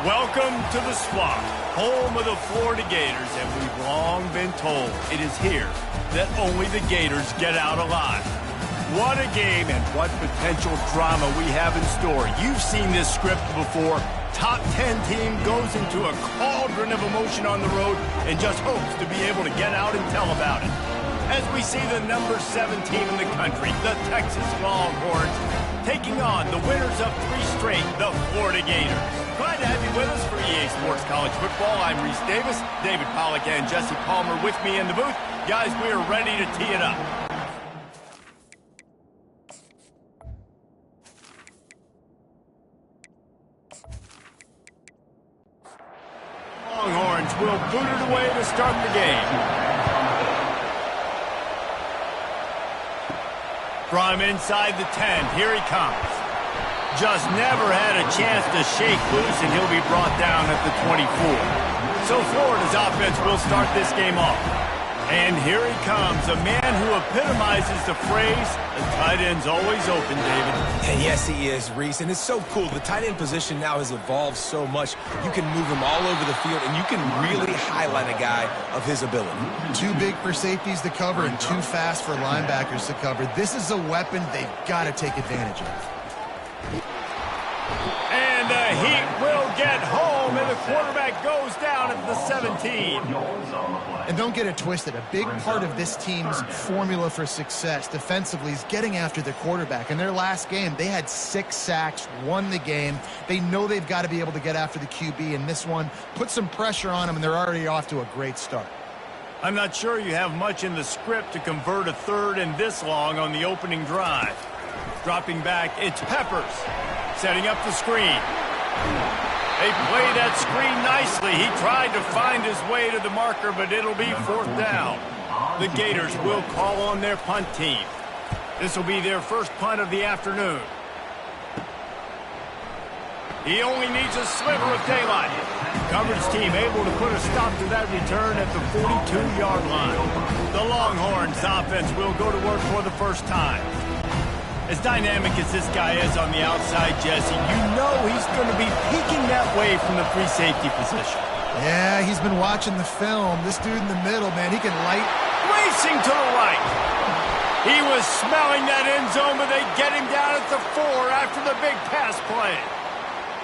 Welcome to the Swamp, home of the Florida Gators, and we've long been told it is here that only the Gators get out alive. What a game and what potential drama we have in store. You've seen this script before. Top 10 team goes into a cauldron of emotion on the road and just hopes to be able to get out and tell about it. As we see the number 7 team in the country, the Texas Longhorns, taking on the winners of 3 straight, the Florida Gators. Glad to have you with us for EA Sports College Football. I'm Reese Davis, David Pollack and Jesse Palmer with me in the booth. Guys, we are ready to tee it up. Longhorns will boot it away to start the game. From inside the 10, here he comes. Just never had a chance to shake loose, and he'll be brought down at the 24. So Florida's offense will start this game off. And here he comes, a man who epitomizes the phrase, the tight end's always open, David. And yes, he is, Reese, and it's so cool. The tight end position now has evolved so much. You can move him all over the field, and you can really highlight a guy of his ability. Too big for safeties to cover and too fast for linebackers to cover. This is a weapon they've got to take advantage of. And the Heat will get home, and the quarterback goes down at the 17. And don't get it twisted. A big part of this team's formula for success defensively is getting after the quarterback. In their last game, they had 6 sacks, won the game. They know they've got to be able to get after the QB, and this one put some pressure on them, and they're already off to a great start. I'm not sure you have much in the script to convert a third and this long on the opening drive. Dropping back, it's Peppers. Setting up the screen. They play that screen nicely. He tried to find his way to the marker, but it'll be 4th down. The Gators will call on their punt team. This will be their first punt of the afternoon. He only needs a sliver of daylight. Coverage team able to put a stop to that return at the 42-yard line. The Longhorns offense will go to work for the first time. As dynamic as this guy is on the outside, Jesse, you know he's going to be peeking that way from the free safety position. Yeah, he's been watching the film. This dude in the middle, man, he can light. Racing to the right. He was smelling that end zone, but they get him down at the 4 after the big pass play.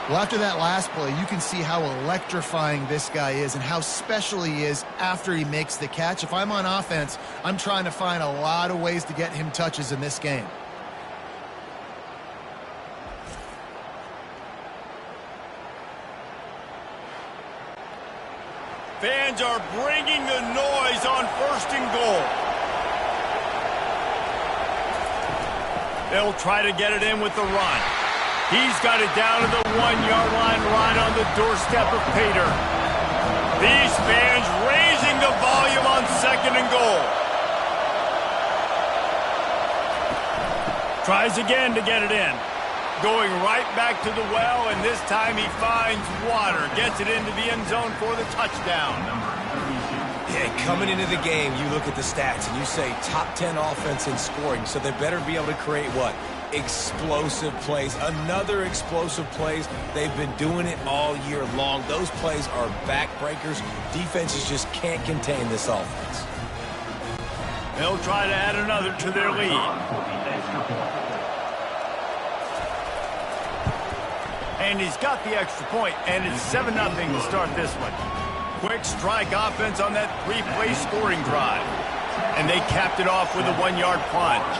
Well, after that last play, you can see how electrifying this guy is and how special he is after he makes the catch. If I'm on offense, I'm trying to find a lot of ways to get him touches in this game. Fans are bringing the noise on 1st and goal. They'll try to get it in with the run. He's got it down to the 1-yard line right on the doorstep of Pater. These fans raising the volume on 2nd and goal. Tries again to get it in. Going right back to the well, and this time he finds water. Gets it into the end zone for the touchdown. Yeah, coming into the game, you look at the stats, and you say top 10 offense in scoring, so they better be able to create what? Explosive plays. Another explosive plays. They've been doing it all year long. Those plays are backbreakers. Defenses just can't contain this offense. They'll try to add another to their lead. And he's got the extra point, and it's 7-0 to start this one. Quick strike offense on that 3-play scoring drive. And they capped it off with a 1-yard plunge.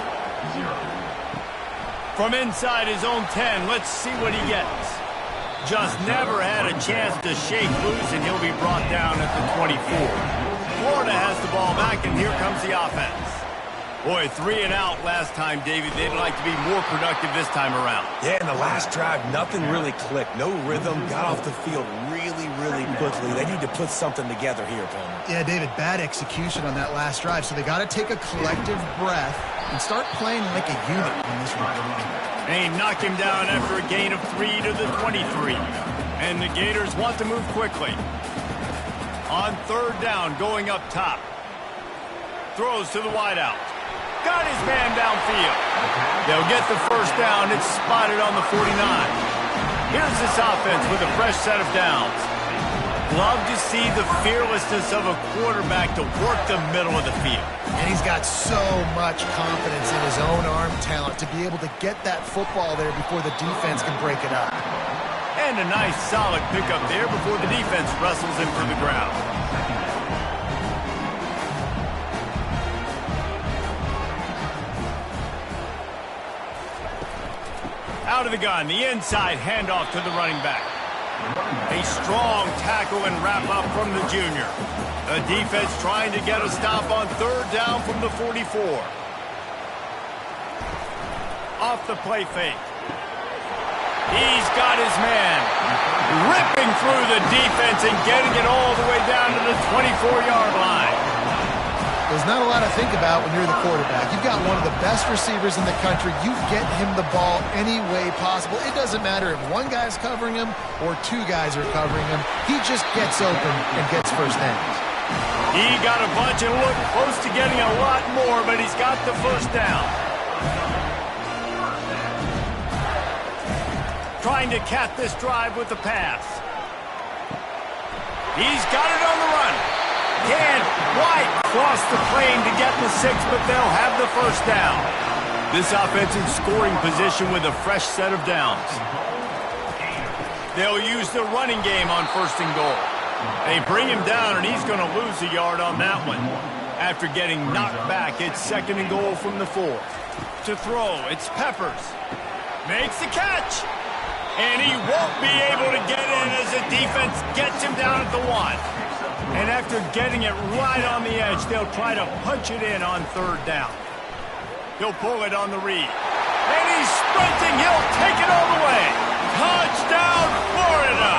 From inside his own 10, let's see what he gets. Just never had a chance to shake loose, and he'll be brought down at the 24. Florida has the ball back, and here comes the offense. Boy, 3 and out last time, David. They'd like to be more productive this time around. Yeah, in the last drive, nothing really clicked. No rhythm, got off the field really quickly. They need to put something together here, Palmer. Yeah, David, bad execution on that last drive, so they got to take a collective breath and start playing like a unit on this one. And he knocked him down after a gain of 3 to the 23. And the Gators want to move quickly. On 3rd down, going up top. Throws to the wideout. Got his man downfield. They'll get the first down. It's spotted on the 49. Here's this offense with a fresh set of downs. Love to see the fearlessness of a quarterback to work the middle of the field. And he's got so much confidence in his own arm talent to be able to get that football there before the defense can break it up. And a nice solid pickup there before the defense wrestles him for the ground. Out of the gun, the inside handoff to the running back. A strong tackle and wrap-up from the junior. The defense trying to get a stop on third down from the 44. Off the play fake. He's got his man. Ripping through the defense and getting it all the way down to the 24-yard line. There's not a lot to think about when you're the quarterback. You've got one of the best receivers in the country. You get him the ball any way possible. It doesn't matter if one guy's covering him or two guys are covering him. He just gets open and gets first downs. He got a bunch and looked close to getting a lot more, but he's got the first down. Trying to cap this drive with the pass. He's got it on the run. Can't quite cross the plane to get the 6, but they'll have the first down. This offense in scoring position with a fresh set of downs. They'll use the running game on first and goal. They bring him down, and he's going to lose a yard on that one. After getting knocked back, it's second and goal from the 4. To throw, it's Peppers. Makes the catch. And he won't be able to get in as the defense gets him down at the 1. And after getting it right on the edge, they'll try to punch it in on third down. He'll pull it on the read. And he's sprinting. He'll take it all the way. Touchdown, Florida!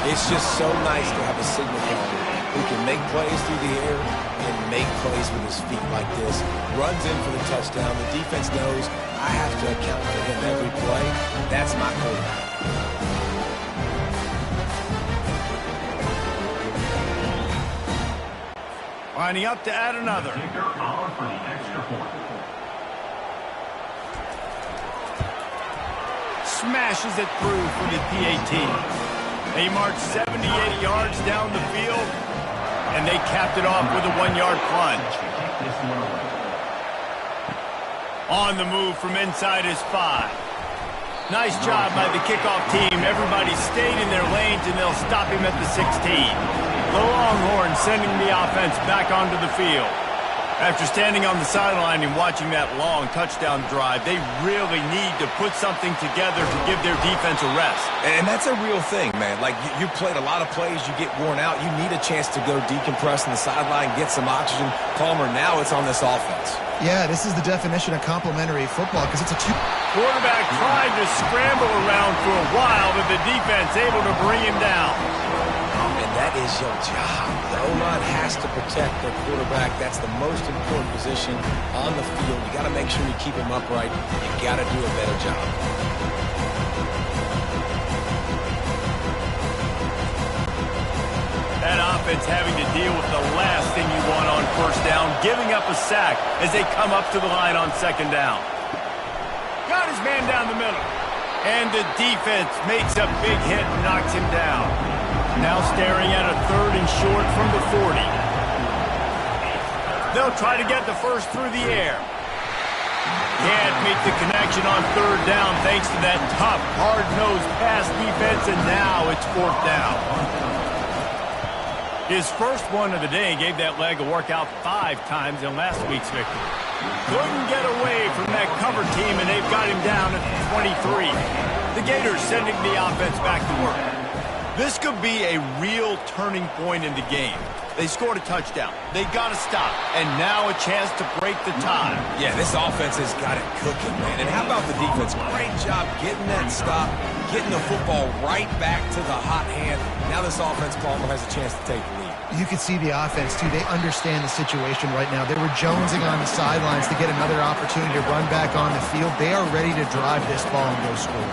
It's just so nice to have a signal guy who can make plays through the air and make plays with his feet like this. Runs in for the touchdown. The defense knows I have to account for him every play. That's my quarterback. Lining up to add another. Smashes it through for the PAT. They marched 78 yards down the field, and they capped it off with a 1-yard plunge. On the move from inside is 5. Nice job by the kickoff team. Everybody stayed in their lanes, and they'll stop him at the 16. The Longhorns sending the offense back onto the field. After standing on the sideline and watching that long touchdown drive, they really need to put something together to give their defense a rest. And that's a real thing, man. Like, you played a lot of plays, you get worn out. You need a chance to go decompress on the sideline, get some oxygen. Palmer, now it's on this offense. Yeah, this is the definition of complementary football because it's a two. Quarterback tried to scramble around for a while, but the defense able to bring him down. And that is your job. The O-line has to protect their quarterback. That's the most important position on the field. You got to make sure you keep him upright. You got to do a better job. That offense having to deal with the last thing you want on first down, giving up a sack as they come up to the line on second down. Got his man down the middle. And the defense makes a big hit and knocks him down. Now staring at a third and short from the 40. They'll try to get the first through the air. Can't make the connection on third down thanks to that tough, hard-nosed pass defense, and now it's fourth down. His first one of the day gave that leg a workout 5 times in last week's victory. Couldn't get away from that cover team, and they've got him down at 23. The Gators sending the offense back to work. This could be a real turning point in the game. They scored a touchdown. They got to stop, and now a chance to break the tie. Yeah, this offense has got it cooking, man. And how about the defense? Great job getting that stop, getting the football right back to the hot hand. Now this offense, Palmer, has a chance to take the lead. You can see the offense, too. They understand the situation right now. They were jonesing on the sidelines to get another opportunity to run back on the field. They are ready to drive this ball and go score.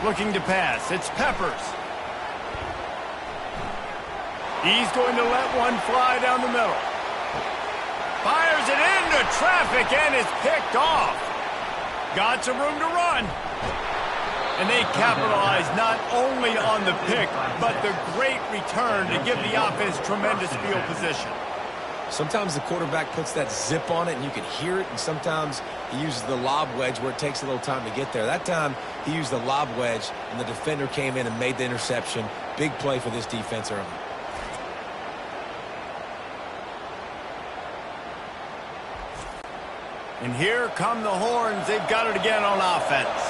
Looking to pass. It's Peppers. He's going to let one fly down the middle. Fires it into traffic and is picked off. Got some room to run. And they capitalize not only on the pick, but the great return to give the offense tremendous field position. Sometimes the quarterback puts that zip on it and you can hear it, and sometimes he uses the lob wedge where it takes a little time to get there. That time he used the lob wedge and the defender came in and made the interception. Big play for this defense early. And here come the horns. They've got it again on offense.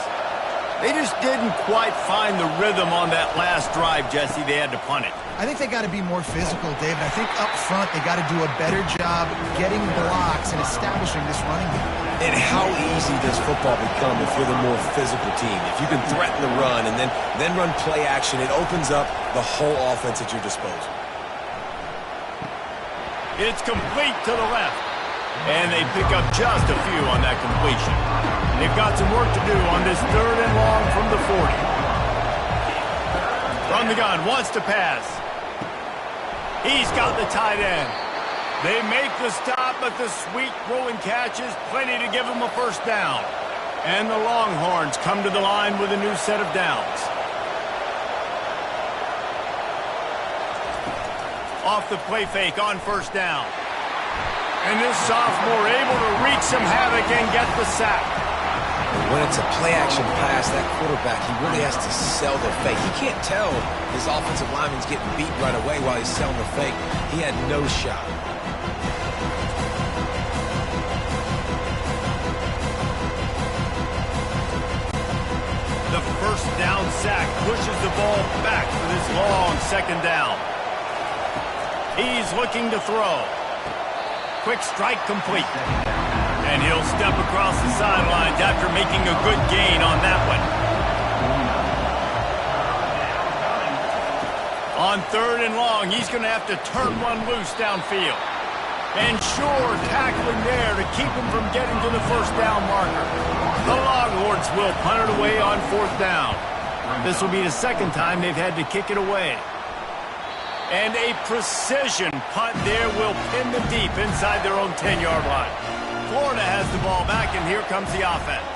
They just didn't quite find the rhythm on that last drive, Jesse. They had to punt it. I think they got to be more physical, David. I think up front they got to do a better job getting blocks and establishing this running game. And how easy does football become if you're the more physical team? If you can threaten the run and then run play action, it opens up the whole offense at your disposal. It's complete to the left. And they pick up just a few on that completion. They've got some work to do on this 3rd and long from the 40. From the gun, wants to pass. He's got the tight end. They make the stop, but the sweet rolling catch is plenty to give them a first down. And the Longhorns come to the line with a new set of downs. Off the play fake on first down. And this sophomore able to wreak some havoc and get the sack. When it's a play-action pass, that quarterback, he really has to sell the fake. He can't tell his offensive lineman's getting beat right away while he's selling the fake. He had no shot. The first down sack pushes the ball back for this long 2nd down. He's looking to throw. Quick strike complete. And he'll step across the sidelines after making a good gain on that one. On 3rd and long, he's going to have to turn one loose downfield. And sure, tackling there to keep him from getting to the first down marker. The Longhorns will punt it away on 4th down. This will be the 2nd time they've had to kick it away. And a precision punt there will pin them deep inside their own 10-yard line. Florida has the ball back, and here comes the offense.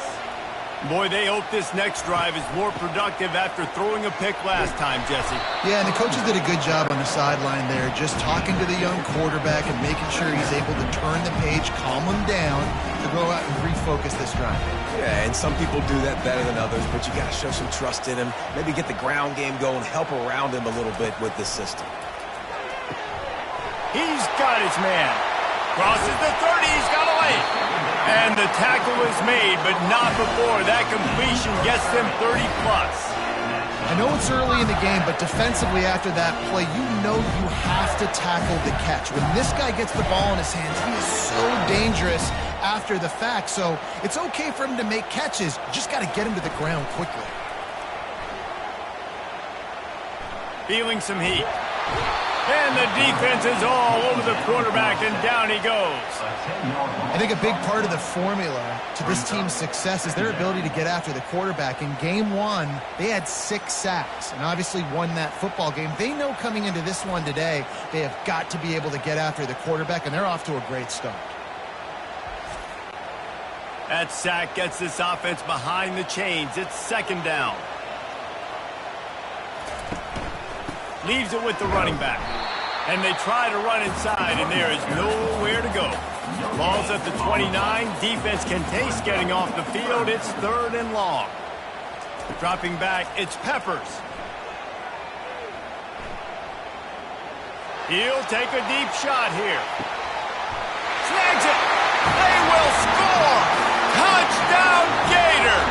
Boy, they hope this next drive is more productive after throwing a pick last time, Jesse. Yeah, and the coaches did a good job on the sideline there, just talking to the young quarterback and making sure he's able to turn the page, calm him down, to go out and refocus this drive. Yeah, and some people do that better than others, but you got to show some trust in him. Maybe get the ground game going, help around him a little bit with this system. He's got his man. Crosses the 30, he's got away. And the tackle is made, but not before that completion gets them 30-plus. I know it's early in the game, but defensively after that play, you know you have to tackle the catch. When this guy gets the ball in his hands, he is so dangerous after the fact. So it's okay for him to make catches. You just got to get him to the ground quickly. Feeling some heat. And the defense is all over the quarterback, and down he goes. I think a big part of the formula to this team's success is their ability to get after the quarterback. In game 1, they had 6 sacks and obviously won that football game. They know coming into this one today, they have got to be able to get after the quarterback, and they're off to a great start. That sack gets this offense behind the chains. It's 2nd down. Leaves it with the running back. And they try to run inside, and there is nowhere to go. Ball's at the 29. Defense can taste getting off the field. It's 3rd and long. Dropping back, it's Peppers. He'll take a deep shot here. Snags it. They will score. Touchdown, Gator.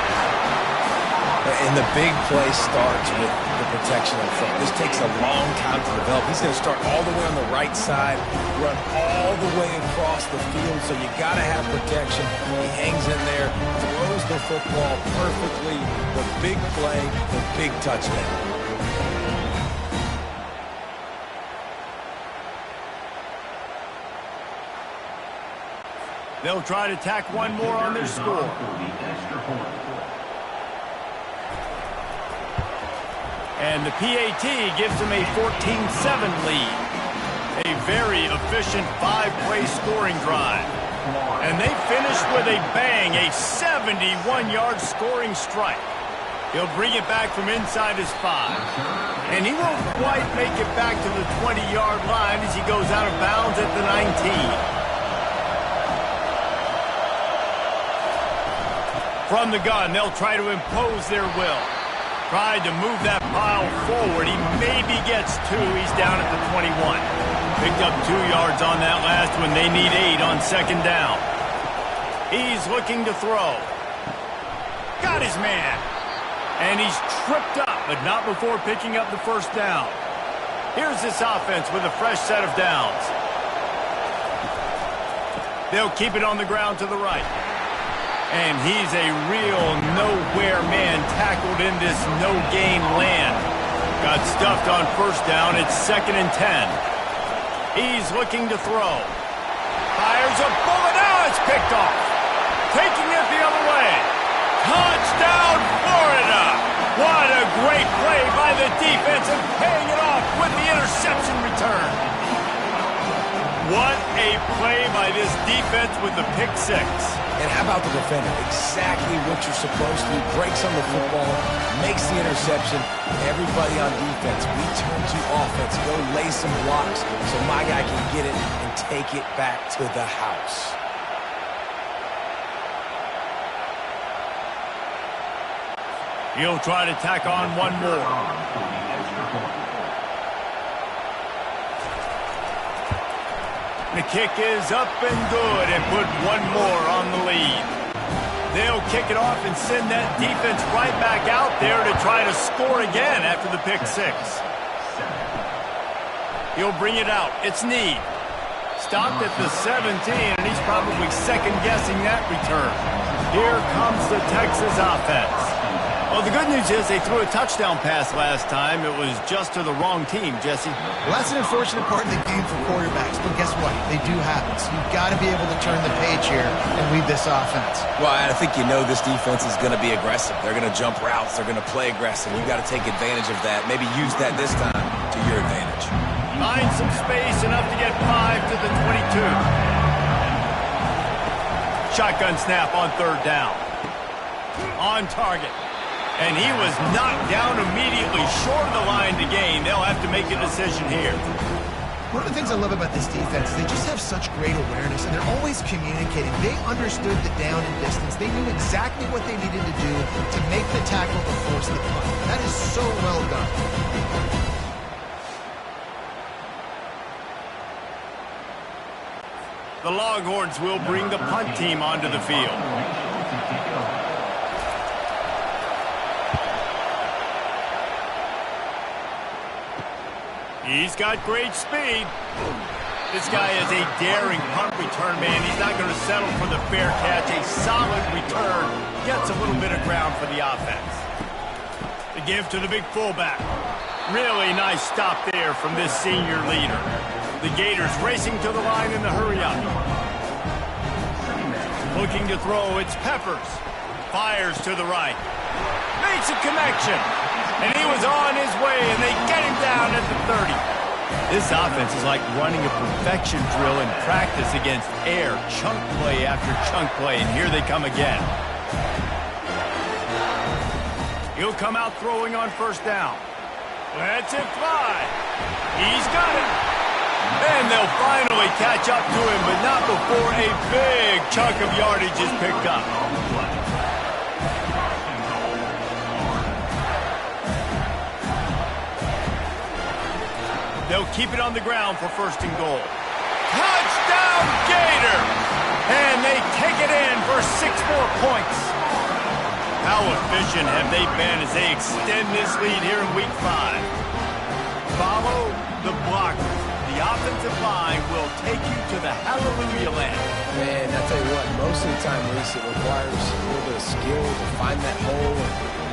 And the big play starts with the protection up front. This takes a long time to develop. He's going to start all the way on the right side, run all the way across the field, so you got to have protection. He hangs in there, throws the football perfectly. The big play, the big touchdown. They'll try to tack one more on their score. And the PAT gives them a 14-7 lead. A very efficient 5-play scoring drive. And they finished with a bang, a 71-yard scoring strike. He'll bring it back from inside his 5. And he won't quite make it back to the 20-yard line as he goes out of bounds at the 19. From the gun, they'll try to impose their will. Tried to move that pile forward. He maybe gets 2. He's down at the 21. Picked up 2 yards on that last one. They need 8 on second down. He's looking to throw. Got his man. And he's tripped up, but not before picking up the first down. Here's this offense with a fresh set of downs. They'll keep it on the ground to the right. And he's a real nowhere man tackled in this no-gain land. Got stuffed on first down. It's 2nd and 10. He's looking to throw. Fires a bullet. Now it's picked off. Taking it the other way. Touchdown, Florida! What a great play by the defense and paying it off with the interception return. What a play by this defense with the pick 6. And how about the defender? Exactly what you're supposed to do. Breaks on the football, makes the interception. Everybody on defense, we turn to offense. Go lay some blocks so my guy can get it and take it back to the house. He'll try to tack on one more. The kick is up and good and put one more on the lead. They'll kick it off and send that defense right back out there to try to score again after the pick 6. He'll bring it out. It's Need. Stopped at the 17, and he's probably second-guessing that return. Here comes the Texas offense. Well, the good news is they threw a touchdown pass last time. It was just to the wrong team, Jesse. Well, that's an unfortunate part of the game for quarterbacks, but guess what? They do happen. So you've got to be able to turn the page here and lead this offense. Well, I think you know this defense is going to be aggressive. They're going to jump routes. They're going to play aggressive. You've got to take advantage of that. Maybe use that this time to your advantage. Find some space, enough to get 5 to the 22. Shotgun snap on third down. On target. And he was knocked down immediately short of the line to gain. They'll have to make a decision here. One of the things I love about this defense is they just have such great awareness, and they're always communicating. They understood the down and distance. They knew exactly what they needed to do to make the tackle to force the punt. That is so well done. The Longhorns will bring the punt team onto the field. He's got great speed. This guy is a daring punt return man. He's not going to settle for the fair catch. A solid return. Gets a little bit of ground for the offense. The give to the big fullback. Really nice stop there from this senior leader. The Gators racing to the line in the hurry-up. Looking to throw, it's Peppers. Fires to the right. Makes a connection. And he was on his way, and they get him down at the 30. This offense is like running a perfection drill in practice against air. Chunk play after chunk play, and here they come again. He'll come out throwing on first down. Lets it fly. He's got it. And they'll finally catch up to him, but not before a big chunk of yardage is picked up. They'll keep it on the ground for first and goal. Touchdown, Gator! And they take it in for 6 more points. How efficient have they been as they extend this lead here in Week 5? Follow the blockers. The offensive line will take you to the hallelujah land. Man, I tell you what, most of the time, Reese, it requires a little bit of skill to find that hole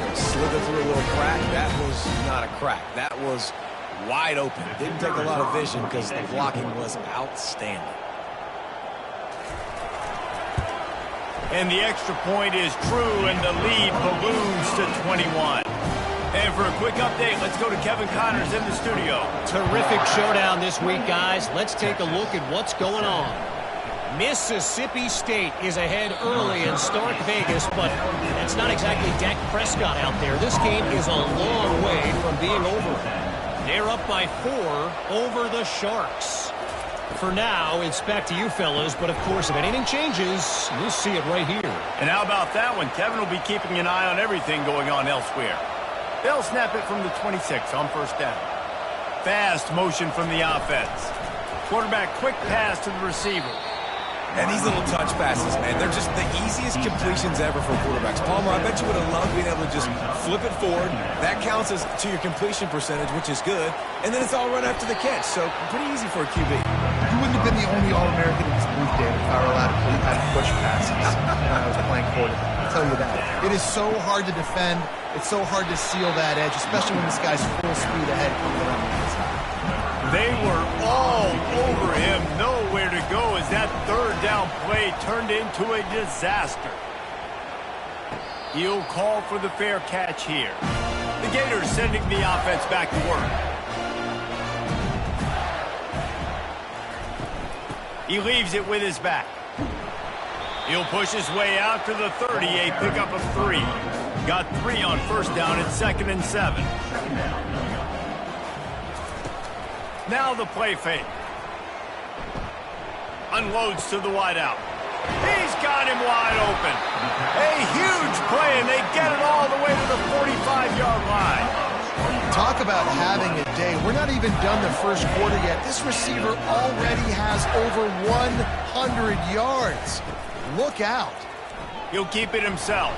and slither through a little crack. That was not a crack. That was wide open. Didn't take a lot of vision because the blocking was outstanding. And the extra point is true, and the lead balloons to 21. And for a quick update, let's go to Kevin Connors in the studio. Terrific showdown this week, guys. Let's take a look at what's going on. Mississippi State is ahead early in Stark Vegas, but it's not exactly Dak Prescott out there. This game is a long way from being over. They're up by 4 over the Sharks. For now, it's back to you fellas, but of course, if anything changes, you'll see it right here. And how about that one? Kevin will be keeping an eye on everything going on elsewhere. They'll snap it from the 26 on first down. Fast motion from the offense. Quarterback quick pass to the receiver. And these little touch passes, man, they're just the easiest completions ever for quarterbacks. Palmer, I bet you would have loved being able to just flip it forward. That counts as to your completion percentage, which is good. And then it's all run after the catch, so pretty easy for a QB. You wouldn't have been the only All-American in this booth, David, if I were allowed to push passes when I was playing quarterback. I'll tell you that. It is so hard to defend. It's so hard to seal that edge, especially when this guy's full speed ahead coming around the inside. They were all over him, nowhere to go as that third down play turned into a disaster. He'll call for the fair catch here. The Gators sending the offense back to work. He leaves it with his back. He'll push his way out to the 30, a pickup of 3. Got 3 on first down at 2nd and 7. Now the play fake. Unloads to the wideout. He's got him wide open. A huge play, and they get it all the way to the 45-yard line. Talk about having a day. We're not even done the first quarter yet. This receiver already has over 100 yards. Look out. He'll keep it himself.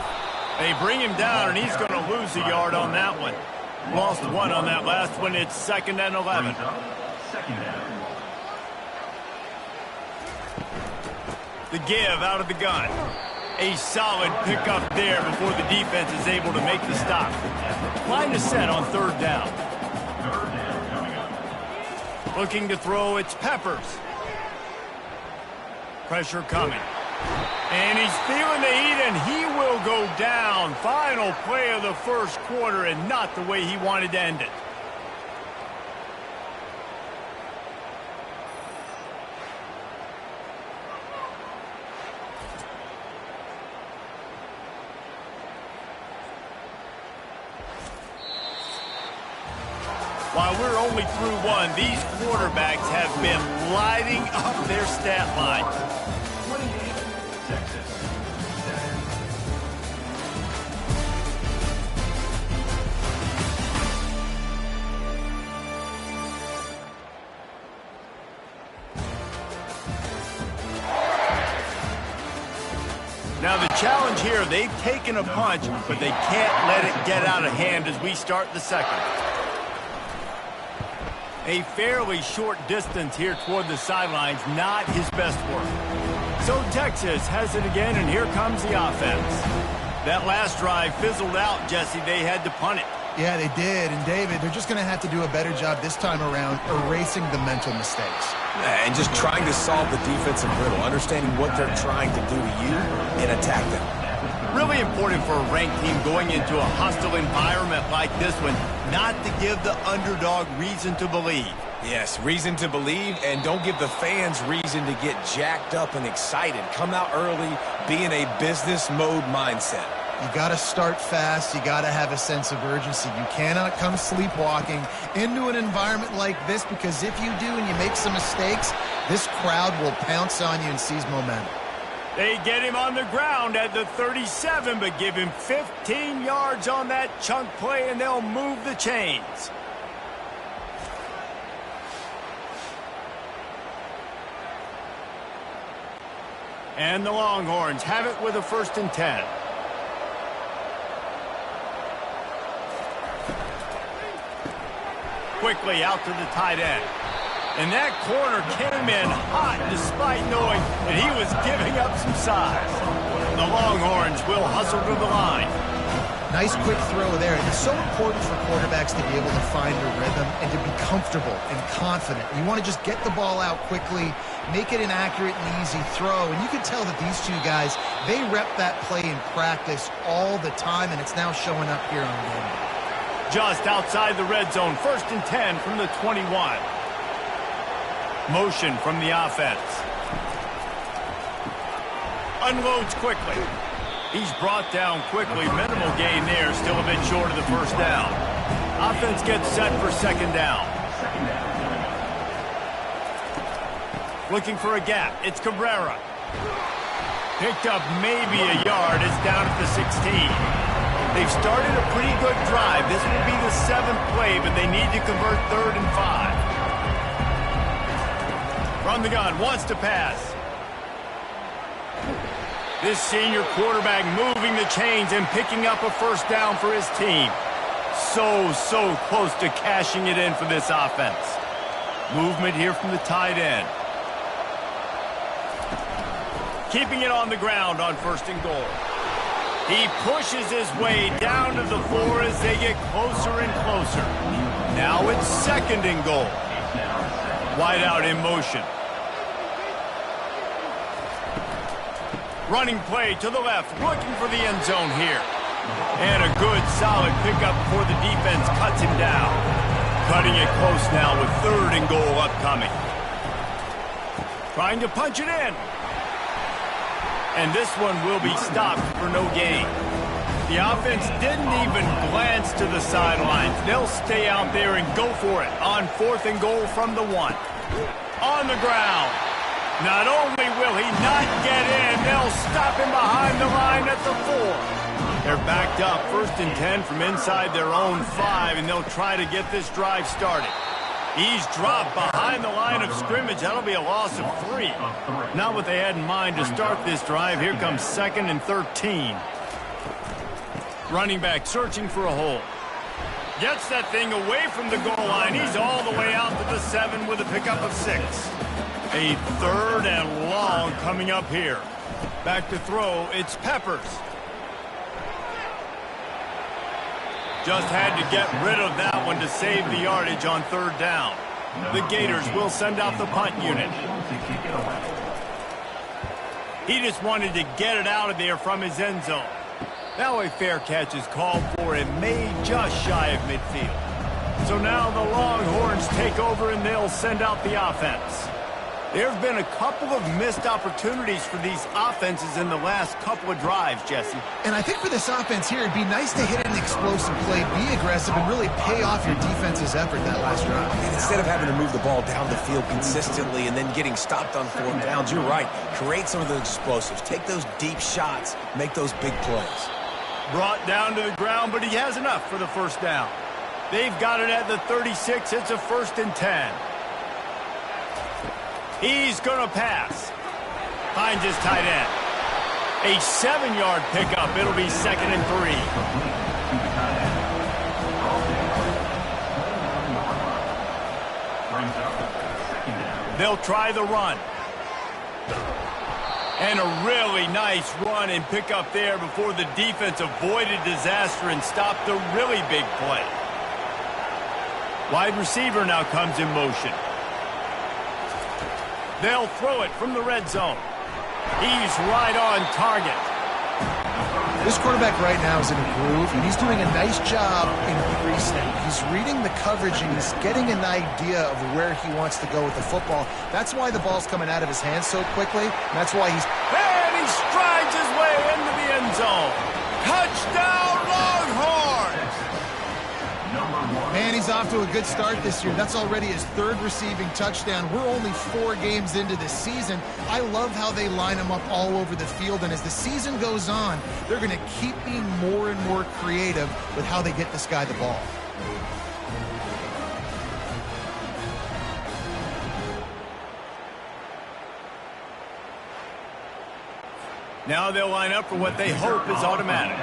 They bring him down, and he's going to lose a yard on that one. Lost 1 on that last one. It's 2nd and 11. The give out of the gun. A solid pickup there before the defense is able to make the stop. Line is set on 3rd down. Looking to throw, it's Peppers. Pressure coming. And he's feeling the heat, and he will go down. Final play of the first quarter, and not the way he wanted to end it. While we're only through 1, these quarterbacks have been lighting up their stat line. Now the challenge here, they've taken a punch, but they can't let it get out of hand as we start the second. A fairly short distance here toward the sidelines, not his best work. So Texas has it again, and here comes the offense. That last drive fizzled out, Jesse. They had to punt it. Yeah, they did. And, David, they're just going to have to do a better job this time around erasing the mental mistakes. And just trying to solve the defensive riddle, understanding what they're trying to do to you and attack them. Really important for a ranked team going into a hostile environment like this one, not to give the underdog reason to believe. Yes, reason to believe, and don't give the fans reason to get jacked up and excited. Come out early, be in a business mode mindset. You got to start fast. You got to have a sense of urgency. You cannot come sleepwalking into an environment like this, because if you do and you make some mistakes, this crowd will pounce on you and seize momentum. They get him on the ground at the 37, but give him 15 yards on that chunk play, and they'll move the chains. And the Longhorns have it with a 1st and 10. Quickly out to the tight end. And that corner came in hot despite knowing that he was giving up some size. The Longhorns will hustle to the line. Nice quick throw there. It's so important for quarterbacks to be able to find a rhythm and to be comfortable and confident. You want to just get the ball out quickly, make it an accurate and easy throw. And you can tell that these two guys, they rep that play in practice all the time, and it's now showing up here on game day. Just outside the red zone, 1st and 10 from the 21. Motion from the offense. Unloads quickly. He's brought down quickly. Minimal gain there, still a bit short of the 1st down. Offense gets set for 2nd down. Looking for a gap. It's Cabrera. Picked up maybe a yard. It's down at the 16. They've started a pretty good drive. This will be the 7th play, but they need to convert 3rd and 5. From the gun, wants to pass. This senior quarterback moving the chains and picking up a 1st down for his team. So close to cashing it in for this offense. Movement here from the tight end. Keeping it on the ground on 1st and goal. He pushes his way down to the floor as they get closer and closer. Now it's 2nd and goal. Wide out in motion. Running play to the left, looking for the end zone here. And a good, solid pickup before the defense cuts him down. Cutting it close now with 3rd and goal upcoming. Trying to punch it in. And this one will be stopped for no gain. The offense didn't even glance to the sidelines. They'll stay out there and go for it on 4th and goal from the 1. On the ground. Not only will he not get in, they'll stop him behind the line at the 4. They're backed up 1st and 10 from inside their own 5, and they'll try to get this drive started. He's dropped behind the line of scrimmage. That'll be a loss of 3. Not what they had in mind to start this drive. Here comes 2nd and 13. Running back searching for a hole. Gets that thing away from the goal line. He's all the way out to the 7 with a pickup of 6. A 3rd and long coming up here. Back to throw. It's Peppers. Just had to get rid of that one to save the yardage on 3rd down. The Gators will send out the punt unit. He just wanted to get it out of there from his end zone. Now a fair catch is called for and made just shy of midfield. So now the Longhorns take over and they'll send out the offense. There have been a couple of missed opportunities for these offenses in the last couple of drives, Jesse. And I think for this offense here, it'd be nice to hit an explosive play, be aggressive, and really pay off your defense's effort that last drive. And instead of having to move the ball down the field consistently and then getting stopped on 4th downs, you're right. Create some of those explosives. Take those deep shots. Make those big plays. Brought down to the ground, but he has enough for the 1st down. They've got it at the 36. It's a 1st and 10. He's going to pass. Finds his tight end. A 7-yard pickup. It'll be 2nd and 3. They'll try the run. And a really nice run and pickup there before the defense avoided disaster and stopped the really big play. Wide receiver now comes in motion. They'll throw it from the red zone. He's right on target. This quarterback right now is in a groove, and he's doing a nice job in pre-snap. He's reading the coverage, and he's getting an idea of where he wants to go with the football. That's why the ball's coming out of his hands so quickly, and that's why he's... And he strides his way into the end zone. Touchdown, Longhorns! Man, he's off to a good start this year. That's already his 3rd receiving touchdown. We're only 4 games into this season. I love how they line him up all over the field, and as the season goes on, they're going to keep being more and more creative with how they get this guy the ball. Now they'll line up for what they hope is automatic.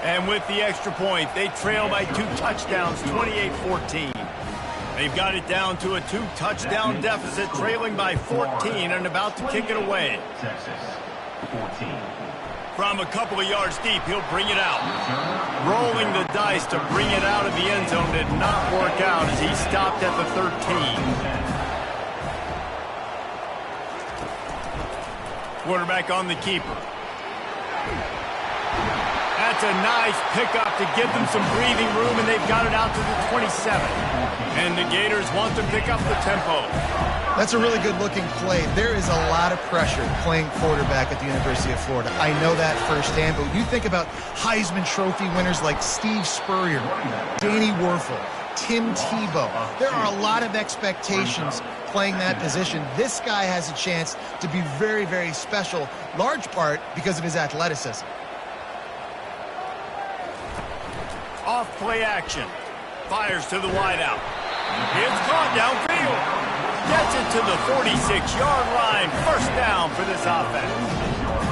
And with the extra point, they trail by 2 touchdowns, 28-14. They've got it down to a 2-touchdown deficit, trailing by 14 and about to kick it away. From a couple of yards deep, he'll bring it out. Rolling the dice to bring it out of the end zone did not work out as he stopped at the 13. Quarterback on the keeper. That's a nice pickup to give them some breathing room, and they've got it out to the 27. And the Gators want to pick up the tempo. That's a really good-looking play. There is a lot of pressure playing quarterback at the University of Florida. I know that firsthand, but you think about Heisman Trophy winners like Steve Spurrier, Danny Werfel, Tim Tebow. There are a lot of expectations playing that position. This guy has a chance to be very, very special, large part because of his athleticism. Off play action. Fires to the wideout. It's caught downfield. Gets it to the 46-yard line. First down for this offense.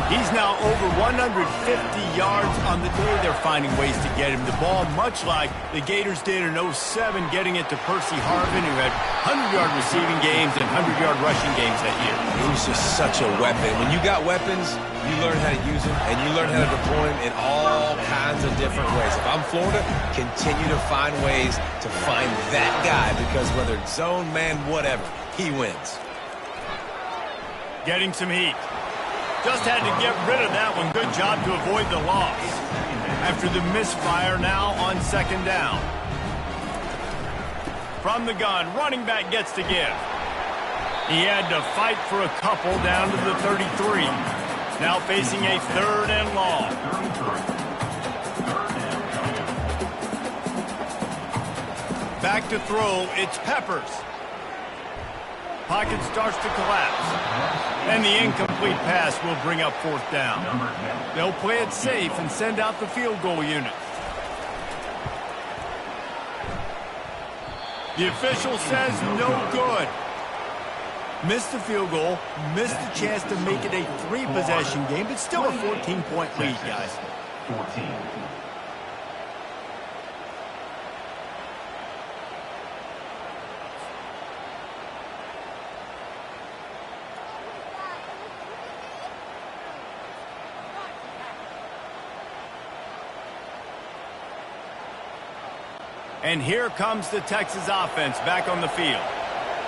He's now over 150 yards on the day. They're finding ways to get him the ball, much like the Gators did in 07, getting it to Percy Harvin, who had 100-yard receiving games and 100-yard rushing games that year. He was just such a weapon. When you got weapons, you learn how to use them, and you learn how to deploy them in all kinds of different ways. If I'm Florida, continue to find ways to find that guy, because whether it's zone, man, whatever, he wins. Getting some heat. Just had to get rid of that one. Good job to avoid the loss. After the misfire, now on second down. From the gun, running back gets to give. He had to fight for a couple down to the 33. Now facing a third and long. Back to throw, it's Peppers. Pocket starts to collapse. And the incomplete pass will bring up fourth down. They'll play it safe and send out the field goal unit. The official says no good. Missed the field goal, missed the chance to make it a three-possession game, but still a 14-point lead, guys. 14. And here comes the Texas offense back on the field.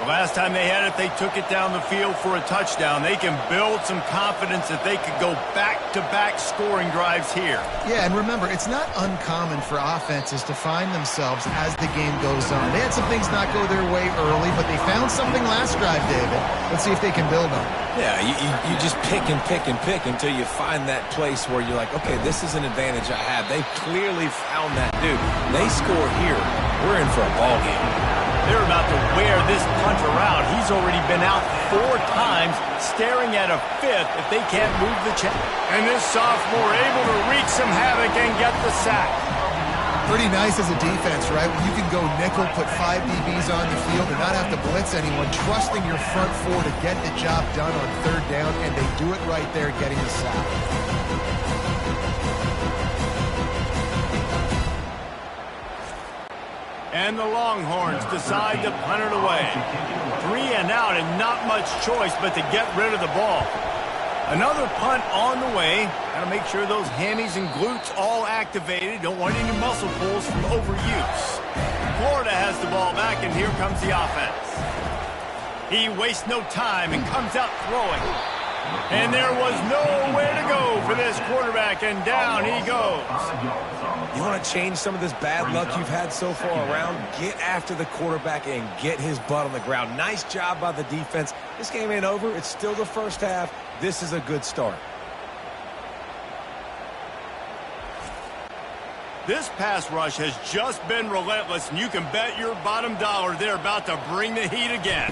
The last time they had it, they took it down the field for a touchdown. They can build some confidence that they could go back-to-back scoring drives here. Yeah, and remember, it's not uncommon for offenses to find themselves as the game goes on. They had some things not go their way early, but they found something last drive, David. Let's see if they can build on it. Yeah, you just pick and pick and pick until you find that place where you're like, okay, this is an advantage I have. They clearly found that, dude. They score here. We're in for a ball game. They're about to wear this punter out. He's already been out 4 times, staring at a fifth if they can't move the chain. And this sophomore able to wreak some havoc and get the sack. Pretty nice as a defense, right? When you can go nickel, put 5 DBs on the field and not have to blitz anyone, trusting your front four to get the job done on third down, and they do it right there, getting the sack. And the Longhorns decide to punt it away. 3 and out and not much choice but to get rid of the ball. Another punt on the way. Got to make sure those hammies and glutes all activated. Don't want any muscle pulls from overuse. Florida has the ball back, and here comes the offense. He wastes no time and comes out throwing. And there was nowhere to go for this quarterback, and down he goes. You want to change some of this bad luck you've had so far around? Get after the quarterback and get his butt on the ground. Nice job by the defense. This game ain't over. It's still the first half. This is a good start. This pass rush has just been relentless, and you can bet your bottom dollar they're about to bring the heat again.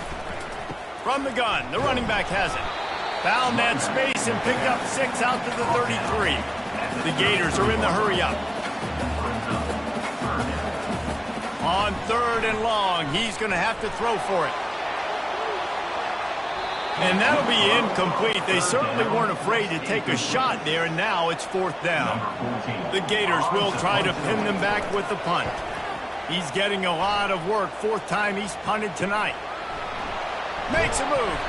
From the gun, the running back has it. Found that space and picked up 6 out to the 33. The Gators are in the hurry-up. On third and long, he's going to have to throw for it. And that'll be incomplete. They certainly weren't afraid to take a shot there, and now it's fourth down. The Gators will try to pin them back with the punt. He's getting a lot of work. 4th time he's punted tonight. Makes a move.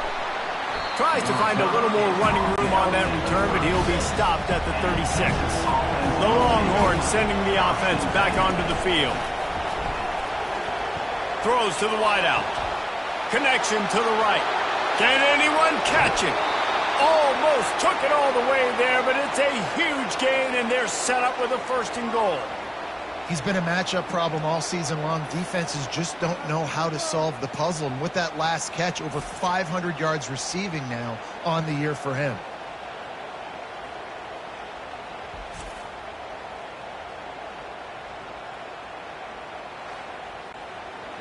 Tries to find a little more running room on that return, but he'll be stopped at the 36. The Longhorns sending the offense back onto the field. Throws to the wideout. Connection to the right. Can anyone catch it? Almost took it all the way there, but it's a huge gain, and they're set up with a 1st and goal. He's been a matchup problem all season long. Defenses just don't know how to solve the puzzle. And with that last catch, over 500 yards receiving now on the year for him.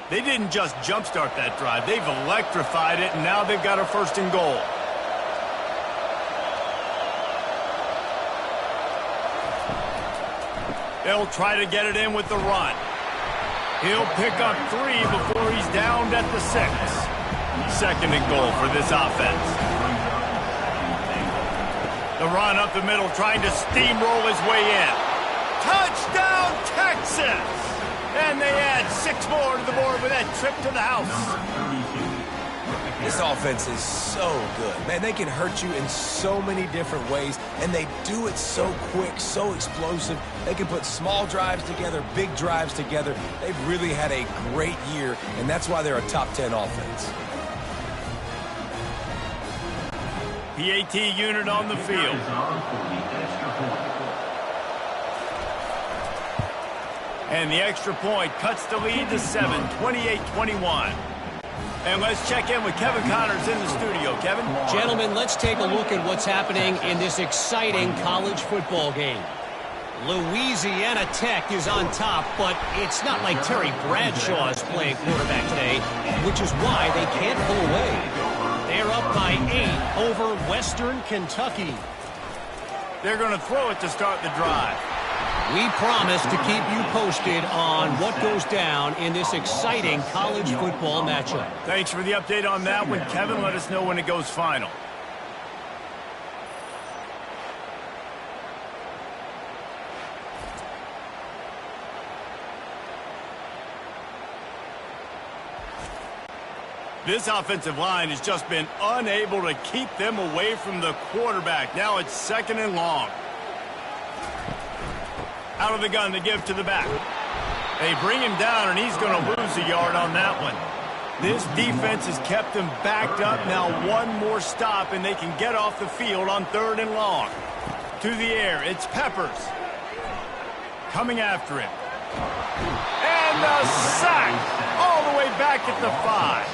They didn't just jumpstart that drive. They've electrified it, and now they've got a 1st and goal. They'll try to get it in with the run. He'll pick up 3 before he's downed at the 6. 2nd and goal for this offense. The run up the middle, trying to steamroll his way in. Touchdown, Texas! And they add 6 more to the board with that trip to the house. This offense is so good. Man, they can hurt you in so many different ways, and they do it so quick, so explosive. They can put small drives together, big drives together. They've really had a great year, and that's why they're a top 10 offense. PAT unit on the field. And the extra point cuts the lead to 7, 28-21. And let's check in with Kevin Connors in the studio. Kevin? Gentlemen, let's take a look at what's happening in this exciting college football game. Louisiana Tech is on top, but it's not like Terry Bradshaw is playing quarterback today, which is why they can't pull away. They're up by 8 over Western Kentucky. They're going to throw it to start the drive. We promise to keep you posted on what goes down in this exciting college football matchup. Thanks for the update on that one, Kevin. Let us know when it goes final. This offensive line has just been unable to keep them away from the quarterback. Now it's 2nd and long. Out of the gun to give to the back. They bring him down, and he's going to lose a yard on that one. This defense has kept them backed up. Now 1 more stop, and they can get off the field on 3rd and long. To the air, it's Peppers. Coming after him. And a sack all the way back at the 5.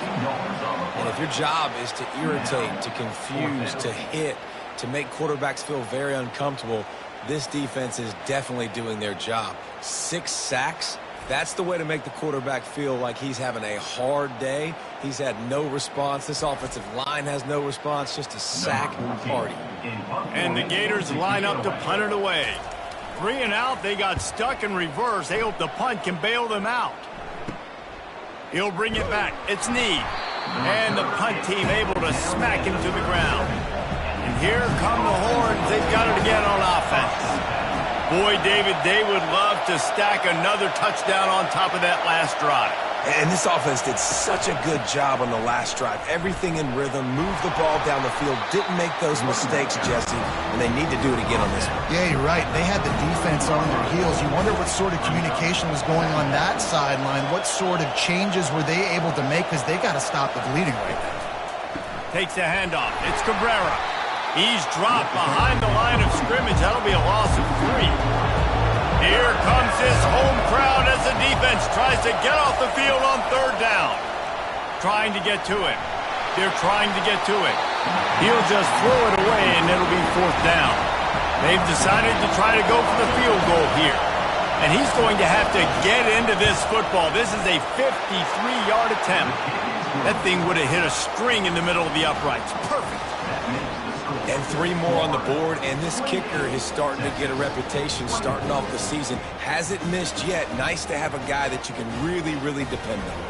And if your job is to irritate, to confuse, to hit, to make quarterbacks feel very uncomfortable, this defense is definitely doing their job. 6 sacks, that's the way to make the quarterback feel like he's having a hard day. He's had no response. This offensive line has no response, just a sack party. And the Gators line up to punt it away. 3 and out, they got stuck in reverse. They hope the punt can bail them out. He'll bring it back. It's Need. And the punt team able to smack him to the ground. And here come the Horns. They've got it again on offense. Boy, David, they would love to stack another touchdown on top of that last drive. And this offense did such a good job on the last drive. Everything in rhythm, moved the ball down the field, didn't make those mistakes, Jesse, and they need to do it again on this one. Yeah, you're right. They had the defense on their heels. You wonder what sort of communication was going on that sideline. What sort of changes were they able to make, because they got to stop the bleeding right now. Takes the handoff. It's Cabrera. He's dropped behind the line of scrimmage. That'll be a loss of 3. Here comes this home crowd as the defense tries to get off the field on 3rd down. Trying to get to it. They're trying to get to it. He'll just throw it away, and it'll be 4th down. They've decided to try to go for the field goal here. And he's going to have to get into this football. This is a 53-yard attempt. That thing would have hit a string in the middle of the uprights. Perfect. And 3 more on the board, and this kicker is starting to get a reputation starting off the season. Hasn't missed yet. Nice to have a guy that you can really, really depend on.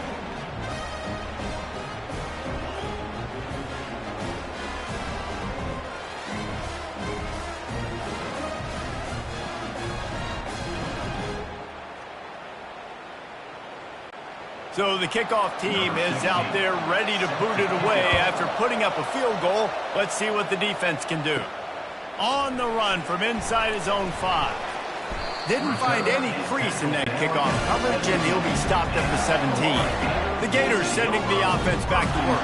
So the kickoff team is out there ready to boot it away after putting up a field goal. Let's see what the defense can do. On the run from inside his own 5. Didn't find any crease in that kickoff coverage, and he'll be stopped at the 17. The Gators sending the offense back to work.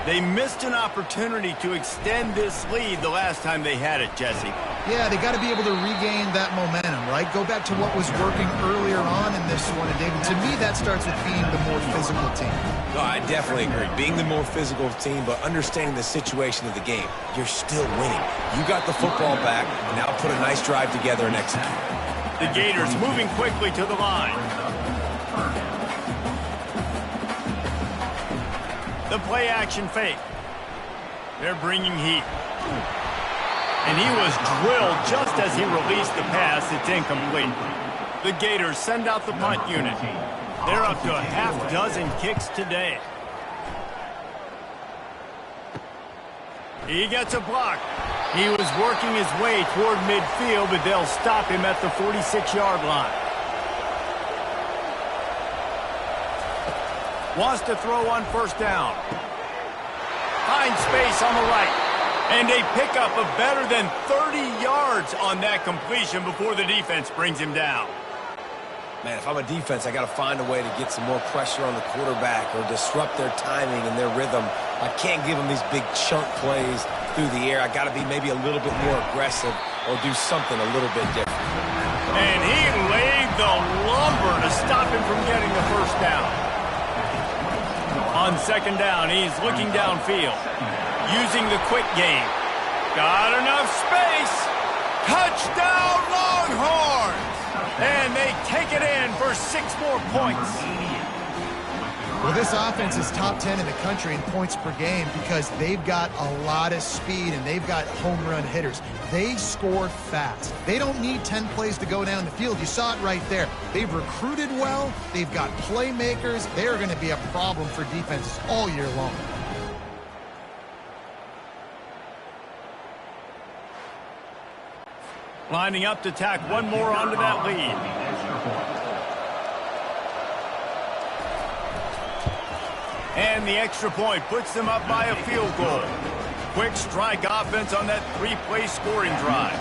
They missed an opportunity to extend this lead the last time they had it, Jesse. Yeah, they got to be able to regain that momentum, right? Go back to what was working earlier on in this one. And, David, to me, that starts with being the more physical team. No, I definitely agree. Being the more physical team, but understanding the situation of the game. You're still winning. You got the football back. Now put a nice drive together and execute. The Gators moving quickly to the line. The play action fake. They're bringing heat. And he was drilled just as he released the pass. It's incomplete. The Gators send out the punt unit. They're up to a half-dozen kicks today. He gets a block. He was working his way toward midfield, but they'll stop him at the 46-yard line. Wants to throw on first down. Finds space on the right. And a pickup of better than 30 yards on that completion before the defense brings him down. Man, if I'm a defense, I got to find a way to get some more pressure on the quarterback or disrupt their timing and their rhythm. I can't give them these big chunk plays through the air. I got to be maybe a little bit more aggressive or do something a little bit different. And he laid the lumber to stop him from getting the first down. On second down, he's looking downfield, using the quick game. Got enough space. Touchdown, Longhorns! And they take it in for 6 more points. Well, this offense is top 10 in the country in points per game because they've got a lot of speed and they've got home run hitters. They score fast. They don't need 10 plays to go down the field. You saw it right there. They've recruited well. They've got playmakers. They're going to be a problem for defenses all year long. Lining up to tack one more onto that lead. And the extra point puts them up by a field goal. Quick strike offense on that 3-play scoring drive.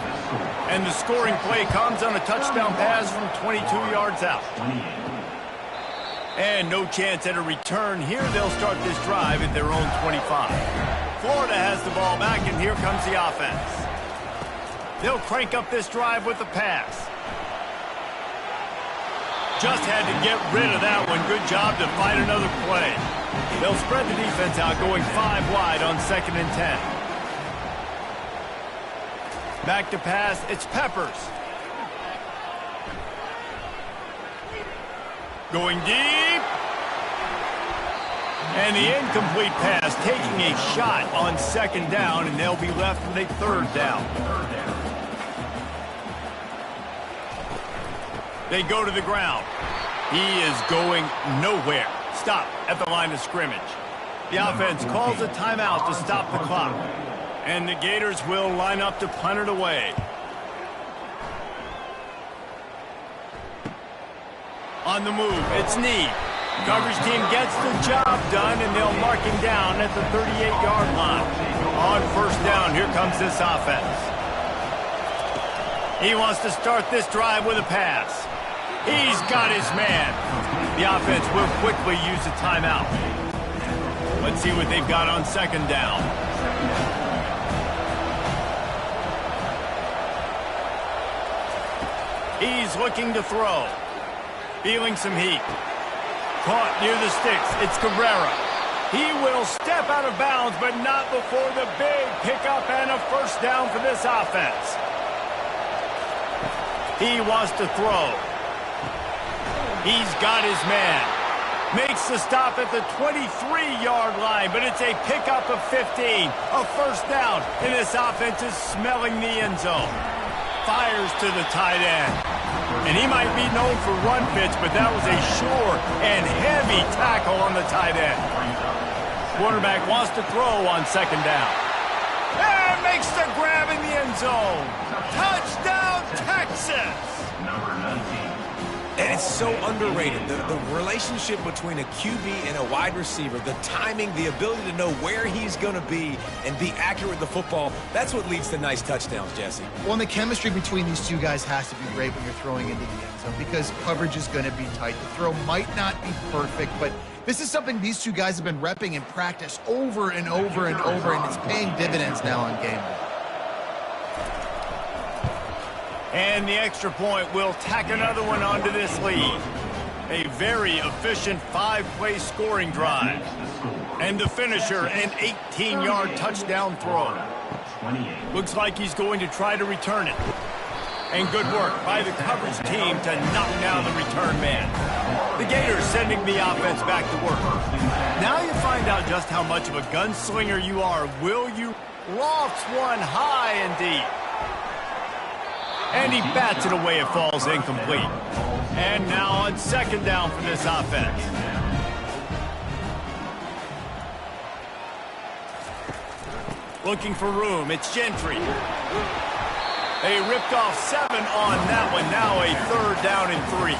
And the scoring play comes on a touchdown pass from 22 yards out. And no chance at a return here. They'll start this drive at their own 25. Florida has the ball back, and here comes the offense. They'll crank up this drive with the pass. Just had to get rid of that one. Good job to find another play. They'll spread the defense out, going 5 wide on 2nd and 10. Back to pass, it's Peppers. Going deep. And the incomplete pass, taking a shot on 2nd down, and they'll be left with a 3rd down. They go to the ground. He is going nowhere. Stop at the line of scrimmage. The offense calls a timeout to stop the clock. And the Gators will line up to punt it away. On the move, it's Need. Coverage team gets the job done, and they'll mark him down at the 38-yard line. On first down, here comes this offense. He wants to start this drive with a pass. He's got his man. The offense will quickly use a timeout. Let's see what they've got on 2nd down. He's looking to throw. Feeling some heat. Caught near the sticks. It's Cabrera. He will step out of bounds, but not before the big pickup and a first down for this offense. He wants to throw. He's got his man. Makes the stop at the 23-yard line, but it's a pickup of 15. A first down, and this offense is smelling the end zone. Fires to the tight end. And he might be known for run fits, but that was a sure and heavy tackle on the tight end. Quarterback wants to throw on 2nd down. And makes the grab in the end zone. Touchdown, Texas! And it's so underrated. The relationship between a QB and a wide receiver, the timing, the ability to know where he's going to be and be accurate with the football, that's what leads to nice touchdowns, Jesse. Well, and the chemistry between these two guys has to be great when you're throwing into the end zone because coverage is going to be tight. The throw might not be perfect, but this is something these two guys have been repping in practice over and over and over, and it's paying dividends now on game day. And the extra point will tack another one onto this lead. A very efficient 5-play scoring drive. And the finisher, an 18-yard touchdown throw. Looks like he's going to try to return it. And good work by the coverage team to knock down the return man. The Gators sending the offense back to work. Now you find out just how much of a gunslinger you are. Will you lofts one high and deep? And he bats it away. It falls incomplete. And now on second down for this offense. Looking for room. It's Gentry. They ripped off 7 on that one. Now a third down and 3.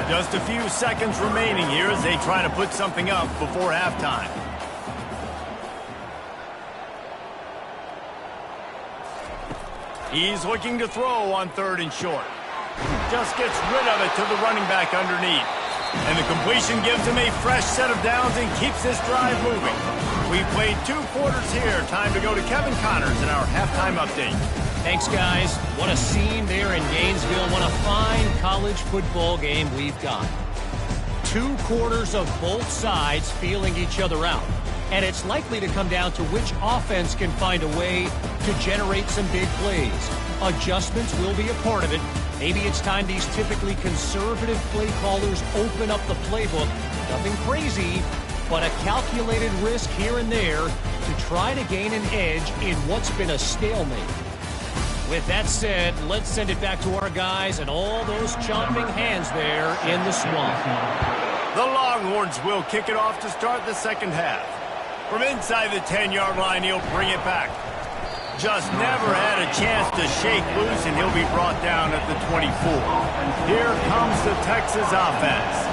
Just a few seconds remaining here as they try to put something up before halftime. He's looking to throw on 3rd and short. Just gets rid of it to the running back underneath. And the completion gives him a fresh set of downs and keeps this drive moving. We've played 2 quarters here. Time to go to Kevin Connors in our halftime update. Thanks, guys. What a scene there in Gainesville. What a fine college football game we've got. 2 quarters of both sides feeling each other out. And it's likely to come down to which offense can find a way to generate some big plays. Adjustments will be a part of it. Maybe it's time these typically conservative play callers open up the playbook. Nothing crazy, but a calculated risk here and there to try to gain an edge in what's been a stalemate. With that said, let's send it back to our guys and all those chomping hands there in the swamp. The Longhorns will kick it off to start the second half. From inside the 10-yard line, he'll bring it back. Just never had a chance to shake loose, and he'll be brought down at the 24. Here comes the Texas offense.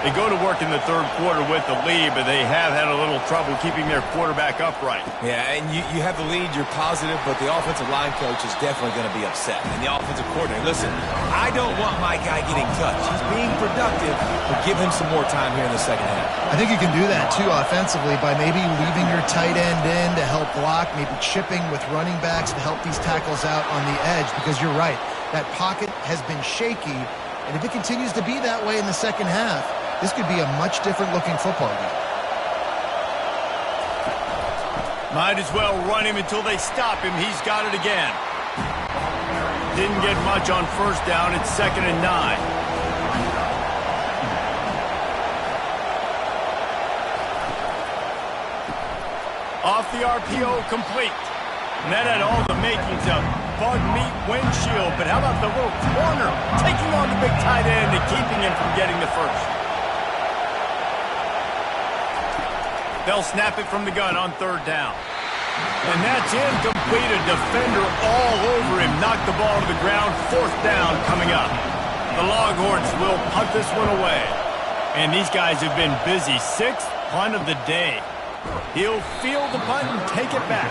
They go to work in the 3rd quarter with the lead, but they have had a little trouble keeping their quarterback upright. Yeah, and you have the lead, you're positive, but the offensive line coach is definitely going to be upset. And the offensive coordinator, listen, I don't want my guy getting touched. He's being productive, but give him some more time here in the second half. I think you can do that, too, offensively, by maybe leaving your tight end in to help block, maybe chipping with running backs to help these tackles out on the edge, because you're right, that pocket has been shaky, and if it continues to be that way in the second half, this could be a much different looking football game. Might as well run him until they stop him. He's got it again. Didn't get much on 1st down. It's 2nd and 9. Off the RPO, complete. And that had all the makings of bug meat windshield. But how about the little corner taking on the big tight end and keeping him from getting the first? They'll snap it from the gun on 3rd down. And that's incomplete. A defender all over him. Knocked the ball to the ground. 4th down coming up. The Longhorns will punt this one away. And these guys have been busy. 6th punt of the day. He'll field the punt and take it back.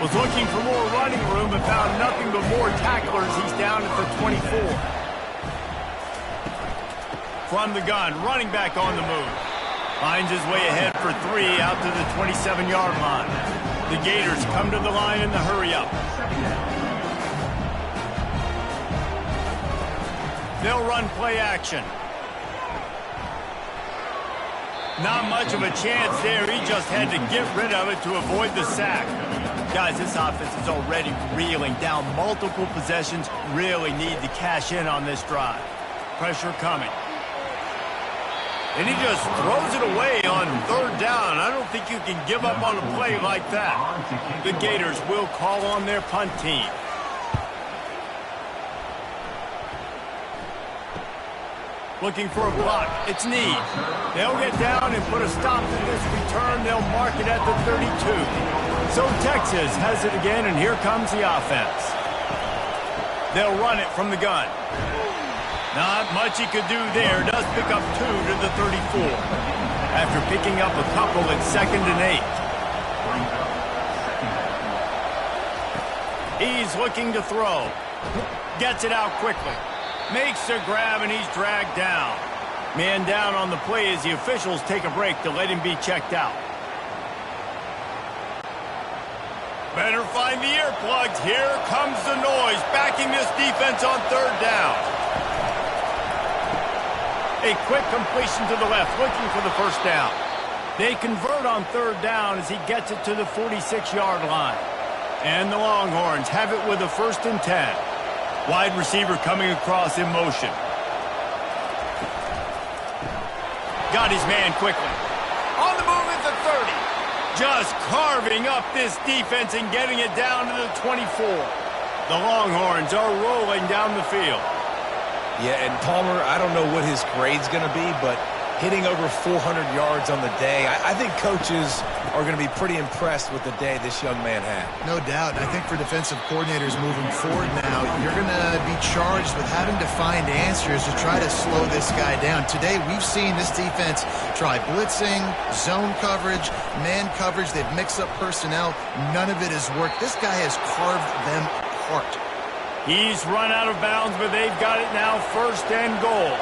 Was looking for more running room but found nothing but more tacklers. He's down at the 24. From the gun, running back on the move. Finds his way ahead for 3 out to the 27-yard line. The Gators come to the line in the hurry-up. They'll run play action. Not much of a chance there. He just had to get rid of it to avoid the sack. Guys, this offense is already reeling down multiple possessions. Really need to cash in on this drive. Pressure coming. And he just throws it away on 3rd down. I don't think you can give up on a play like that. The Gators will call on their punt team. Looking for a block. It's Need. They'll get down and put a stop to this return. They'll mark it at the 32. So Texas has it again, and here comes the offense. They'll run it from the gun. Not much he could do there. Does pick up 2 to the 34. After picking up a couple at 2nd and 8. He's looking to throw. Gets it out quickly. Makes the grab, and he's dragged down. Man down on the play as the officials take a break to let him be checked out. Better find the earplugs. Here comes the noise, backing this defense on 3rd down. A quick completion to the left, looking for the 1st down. They convert on 3rd down as he gets it to the 46-yard line. And the Longhorns have it with a 1st and 10. Wide receiver coming across in motion. Got his man quickly. On the move at the 30. Just carving up this defense and getting it down to the 24. The Longhorns are rolling down the field. Yeah, and Palmer, I don't know what his grade's going to be, but hitting over 400 yards on the day, I think coaches are going to be pretty impressed with the day this young man had. No doubt. I think for defensive coordinators moving forward now, you're going to be charged with having to find answers to try to slow this guy down. Today, we've seen this defense try blitzing, zone coverage, man coverage. They've mixed up personnel. None of it has worked. This guy has carved them apart. He's run out of bounds, but they've got it now 1st and goal.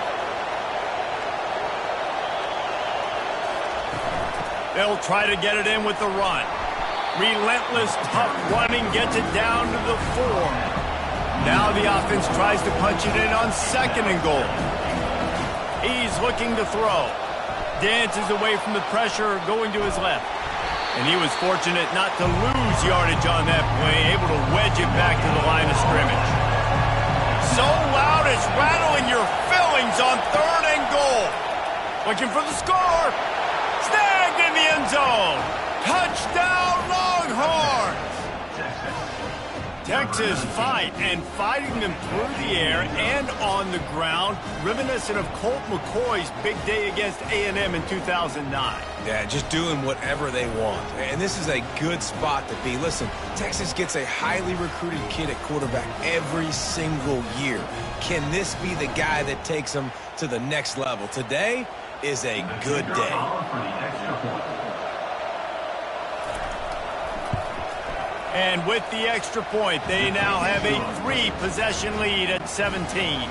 They'll try to get it in with the run. Relentless, tough running gets it down to the 4. Now the offense tries to punch it in on 2nd and goal. He's looking to throw. Dances away from the pressure, going to his left. And he was fortunate not to lose yardage on that play, able to wedge it back to the line of scrimmage. So loud it's rattling your fillings on 3rd and goal. Looking for the score. Snagged in the end zone. Touchdown, Longhorns! Texas fight, and fighting them through the air and on the ground, reminiscent of Colt McCoy's big day against A&M in 2009. Yeah, just doing whatever they want. And this is a good spot to be. Listen, Texas gets a highly recruited kid at quarterback every single year. Can this be the guy that takes them to the next level? Today is a good day. And with the extra point, they now have a 3-possession lead at 17.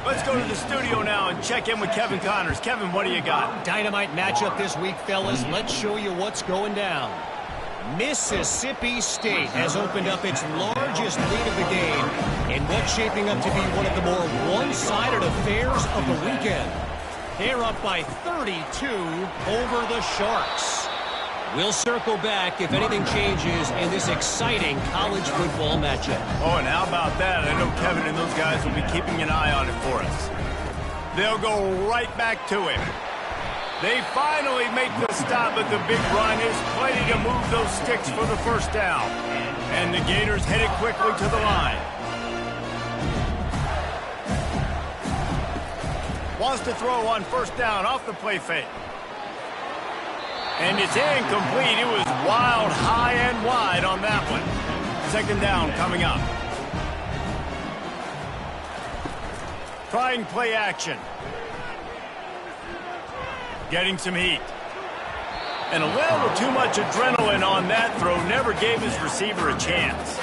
Let's go to the studio now and check in with Kevin Connors. Kevin, what do you got? Dynamite matchup this week, fellas. Let's show you what's going down. Mississippi State has opened up its largest lead of the game in what's shaping up to be one of the more one-sided affairs of the weekend. They're up by 32 over the Sharks. We'll circle back if anything changes in this exciting college football matchup. Oh, and how about that? I know Kevin and those guys will be keeping an eye on it for us. They'll go right back to him. They finally make the stop, but the big run is plenty to move those sticks for the 1st down. And the Gators headed quickly to the line. Wants to throw on 1st down off the play fake. And it's incomplete. It was wild, high and wide on that one. 2nd down coming up. Trying play action. Getting some heat. And a little too much adrenaline on that throw. Never gave his receiver a chance.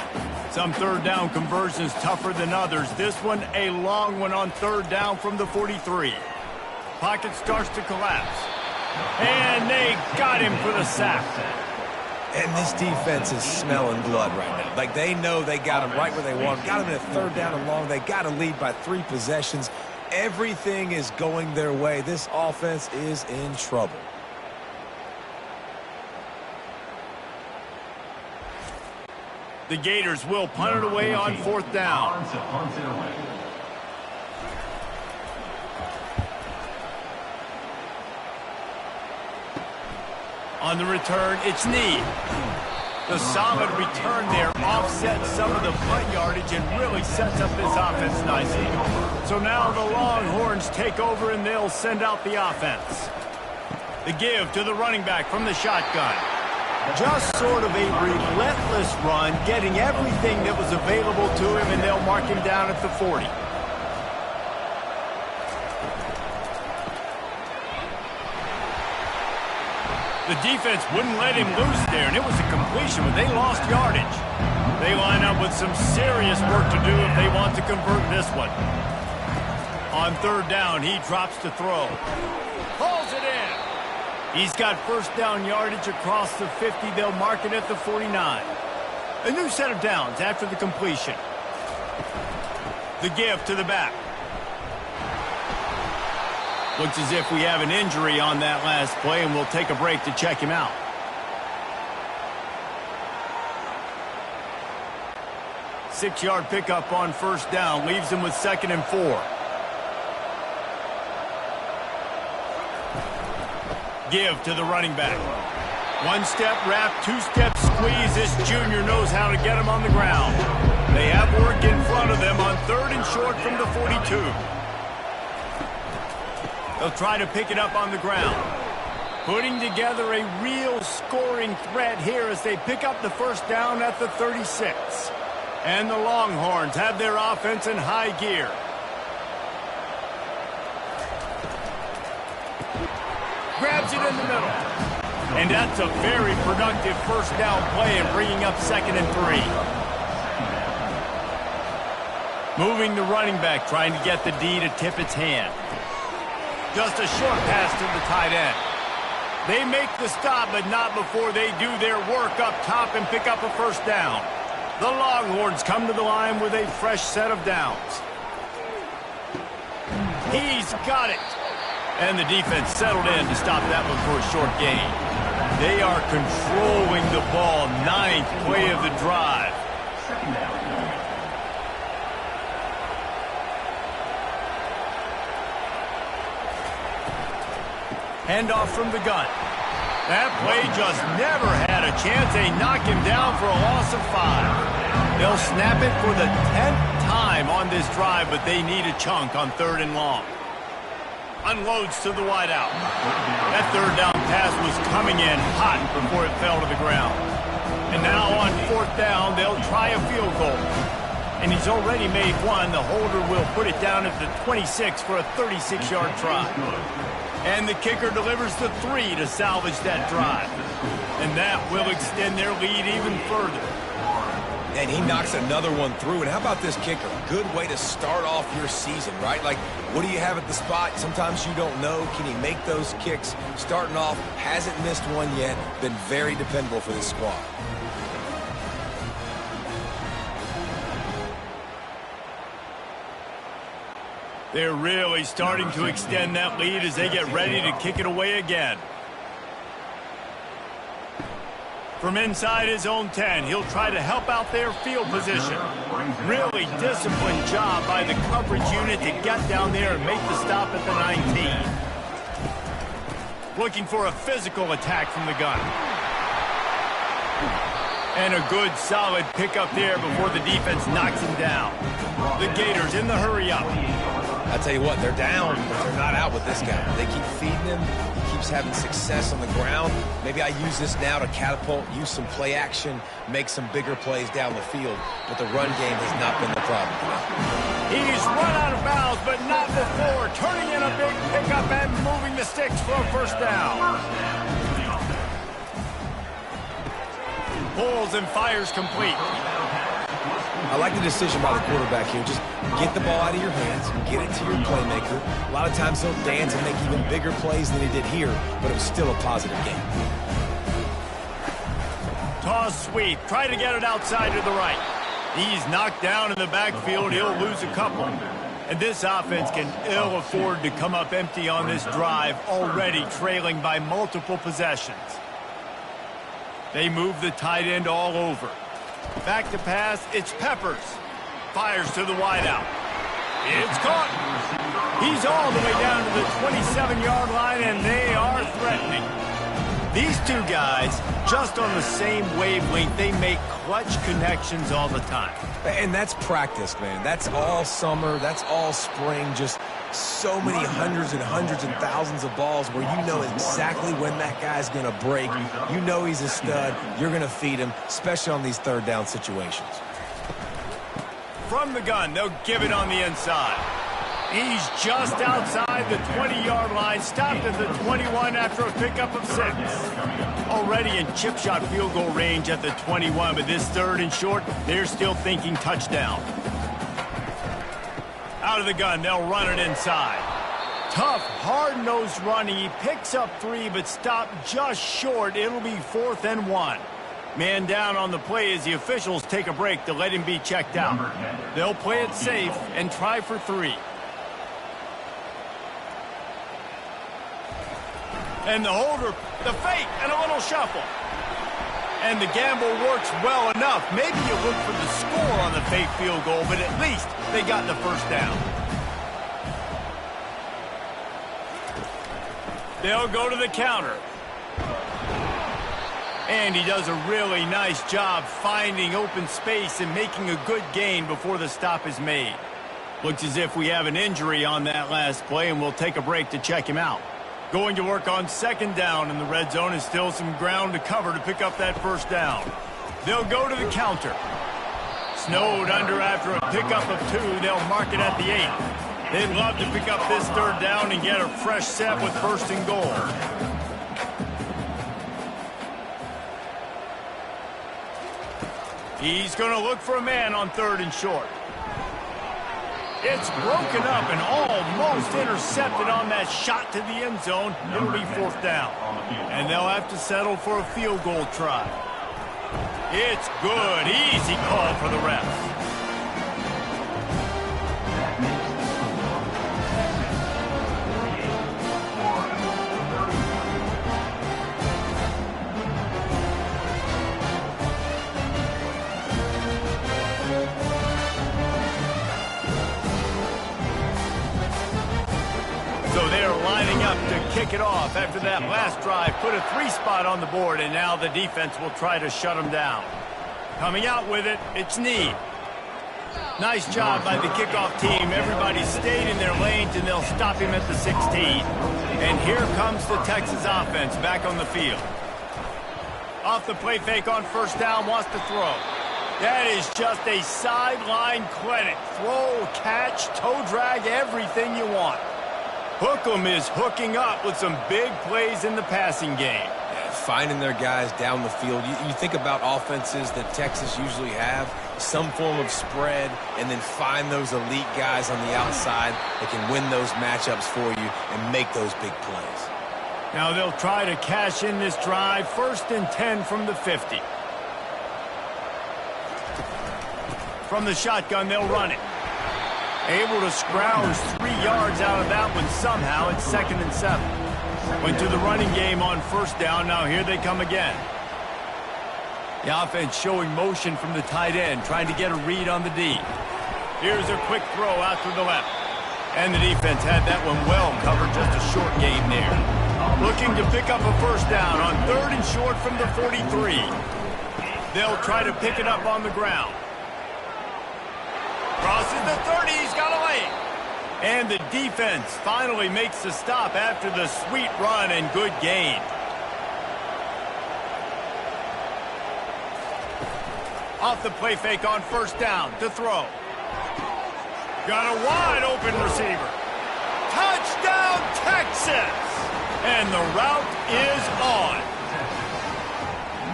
Some 3rd down conversions tougher than others. This one a long one on 3rd down from the 43. Pocket starts to collapse. And they got him for the sack. And this defense is smelling blood right now. Like, they know they got him right where they want him. Got him in a 3rd down and long. They got to lead by 3 possessions. Everything is going their way. This offense is in trouble. The Gators will punt it away on 4th down. On the return, it's Need. The solid return there offsets some of the punt yardage and really sets up this offense nicely. So now the Longhorns take over and they'll send out the offense. The give to the running back from the shotgun. Just sort of a relentless run, getting everything that was available to him, and they'll mark him down at the 40. The defense wouldn't let him loose there, and it was a completion, but they lost yardage. They line up with some serious work to do if they want to convert this one. On third down, he drops to throw. Pulls it in. He's got first down yardage across the 50. They'll mark it at the 49. A new set of downs after the completion. The give to the back. Looks as if we have an injury on that last play, and we'll take a break to check him out. Six-yard pickup on first down leaves him with 2nd and 4. Give to the running back. One-step wrap, two-step squeeze. This junior knows how to get him on the ground. They have work in front of them on 3rd and short from the 42. They'll try to pick it up on the ground. Putting together a real scoring threat here as they pick up the first down at the 36. And the Longhorns have their offense in high gear. Grabs it in the middle. And that's a very productive first down play and bringing up 2nd and 3. Moving the running back, trying to get the D to tip its hand. Just a short pass to the tight end. They make the stop, but not before they do their work up top and pick up a first down. The Longhorns come to the line with a fresh set of downs. He's got it. And the defense settled in to stop that one for a short gain. They are controlling the ball. 9th play of the drive. Handoff from the gun. That play just never had a chance. They knock him down for a loss of 5. They'll snap it for the 10th time on this drive, but they need a chunk on 3rd and long. Unloads to the wideout. That 3rd down pass was coming in hot before it fell to the ground. And now on 4th down, they'll try a field goal. And he's already made one. The holder will put it down at the 26 for a 36-yard try. And the kicker delivers the 3 to salvage that drive. And that will extend their lead even further. And he knocks another one through. And how about this kicker? Good way to start off your season, right? Like, what do you have at the spot? Sometimes you don't know. Can he make those kicks? Starting off, hasn't missed one yet. Been very dependable for this squad. They're really starting to extend that lead as they get ready to kick it away again. From inside his own 10, he'll try to help out their field position. Really disciplined job by the coverage unit to get down there and make the stop at the 19. Looking for a physical attack from the gun. And a good solid pickup there before the defense knocks him down. The Gators in the hurry-up. I tell you what, they're down, but they're not out with this guy. They keep feeding him. He keeps having success on the ground. Maybe I use this now to catapult, use some play action, make some bigger plays down the field. But the run game has not been the problem. He's run out of bounds, but not before. Turning in a big pickup and moving the sticks for a first down. Pulls and fires complete. I like the decision by the quarterback here. Just get the ball out of your hands, get it to your playmaker. A lot of times he'll dance and make even bigger plays than he did here, but it was still a positive game. Toss sweep. Try to get it outside to the right. He's knocked down in the backfield. He'll lose a couple. And this offense can ill afford to come up empty on this drive, already trailing by multiple possessions. They move the tight end all over. Back to pass, it's Peppers. Fires to the wideout. It's caught. He's all the way down to the 27-yard line, and they are threatening. These two guys, just on the same wavelength, they make clutch connections all the time. And that's practice, man. That's all summer. That's all spring. Just so many hundreds and thousands of balls where you know exactly when that guy's going to break. You know he's a stud. You're going to feed him, especially on these third down situations. From the gun, they'll give it on the inside. He's just outside the 20-yard line, stopped at the 21 after a pickup of 6. Already in chip shot field goal range at the 21, but this 3rd and short, they're still thinking touchdown. Out of the gun, they'll run it inside. Tough, hard-nosed running. He picks up 3, but stopped just short. It'll be 4th and 1. Man down on the play as the officials take a break to let him be checked out. They'll play it safe and try for 3. And the holder, the fake, and a little shuffle. And the gamble works well enough. Maybe you look for the score on the fake field goal, but at least they got the first down. They'll go to the counter. And he does a really nice job finding open space and making a good gain before the stop is made. Looks as if we have an injury on that last play, and we'll take a break to check him out. Going to work on 2nd down in the red zone, and still some ground to cover to pick up that first down. They'll go to the counter. Snowed under after a pickup of 2. They'll mark it at the 8. They'd love to pick up this 3rd down and get a fresh set with 1st and goal. He's going to look for a man on 3rd and short. It's broken up and almost intercepted on that shot to the end zone. It'll be 4th down. And they'll have to settle for a field goal try. It's good. Easy call for the refs. So they're lining up to kick it off after that last drive. Put a 3 spot on the board, and now the defense will try to shut them down. Coming out with it, it's Need. Nice job by the kickoff team. Everybody stayed in their lanes, and they'll stop him at the 16. And here comes the Texas offense back on the field. Off the play fake on 1st down, wants to throw. That is just a sideline clinic. Throw, catch, toe drag, everything you want. Hookem is hooking up with some big plays in the passing game. Finding their guys down the field. You think about offenses that Texas usually have, some form of spread, and then find those elite guys on the outside that can win those matchups for you and make those big plays. Now they'll try to cash in this drive. 1st and 10 from the 50. From the shotgun, they'll run it. Able to scrounge 3 yards out of that one somehow. It's 2nd and 7. Went to the running game on 1st down. Now here they come again. The offense showing motion from the tight end, trying to get a read on the D. Here's a quick throw out to the left. And the defense had that one well covered, just a short game there. Looking to pick up a 1st down on 3rd and short from the 43. They'll try to pick it up on the ground. Crosses the 30, he's got a lane. And the defense finally makes the stop after the sweet run and good gain. Off the play fake on 1st down to throw. Got a wide open receiver. Touchdown, Texas! And the route is on.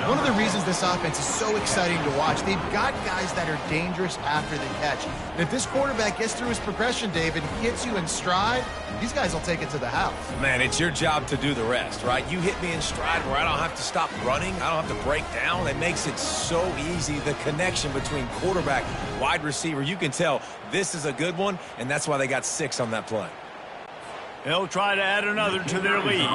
One of the reasons this offense is so exciting to watch, they've got guys that are dangerous after the catch. And if this quarterback gets through his progression, David, hits you in stride, these guys will take it to the house. Man, it's your job to do the rest, right? You hit me in stride where I don't have to stop running. I don't have to break down. It makes it so easy, the connection between quarterback, wide receiver. You can tell this is a good one, and that's why they got 6 on that play. They'll try to add another to their lead.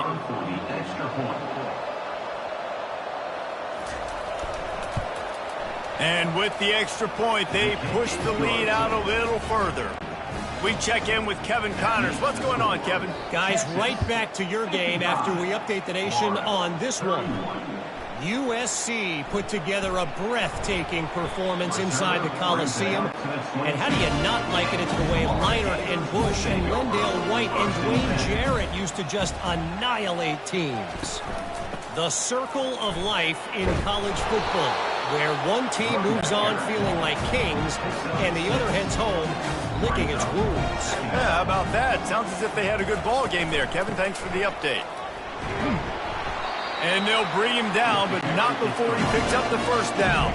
And with the extra point, they push the lead out a little further. We check in with Kevin Connors. What's going on, Kevin? Guys, right back to your game after we update the nation on this one. USC put together a breathtaking performance inside the Coliseum. And how do you not like it? It's the way Leinart and Bush and Wendell White and Dwayne Jarrett used to just annihilate teams. The circle of life in college football, where one team moves on feeling like kings and the other heads home licking its wounds. Yeah, how about that? Sounds as if they had a good ball game there. Kevin, thanks for the update. And they'll bring him down, but not before he picks up the first down.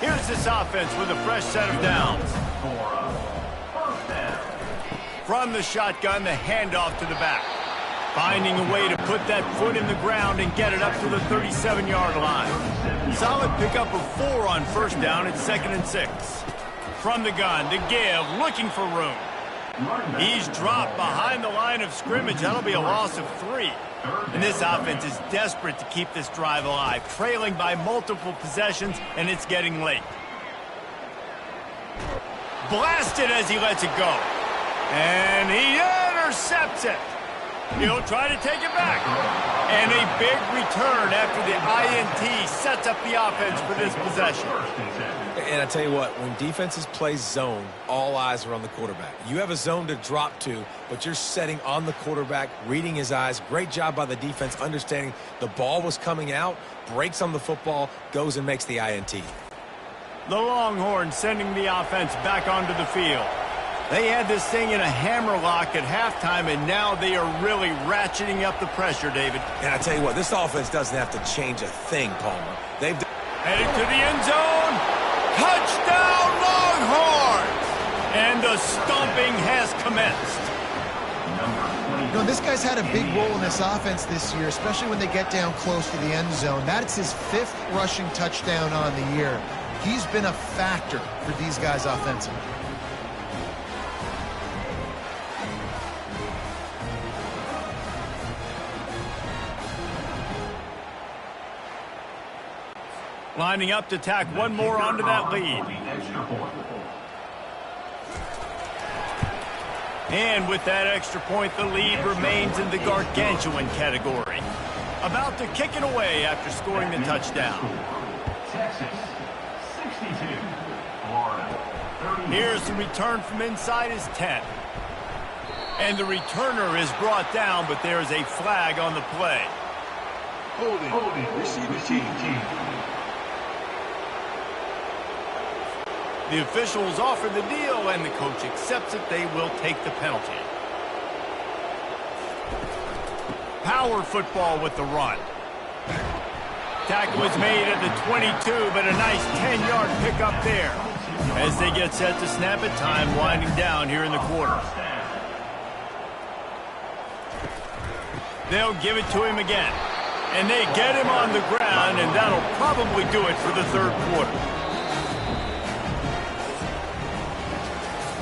Here's this offense with a fresh set of downs. From the shotgun, the handoff to the back. Finding a way to put that foot in the ground and get it up to the 37-yard line. Solid pickup of 4 on first down. It's 2nd and 6. From the gun, to give, looking for room. He's dropped behind the line of scrimmage. That'll be a loss of 3. And this offense is desperate to keep this drive alive, trailing by multiple possessions, and it's getting late. Blasted as he lets it go. And he intercepts it. He'll try to take it back. And a big return after the INT sets up the offense for this possession. And I tell you what, when defenses play zone, all eyes are on the quarterback. You have a zone to drop to, but you're setting on the quarterback, reading his eyes. Great job by the defense, understanding the ball was coming out, breaks on the football, goes and makes the INT. The Longhorns sending the offense back onto the field. They had this thing in a hammer lock at halftime, and now they are really ratcheting up the pressure, David. And I tell you what, this offense doesn't have to change a thing, Palmer. They've headed to the end zone. Touchdown, Longhorns! And the stomping has commenced. You know, this guy's had a big role in this offense this year, especially when they get down close to the end zone. That's his 5th rushing touchdown on the year. He's been a factor for these guys offensively. Lining up to tack one more onto that lead. And with that extra point, the lead remains in the gargantuan category. About to kick it away after scoring the touchdown. Texas, 62. Florida, 30. Here's the return from inside his 10. And the returner is brought down, but there is a flag on the play. Holding. Receiving team. The officials offer the deal, and the coach accepts it. They will take the penalty. Power football with the run. Tackle is made at the 22, but a nice 10-yard pickup there. As they get set to snap it, time winding down here in the quarter. They'll give it to him again. And they get him on the ground, and that'll probably do it for the third quarter.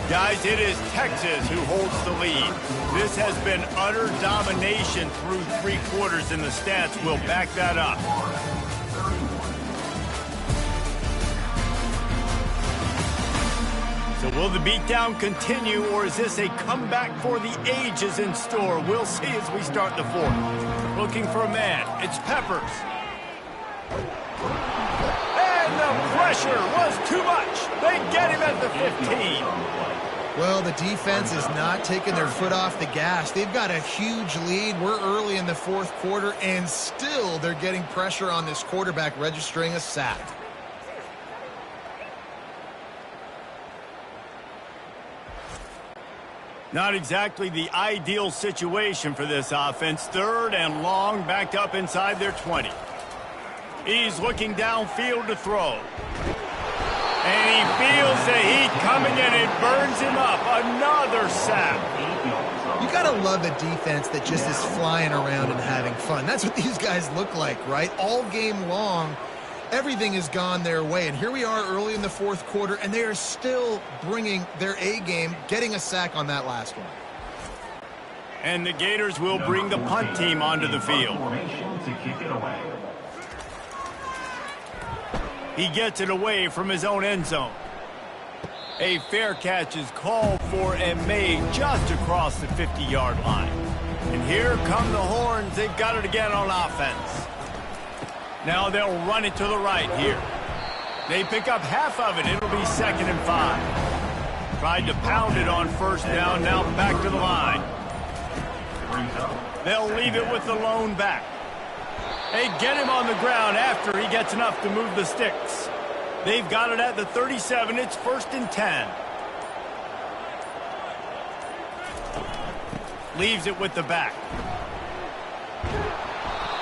Guys, it is Texas who holds the lead. This has been utter domination through 3 quarters, and the stats will back that up. So will the beatdown continue, or is this a comeback for the ages in store? We'll see as we start the 4th. Looking for a man. It's Peppers. And the pressure was too much. They get him at the 15. Well, the defense is not taking their foot off the gas. They've got a huge lead. We're early in the 4th quarter, and still they're getting pressure on this quarterback, registering a sack. Not exactly the ideal situation for this offense. 3rd and long, backed up inside their 20. He's looking downfield to throw. And he feels the heat coming, and it burns him up. Another sack. You got to love a defense that just is flying around and having fun. That's what these guys look like, right? All game long, everything has gone their way. And here we are early in the 4th quarter, and they are still bringing their A game, getting a sack on that last one. And the Gators will bring the punt team onto the field. He gets it away from his own end zone. A fair catch is called for and made just across the 50-yard line. And here come the Horns. They've got it again on offense. Now they'll run it to the right here. They pick up half of it. It'll be 2nd and 5. Tried to pound it on first down. Now back to the line. They'll leave it with the lone back. They get him on the ground after he gets enough to move the sticks. They've got it at the 37. It's 1st and 10. Leaves it with the back.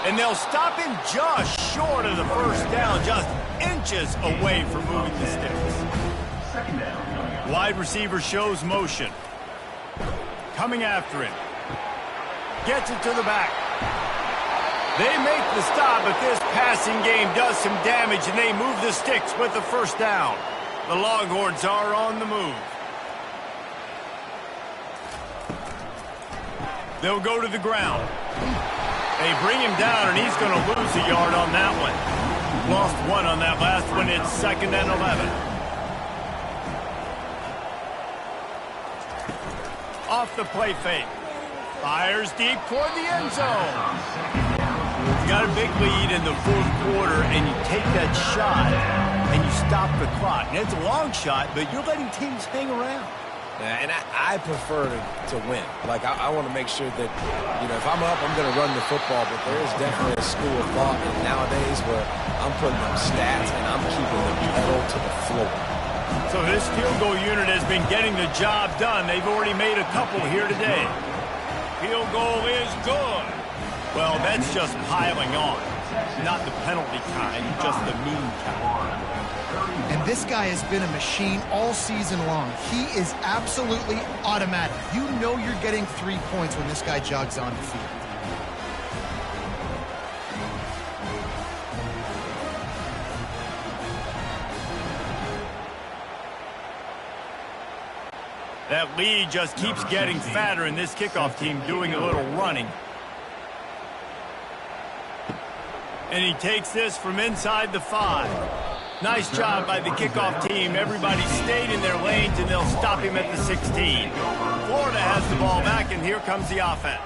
And they'll stop him just short of the first down, just inches away from moving the sticks. Second down. Wide receiver shows motion. Coming after him. Gets it to the back. They make the stop, but this passing game does some damage, and they move the sticks with the first down. The Longhorns are on the move. They'll go to the ground. They bring him down, and he's going to lose a yard on that one. Lost one on that last one. It's 2nd and 11. Off the play fake. Fires deep toward the end zone. You got a big lead in the fourth quarter, and you take that shot, and you stop the clock. And it's a long shot, but you're letting teams hang around. And I prefer to win. Like, I want to make sure that, you know, if I'm up, I'm going to run the football. But there is definitely a school of thought nowadays where I'm putting up stats and I'm keeping the pedal to the floor. So this field goal unit has been getting the job done. They've already made a couple here today. Field goal is good. Well, that's just piling on. Not the penalty kind, just the mean kind. And this guy has been a machine all season long. He is absolutely automatic. You know you're getting 3 points when this guy jogs on the field. That lead just keeps getting fatter, and this kickoff team doing a little running. And he takes this from inside the 5. Nice job by the kickoff team. Everybody stayed in their lanes, and they'll stop him at the 16. Florida has the ball back, and here comes the offense.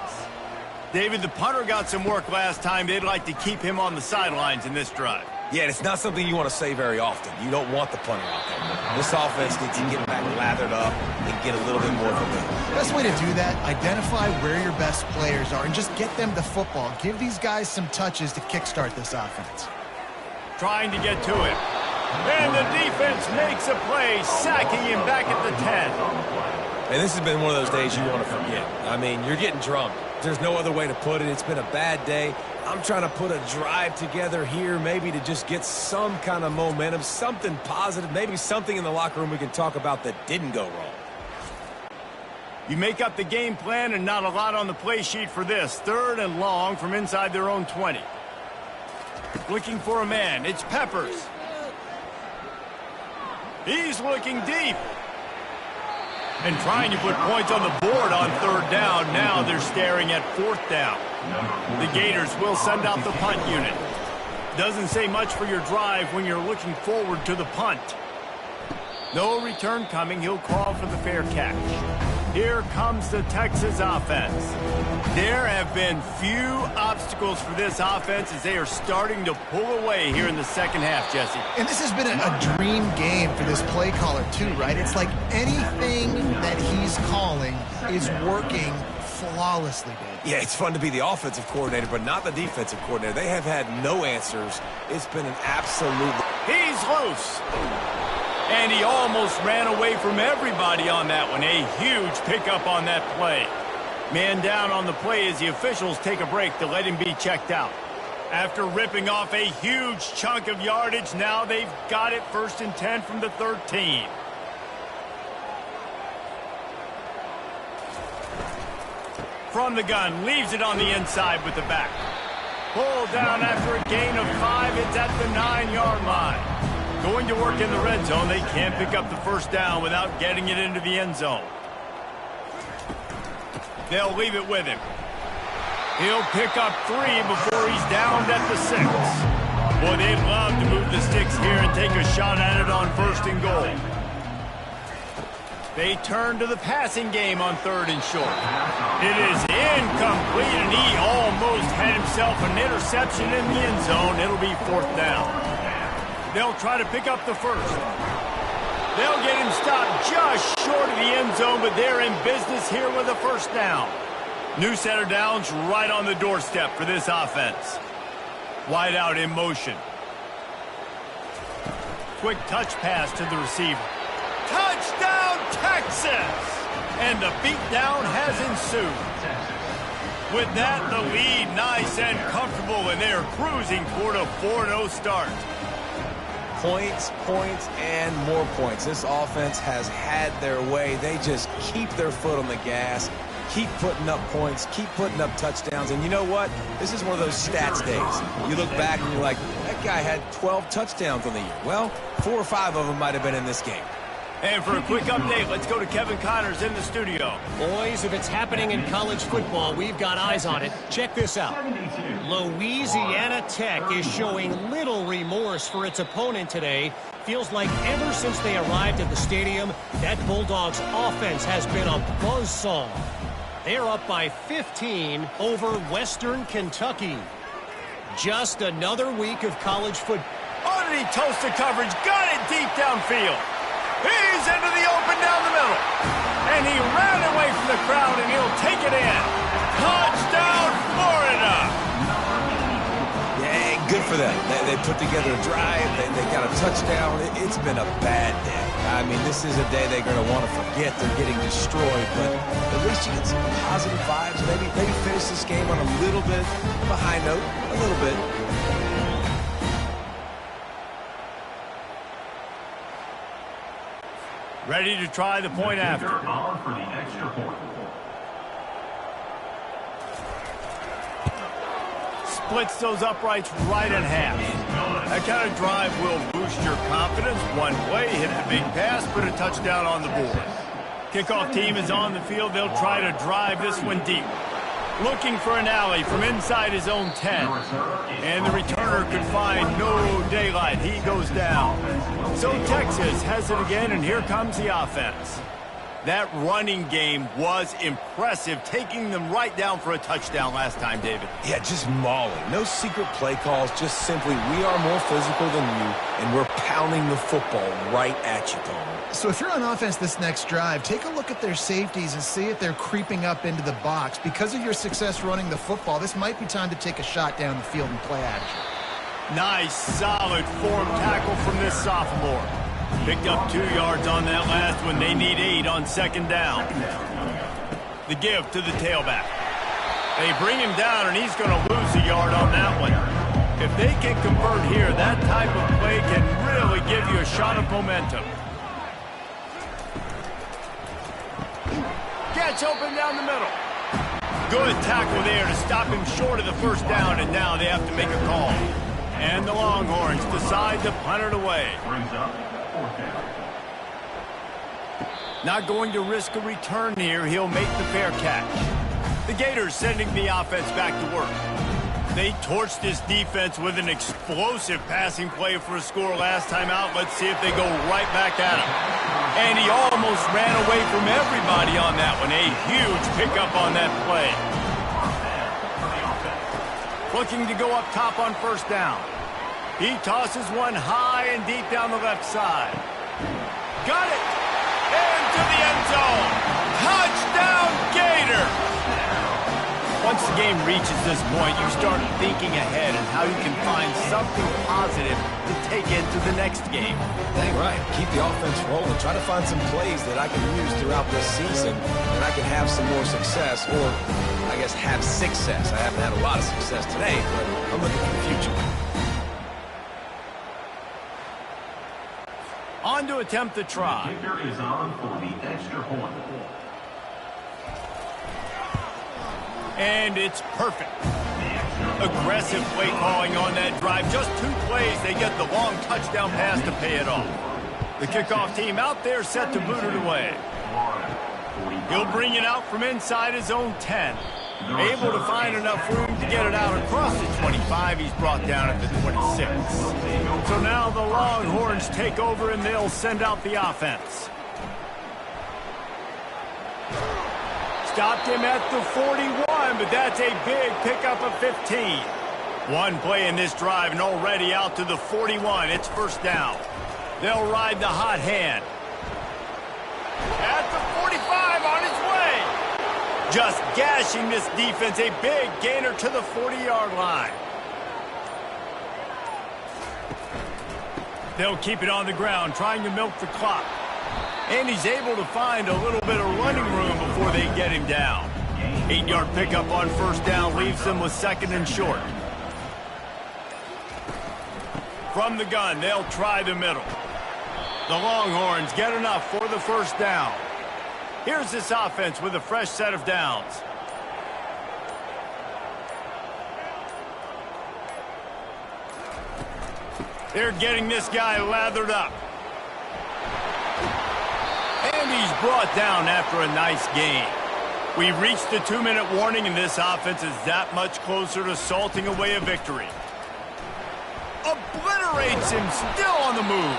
David, the punter got some work last time. They'd like to keep him on the sidelines in this drive. Yeah, it's not something you want to say very often. You don't want the punter out there. This offense needs to get back lathered up and get a little bit more of a win. Best way to do that, identify where your best players are and just get them the football. Give these guys some touches to kickstart this offense. Trying to get to him. And the defense makes a play, sacking him back at the 10. And this has been one of those days you want to forget. I mean, you're getting drunk. There's no other way to put it. It's been a bad day. I'm trying to put a drive together here, maybe to just get some kind of momentum, something positive, maybe something in the locker room we can talk about that didn't go wrong. You make up the game plan, and not a lot on the play sheet for this. 3rd and long from inside their own 20. Looking for a man. It's Peppers. He's looking deep. And trying to put points on the board on 3rd down. Now they're staring at 4th down. The Gators will send out the punt unit. Doesn't say much for your drive when you're looking forward to the punt. No return coming. He'll call for the fair catch. Here comes the Texas offense. There have been few obstacles for this offense as they are starting to pull away here in the second half, Jesse. And this has been a dream game for this play caller too, right? It's like anything that he's calling is working flawlessly, Dave. Yeah, it's fun to be the offensive coordinator, but not the defensive coordinator. They have had no answers. It's been an absolute... He's loose. And he almost ran away from everybody on that one. A huge pickup on that play. Man down on the play as the officials take a break to let him be checked out. After ripping off a huge chunk of yardage, now they've got it 1st and 10 from the 13. From the gun, leaves it on the inside with the back. Pulled down after a gain of 5. It's at the 9-yard line. Going to work in the red zone. They can't pick up the 1st down without getting it into the end zone. They'll leave it with him. He'll pick up 3 before he's downed at the 6. Boy, they'd love to move the sticks here and take a shot at it on 1st and goal. They turn to the passing game on 3rd and short. It is incomplete, and he almost had himself an interception in the end zone. It'll be 4th down. They'll try to pick up the 1st. They'll get him stopped just short of the end zone, but they're in business here with a 1st down. New set of downs right on the doorstep for this offense. Wide out in motion. Quick touch pass to the receiver. Touchdown, Texas! And the beatdown has ensued. With that, the lead nice and comfortable, and they're cruising toward a 4-0 start. Points, points, and more points. This offense has had their way. They just keep their foot on the gas, keep putting up points, keep putting up touchdowns. And you know what? This is one of those stats days. You look back and you're like, that guy had 12 touchdowns on the year. Well, 4 or 5 of them might have been in this game. And for a quick update, let's go to Kevin Connors in the studio. Boys, if it's happening in college football, we've got eyes on it. Check this out. Louisiana Tech is showing little remorse for its opponent today. Feels like ever since they arrived at the stadium, that Bulldogs offense has been a buzzsaw. They're up by 15 over Western Kentucky. Just another week of college football. Oh, did he toast the coverage? Got it deep downfield. He's into the open down the middle. And he ran away from the crowd, and he'll take it in. Touchdown, Florida! Yeah, good for them. They put together a drive. They got a touchdown. It's been a bad day. I mean, this is a day they're going to want to forget. They're getting destroyed, but at least you get some positive vibes. Maybe finish this game on a little bit of a high note, a little bit. Ready to try the point after. On for the extra point. Splits those uprights right in half. That kind of drive will boost your confidence. One play, hit the big pass, put a touchdown on the board. Kickoff team is on the field. They'll try to drive this one deep. Looking for an alley from inside his own 10. And the returner could find no daylight. He goes down. So Texas has it again, and here comes the offense. That running game was impressive, taking them right down for a touchdown last time, David. Yeah, just mauling. No secret play calls, just simply we are more physical than you, and we're pounding the football right at you, Palmer. So if you're on offense this next drive, take a look at their safeties and see if they're creeping up into the box. Because of your success running the football, this might be time to take a shot down the field and play action. Nice, solid form tackle from this sophomore. Picked up 2 yards on that last one. They need 8 on second down. The give to the tailback. They bring him down, and he's going to lose a yard on that one. If they can convert here, that type of play can really give you a shot of momentum. Gets open down the middle. Good tackle there to stop him short of the first down, and now they have to make a call. And the Longhorns decide to punt it away. Brings up 4th down. Not going to risk a return here. He'll make the fair catch. The Gators sending the offense back to work. They torched this defense with an explosive passing play for a score last time out. Let's see if they go right back at him. And he almost ran away from everybody on that one. A huge pickup on that play. Looking to go up top on first down. He tosses one high and deep down the left side. Got it! Into the end zone. Touchdown, Gator! Once the game reaches this point, you start thinking ahead and how you can find something positive to take into the next game. Dang right. Keep the offense rolling. Try to find some plays that I can use throughout this season, and I can have some more success, or I guess have success. I haven't had a lot of success today, but I'm looking for the future. On to attempt the try. Kicker is on for the extra point. And it's perfect. Aggressive play calling on that drive. Just 2 plays, they get the long touchdown pass to pay it off. The kickoff team out there set to boot it away. He'll bring it out from inside his own 10. Able to find enough room to get it out across the 25. He's brought down at the 26. So now the Longhorns take over, and they'll send out the offense. Stopped him at the 41, but that's a big pickup of 15. One play in this drive, and already out to the 41. It's first down. They'll ride the hot hand. At the 45, on his way. Just gashing this defense. A big gainer to the 40-yard line. They'll keep it on the ground, trying to milk the clock. And he's able to find a little bit of running room before they get him down. 8-yard pickup on first down leaves them with second and short. From the gun, they'll try the middle. The Longhorns get enough for the first down. Here's this offense with a fresh set of downs. They're getting this guy lathered up. And he's brought down after a nice gain. We reached the 2-minute warning, and this offense is that much closer to salting away a victory. Obliterates him, still on the move.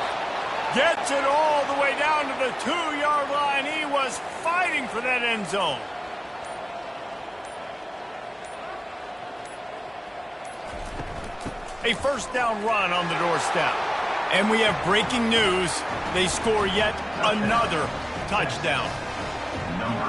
Gets it all the way down to the 2-yard line. He was fighting for that end zone. A first down run on the doorstep. And we have breaking news. They score yet another touchdown.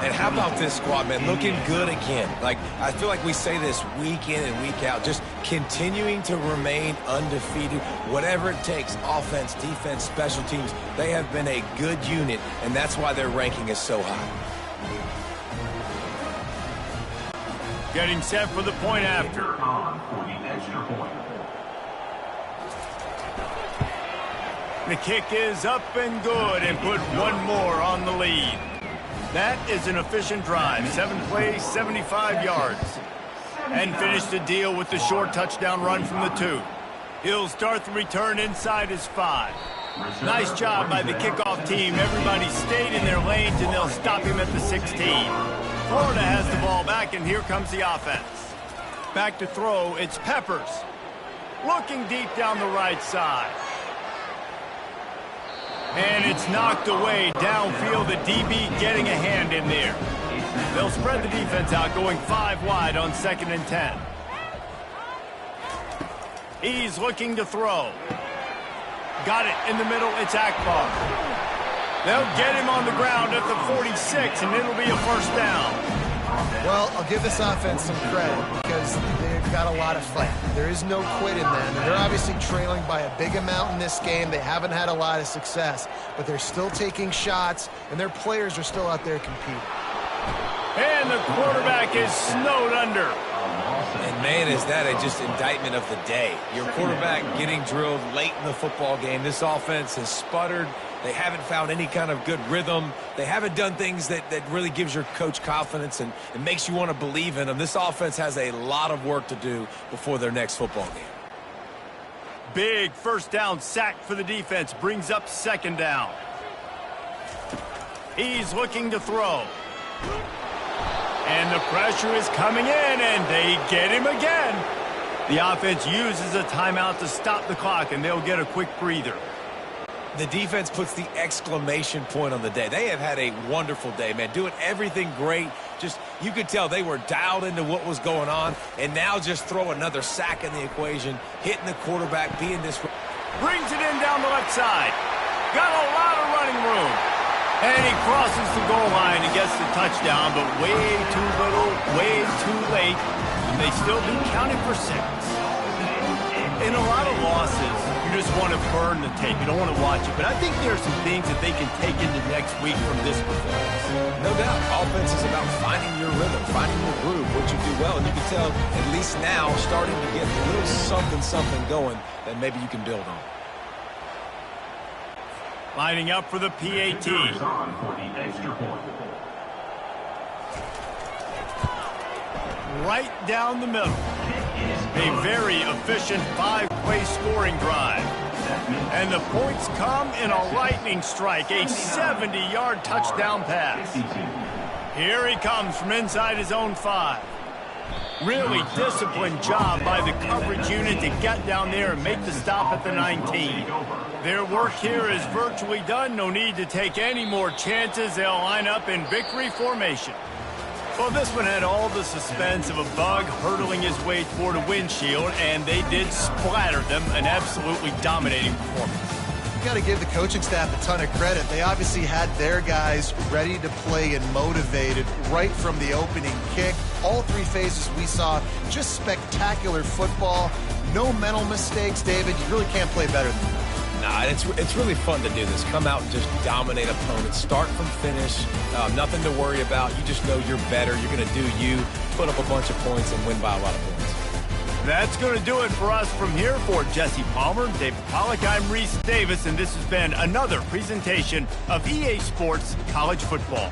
And how about this squad, man? Looking good again. Like, I feel like we say this week in and week out, just continuing to remain undefeated. Whatever it takes, offense, defense, special teams, they have been a good unit, and that's why their ranking is so high. Getting set for the point after. On for the extra point. The kick is up and good, and put one more on the lead. That is an efficient drive. 7 plays, 75 yards. And finish the deal with the short touchdown run from the 2. He'll start the return inside his 5. Nice job by the kickoff team. Everybody stayed in their lanes, and they'll stop him at the 16. Florida has the ball back, and here comes the offense. Back to throw, it's Peppers. Looking deep down the right side. And it's knocked away downfield. The DB getting a hand in there. They'll spread the defense out, going 5 wide on 2nd and 10. He's looking to throw. Got it in the middle. It's Akbar. They'll get him on the ground at the 46, and it'll be a first down. Well, I'll give this offense some credit because they've got a lot of fight. There is no quit in them, and they're obviously trailing by a big amount in this game. They haven't had a lot of success, but they're still taking shots, and their players are still out there competing. And the quarterback is snowed under. And, man, is that just indictment of the day. Your quarterback getting drilled late in the football game. This offense has sputtered. They haven't found any kind of good rhythm. They haven't done things that really gives your coach confidence and makes you want to believe in them. This offense has a lot of work to do before their next football game. Big first down sack for the defense. Brings up 2nd down. He's looking to throw. And the pressure is coming in, and they get him again. The offense uses a timeout to stop the clock, and they'll get a quick breather. The defense puts the exclamation point on the day. They have had a wonderful day, man. Doing everything great. Just, you could tell they were dialed into what was going on, and now just throw another sack in the equation, hitting the quarterback, being disruptive. Brings it in down the left side. Got a lot of running room. And he crosses the goal line and gets the touchdown, but way too little, way too late. And they still do counting for 6. In a lot of losses, you just want to burn the tape. You don't want to watch it. But I think there are some things that they can take into next week from this performance. No doubt. Offense is about finding your rhythm, finding your groove, what you do well. And you can tell, at least now, starting to get a little something going that maybe you can build on. Lining up for the PAT. On for the extra point. Right down the middle. A very efficient 5-play scoring drive. And the points come in a lightning strike, a 70-yard touchdown pass. Here he comes from inside his own 5. Really disciplined job by the coverage unit to get down there and make the stop at the 19. Their work here is virtually done. No need to take any more chances. They'll line up in victory formation. Well, this one had all the suspense of a bug hurtling his way toward a windshield, and they did splatter them. An absolutely dominating performance. You got to give the coaching staff a ton of credit. They obviously had their guys ready to play and motivated right from the opening kick. All 3 phases we saw, just spectacular football. No mental mistakes, David. You really can't play better than that. Nah, it's really fun to do this. Come out and just dominate opponents. Start from finish. Nothing to worry about. You just know you're better. You're going to do you, put up a bunch of points, and win by a lot of points. That's going to do it for us from here. For Jesse Palmer, David Pollack, I'm Reese Davis, and this has been another presentation of EA Sports College Football.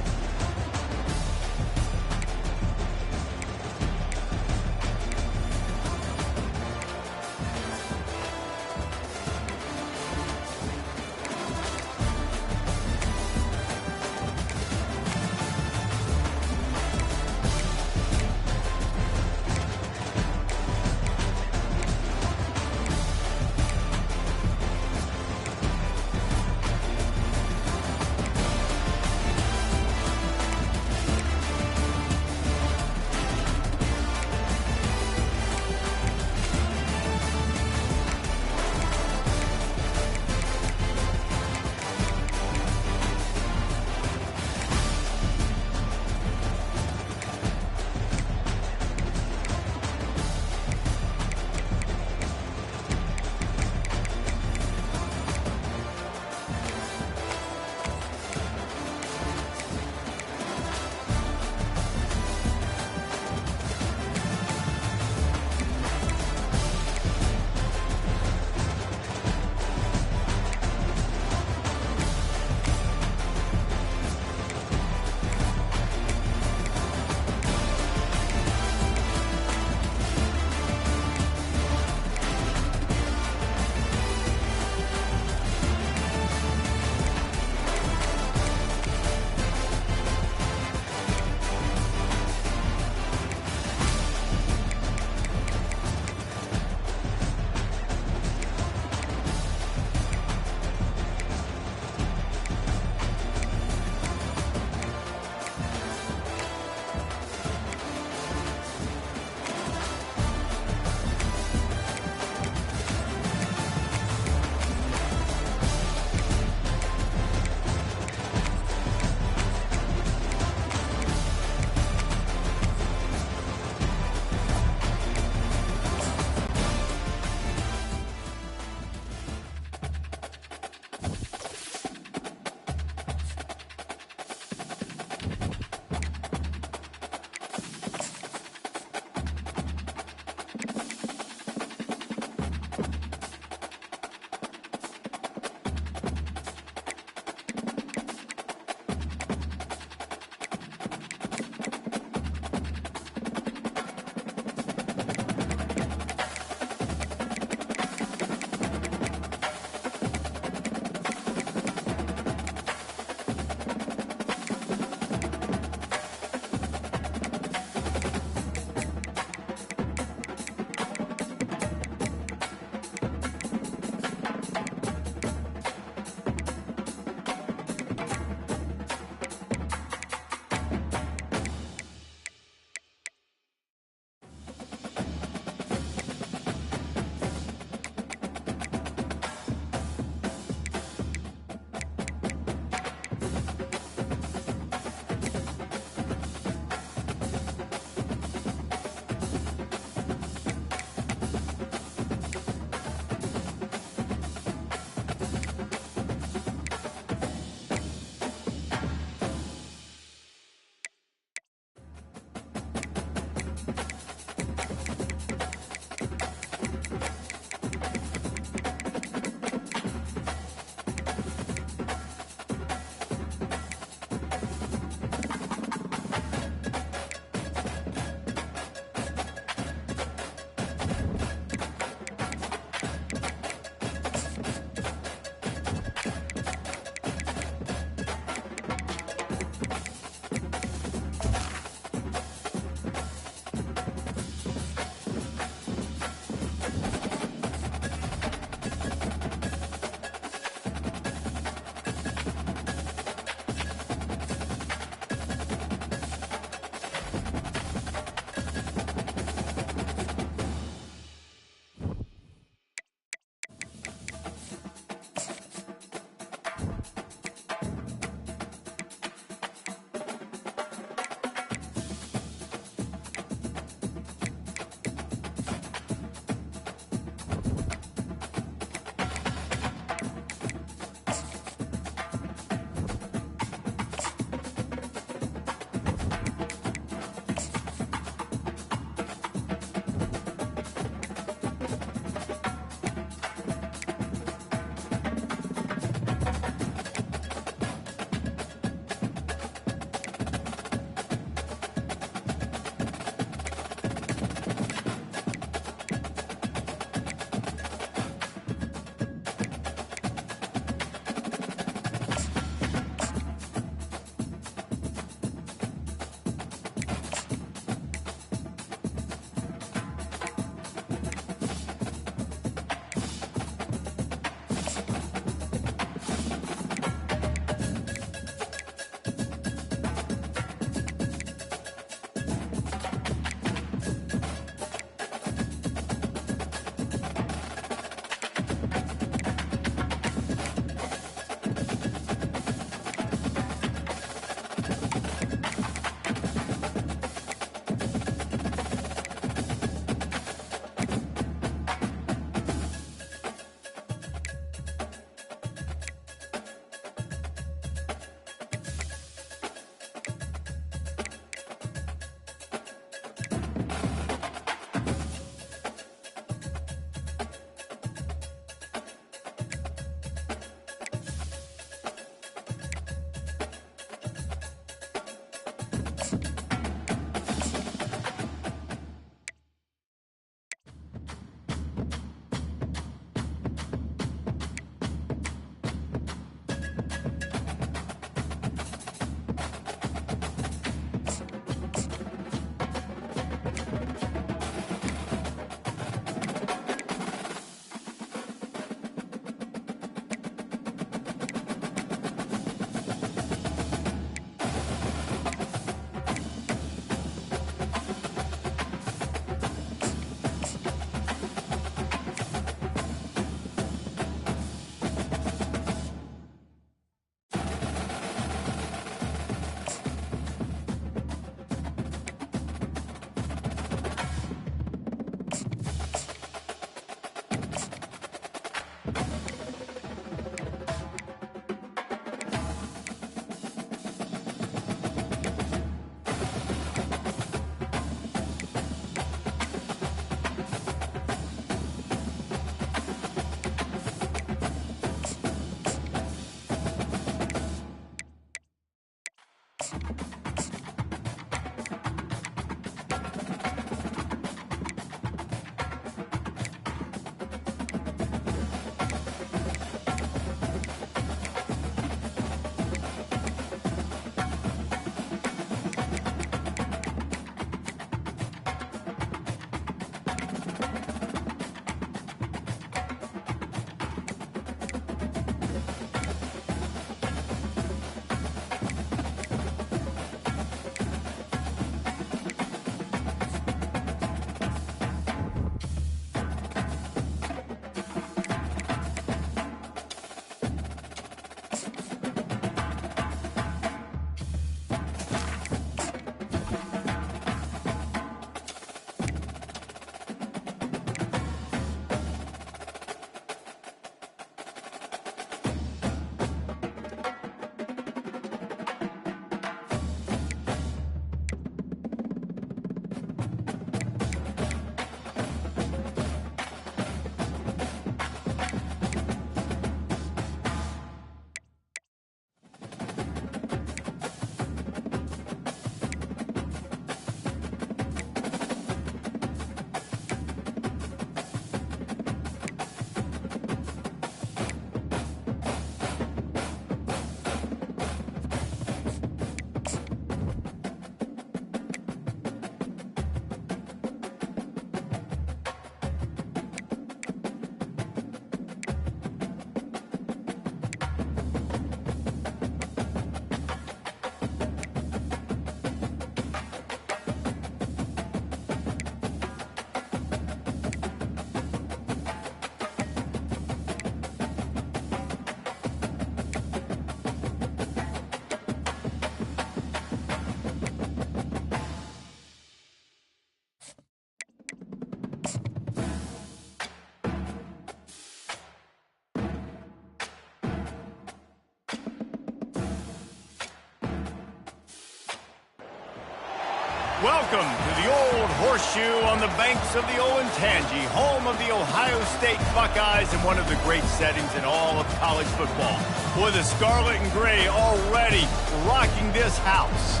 Welcome to the Old Horseshoe on the banks of the Olentangy, home of the Ohio State Buckeyes and one of the great settings in all of college football. Boy, the scarlet and gray already rocking this house.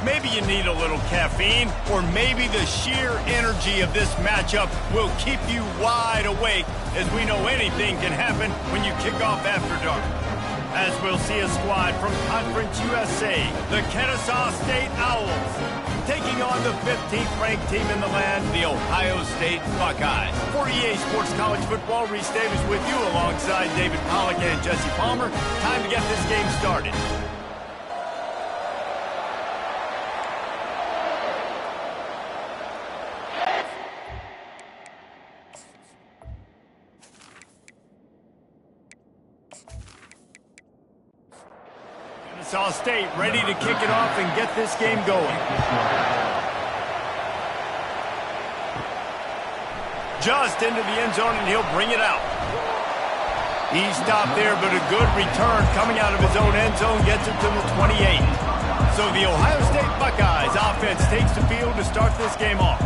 Maybe you need a little caffeine, or maybe the sheer energy of this matchup will keep you wide awake, as we know anything can happen when you kick off after dark. As we'll see a squad from Conference USA, the Kennesaw State Owls, taking on the 15th-ranked team in the land, the Ohio State Buckeyes. For EA Sports College Football, Reese Davis with you alongside David Pollack and Jesse Palmer. Time to get this game started. Kennesaw State ready to kick it off and get this game going. Just into the end zone, and he'll bring it out. He stopped there, but a good return coming out of his own end zone gets him to the 28. So the Ohio State Buckeyes offense takes the field to start this game off.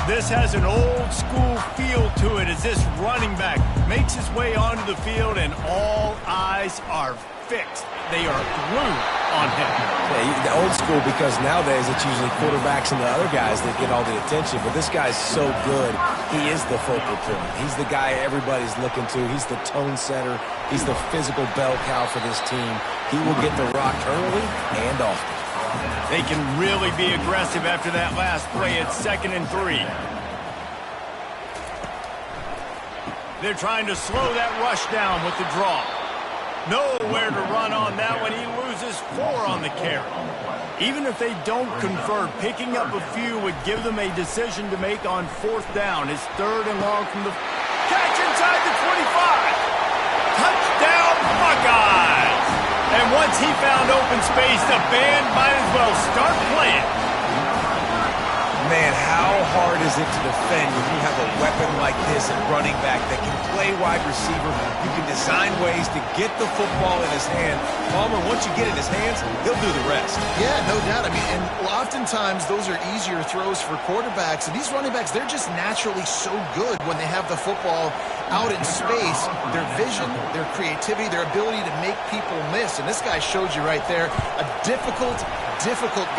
This has an old school feel to it as this running back makes his way onto the field, and all eyes are fixed. They are glued on him. Yeah, the old school, because nowadays it's usually quarterbacks and the other guys that get all the attention, but this guy's so good. He is the focal point. He's the guy everybody's looking to. He's the tone setter. He's the physical bell cow for this team. He will get the rock early and often. They can really be aggressive after that last play at 2nd and 3. They're trying to slow that rush down with the draw. Nowhere to run on that one. He loses 4 on the carry. Even if they don't convert, picking up a few would give them a decision to make on 4th down. It's 3rd and long from the catch inside the 25. Touchdown, Buckeyes! And once he found open space, the band might as well start playing. Man, how hard is it to defend when you have a weapon like this at running back that can play wide receiver? You can design ways to get the football in his hand. Palmer, once you get it in his hands, he'll do the rest. Yeah, no doubt. I mean, and oftentimes those are easier throws for quarterbacks. And these running backs, they're just naturally so good when they have the football out in space. Their vision, their creativity, their ability to make people miss. And this guy showed you right there, a difficult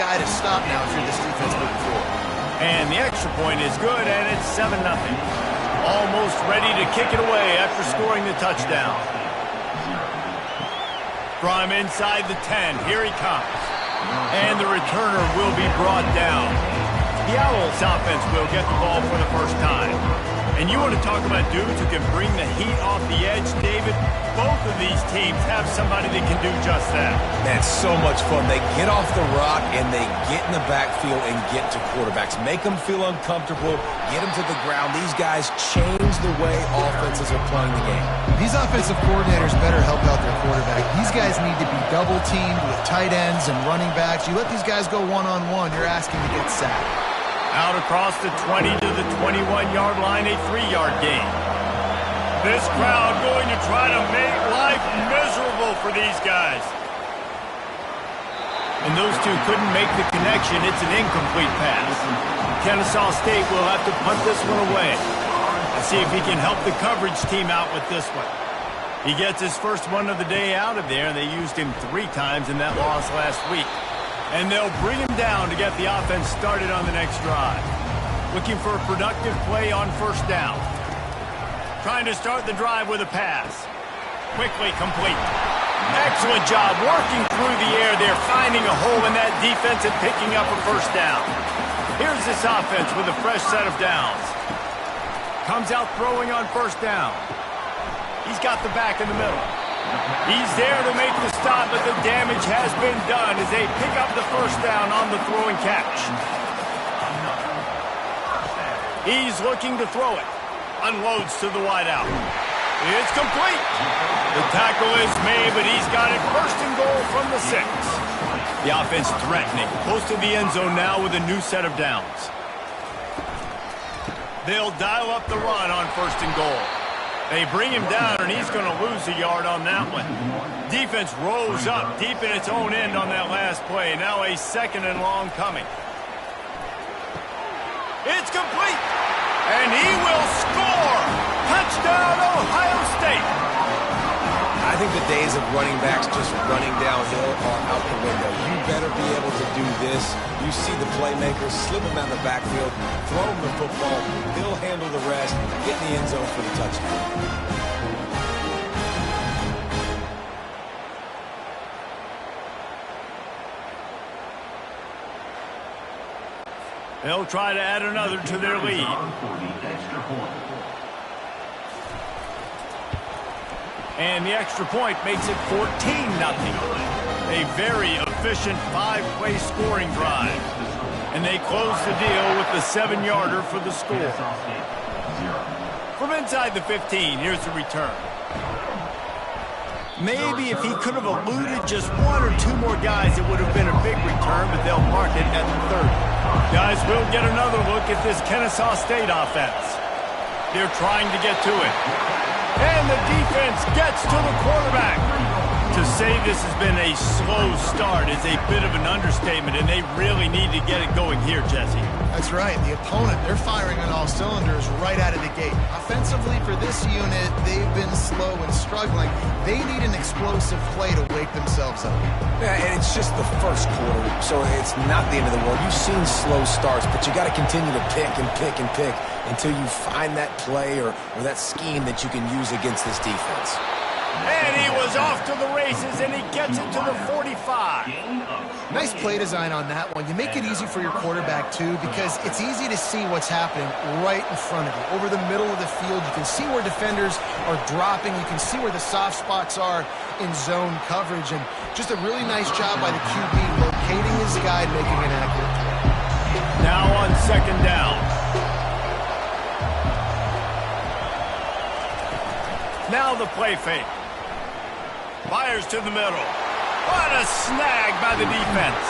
guy to stop now if you're this defense moving forward. And the extra point is good, and it's 7-0. Almost ready to kick it away after scoring the touchdown. From inside the 10, here he comes. And the returner will be brought down. The Owls offense will get the ball for the first time. And you want to talk about dudes who can bring the heat off the edge, David? Both of these teams have somebody that can do just that. That's so much fun. They get off the rock and they get in the backfield and get to quarterbacks. Make them feel uncomfortable, get them to the ground. These guys change the way offenses are playing the game. These offensive coordinators better help out their quarterback. These guys need to be double-teamed with tight ends and running backs. You let these guys go one-on-one, you're asking to get sacked. Out across the 20 to the 21-yard line, a 3-yard gain. This crowd going to try to make life miserable for these guys. And those two couldn't make the connection. It's an incomplete pass. Kennesaw State will have to punt this one away. Let's see if he can help the coverage team out with this one. He gets his first one of the day out of there. They used him 3 times in that loss last week. And they'll bring him down to get the offense started on the next drive. Looking for a productive play on 1st down. Trying to start the drive with a pass. Quickly complete. Excellent job working through the air there, finding a hole in that defense and picking up a 1st down. Here's this offense with a fresh set of downs. Comes out throwing on 1st down. He's got the back in the middle. He's there to make the stop, but the damage has been done as they pick up the 1st down on the throw and catch. He's looking to throw it. Unloads to the wideout. It's complete. The tackle is made, but he's got it 1st and goal from the 6. The offense threatening. Close to the end zone now with a new set of downs. They'll dial up the run on 1st and goal. They bring him down, and he's going to lose a yard on that one. Defense rose up deep in its own end on that last play. Now a 2nd and long coming. It's complete. And he will score. Touchdown, Ohio State. I think the days of running backs just running downhill are out the window. You better be able to do this. You see the playmakers, slip him out of the backfield, throw him the football, he'll handle the rest, get in the end zone for the touchdown. They'll try to add another to their lead. And the extra point makes it 14-0. A very efficient 5-play scoring drive. And they close the deal with the 7-yarder for the score. From inside the 15, here's the return. Maybe if he could have eluded just 1 or 2 more guys, it would have been a big return, but they'll mark it at the 30. Guys, we'll get another look at this Kennesaw State offense. They're trying to get to it. And the defense gets to the quarterback. To say this has been a slow start is a bit of an understatement, and they really need to get it going here, Jesse. That's right. The opponent, they're firing on all cylinders right out of the gate. Offensively, for this unit, they've been slow and struggling. They need an explosive play to wake themselves up. Yeah, and it's just the first quarter, so it's not the end of the world. You've seen slow starts, but you got to continue to pick and pick and pick until you find that play or that scheme that you can use against this defense. And he was off to the races, and he gets it to the 45. Nice play design on that one. You make it easy for your quarterback, too, because it's easy to see what's happening right in front of you. Over the middle of the field, you can see where defenders are dropping. You can see where the soft spots are in zone coverage. And just a really nice job by the QB locating his guy, making an accurate play. Now on second down. Now the play fake. Fires to the middle. What a snag by the defense.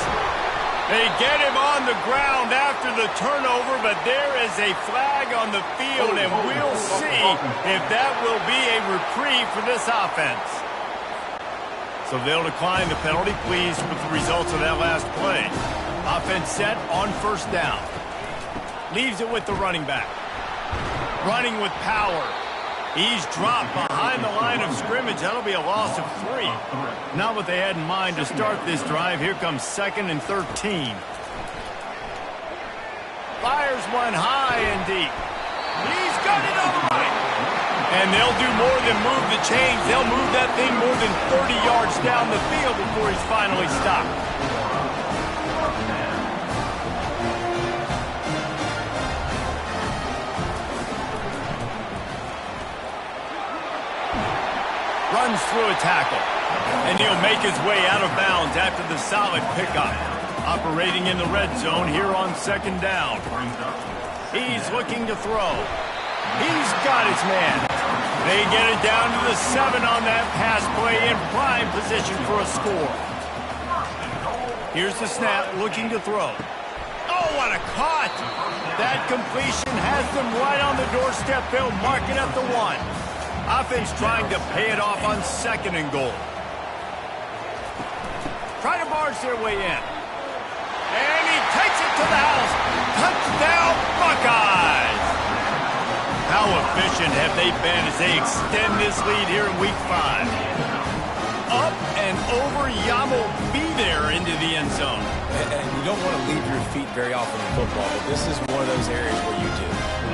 They get him on the ground after the turnover, but there is a flag on the field, and we'll see if that will be a reprieve for this offense. So they'll decline the penalty, pleased with the results of that last play. Offense set on first down. Leaves it with the running back. Running with power. He's dropped behind the line of scrimmage. That'll be a loss of 3. Not what they had in mind to start this drive. Here comes 2nd and 13. Fires one high and deep. He's got it on the right. And they'll do more than move the chains. They'll move that thing more than 30 yards down the field before he's finally stopped. Runs through a tackle. And he'll make his way out of bounds after the solid pickup. Operating in the red zone here on second down. He's looking to throw. He's got his man. They get it down to the 7 on that pass play in prime position for a score. Here's the snap, looking to throw. Oh, what a caught! That completion has them right on the doorstep. They'll mark it at the 1. Offense trying to pay it off on 2nd and goal. Try to barge their way in. And he takes it to the house. Touchdown, Buckeyes! How efficient have they been as they extend this lead here in Week 5? Up and over, Yamo be there into the end zone. And you don't want to leave your feet very often in football, but this is one of those areas where you do.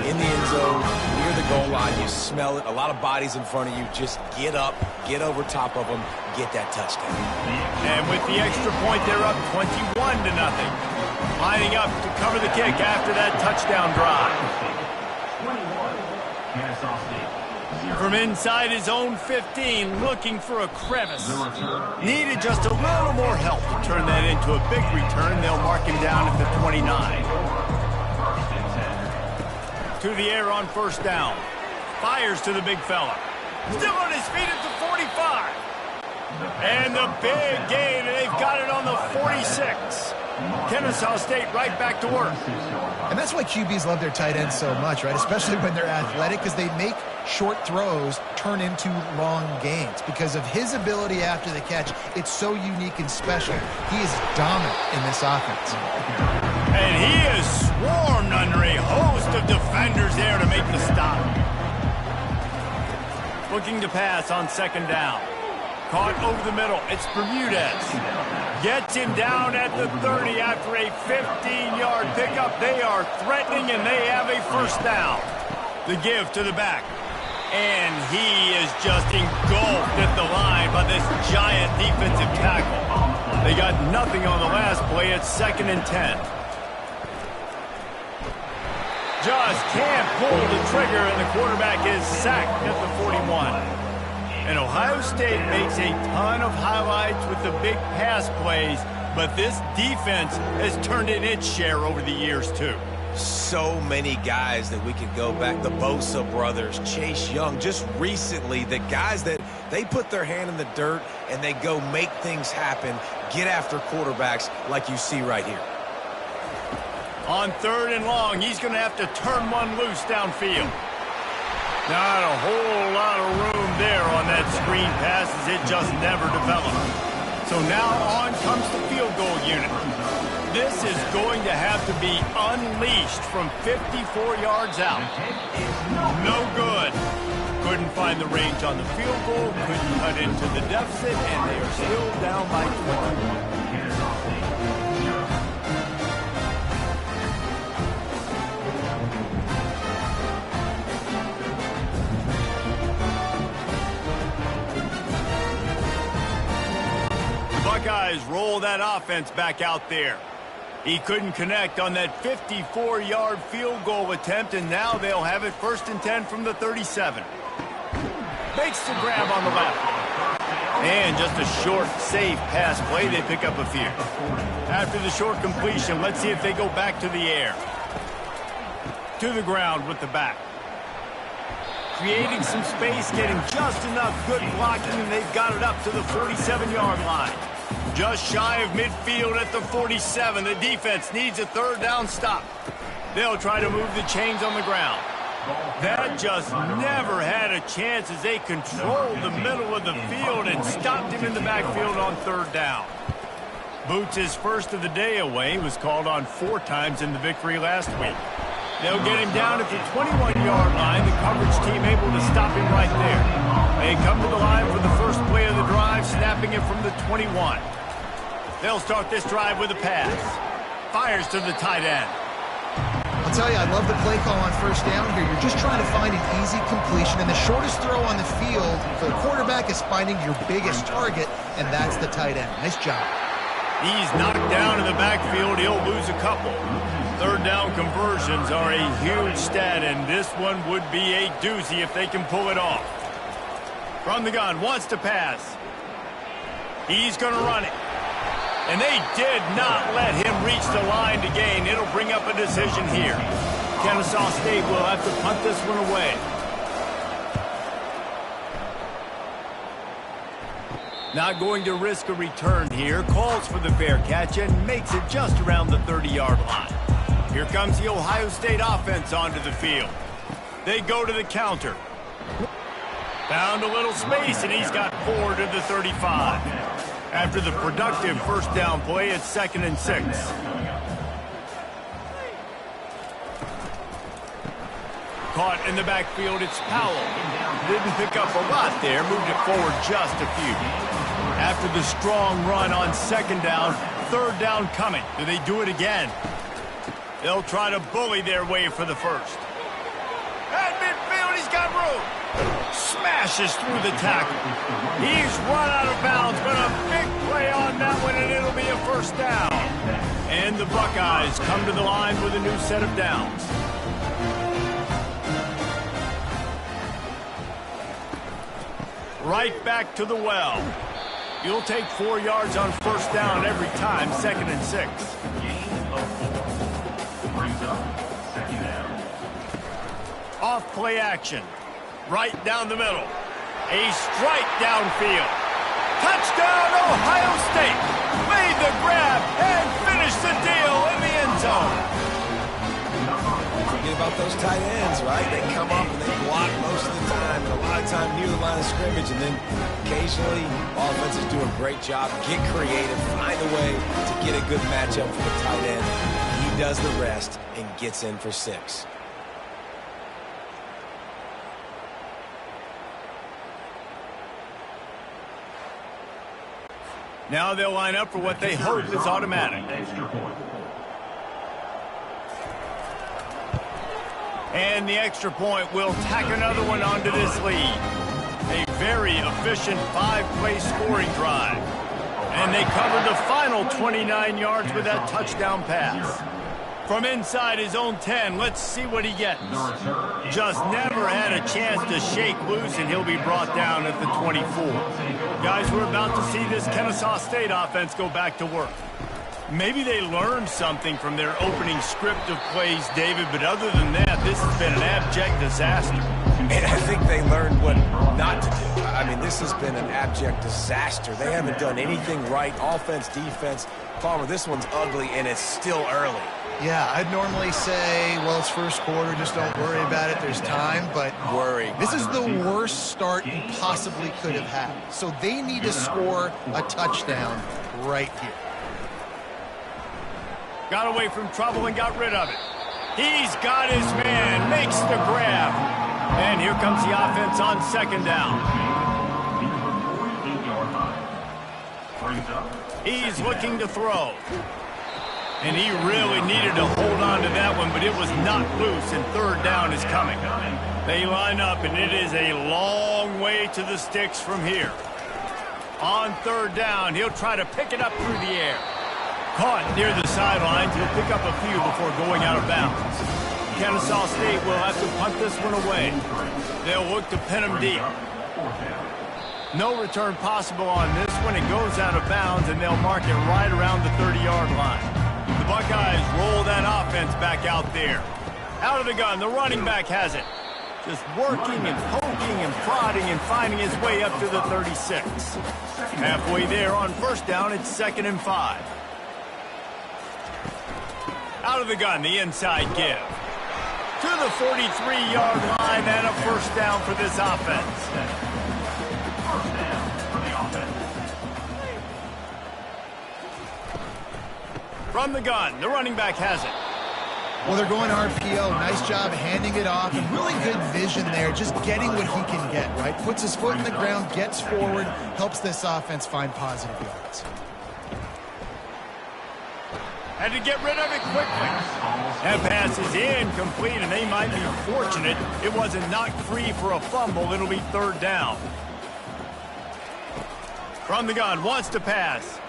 In the end zone, near the goal line, you smell it. A lot of bodies in front of you. Just get up, get over top of them, get that touchdown. And with the extra point, they're up 21-0. Lining up to cover the kick after that touchdown drive. From inside his own 15, looking for a crevice. Needed just a little more help to turn that into a big return. They'll mark him down at the 29. To the air on first down. Fires to the big fella. Still on his feet at the 45. And the big gain, and they've got it on the 46. Kennesaw State right back to work. And that's why QBs love their tight ends so much, right? Especially when they're athletic, because they make short throws turn into long gains. Because of his ability after the catch, it's so unique and special. He is dominant in this offense. And he is Swarmed under a host of defenders there to make the stop. Looking to pass on second down. Caught over the middle. It's Bermudez. Gets him down at the 30 after a 15-yard pickup. They are threatening, and they have a first down. The give to the back. And he is just engulfed at the line by this giant defensive tackle. They got nothing on the last play. It's 2nd and 10. Just can't pull the trigger, and the quarterback is sacked at the 41. And Ohio State makes a ton of highlights with the big pass plays, but this defense has turned in its share over the years, too. So many guys that we could go back. The Bosa brothers, Chase Young, just recently, the guys that they put their hand in the dirt and they go make things happen, get after quarterbacks like you see right here. On 3rd and long, he's going to have to turn one loose downfield. Not a whole lot of room there on that screen pass as it just never developed. So now on comes the field goal unit. This is going to have to be unleashed from 54 yards out. No good. Couldn't find the range on the field goal, couldn't cut into the deficit, and they are still down by 21. Buckeyes roll that offense back out there. He couldn't connect on that 54-yard field goal attempt, and now they'll have it 1st and 10 from the 37. Makes the grab on the left. And just a short, safe pass play. They pick up a few. After the short completion, let's see if they go back to the air. To the ground with the back. Creating some space, getting just enough good blocking, and they've got it up to the 47-yard line. Just shy of midfield at the 47. The defense needs a 3rd down stop. They'll try to move the chains on the ground. That just never had a chance as they controlled the middle of the field and stopped him in the backfield on 3rd down. Boots' first of the day away was called on 4 times in the victory last week. They'll get him down at the 21-yard line. The coverage team able to stop him right there. They come to the line for the first play of the drive, snapping it from the 21. They'll start this drive with a pass. Fires to the tight end. I'll tell you, I love the play call on 1st down here. You're just trying to find an easy completion, and the shortest throw on the field for the quarterback is finding your biggest target, and that's the tight end. Nice job. He's knocked down in the backfield. He'll lose a couple. 3rd down conversions are a huge stat, and this one would be a doozy if they can pull it off. From the gun, wants to pass. He's going to run it. And they did not let him reach the line to gain. It'll bring up a decision here. Kennesaw State will have to punt this one away. Not going to risk a return here. Calls for the fair catch and makes it just around the 30-yard line. Here comes the Ohio State offense onto the field. They go to the counter. Found a little space, and he's got 4 to the 35. After the productive 1st down play, it's 2nd and 6. Caught in the backfield, it's Powell. Didn't pick up a lot there, moved it forward just a few. After the strong run on 2nd down, 3rd down coming. Do they do it again? They'll try to bully their way for the 1st. At midfield, he's got room. Smashes through the tackle. He's run out of bounds, but a big play on that one, and it'll be a 1st down. And the Buckeyes come to the line with a new set of downs. Right back to the well. You'll take 4 yards on 1st down every time, 2nd and 6. Brings up 2nd down. Off play action. Right down the middle. A strike downfield. Touchdown, Ohio State. Made the grab and finished the deal in the end zone. Forget about those tight ends, right? They come up and they block most of the time, and a lot of time near the line of scrimmage, and then occasionally offenses do a great job, get creative, find a way to get a good matchup for the tight end. He does the rest and gets in for 6. Now they'll line up for what they hope is automatic. Extra point. And the extra point will tack another one onto this lead. A very efficient 5-play scoring drive. And they covered the final 29 yards with that touchdown pass. From inside his own 10, let's see what he gets. Just never had a chance to shake loose, and he'll be brought down at the 24. Guys, we're about to see this Kennesaw State offense go back to work. Maybe they learned something from their opening script of plays, David, but other than that, this has been an abject disaster. And I think they learned what not to do. I mean, this has been an abject disaster. They haven't done anything right, offense, defense. Palmer, this one's ugly, and it's still early. Yeah, I'd normally say, well, it's first quarter, just don't worry about it, there's time, but this is the worst start you possibly could have had. So they need to score a touchdown right here. Got away from trouble and got rid of it. He's got his man, makes the grab. And here comes the offense on second down. He's looking to throw. And he really needed to hold on to that one, but it was not loose, and third down is coming. They line up, and it is a long way to the sticks from here. On third down, he'll try to pick it up through the air. Caught near the sidelines. He'll pick up a few before going out of bounds. Kennesaw State will have to punt this one away. They'll look to pin him deep. No return possible on this one. It goes out of bounds, and they'll mark it right around the 30-yard line. The Buckeyes roll that offense back out there. Out of the gun, the running back has it. Just working and poking and prodding and finding his way up to the 36. Halfway there on first down, it's 2nd and 5. Out of the gun, the inside give. To the 43-yard line, and a first down for this offense. First down for the offense. From the gun, the running back has it. Well, they're going RPO. Nice job handing it off. And really good vision there, just getting what he can get, right? Puts his foot in the ground, gets forward, helps this offense find positive yards. Had to get rid of it quickly. That pass is incomplete, and they might be fortunate it wasn't knocked free for a fumble. It'll be third down. From the gun, wants to pass.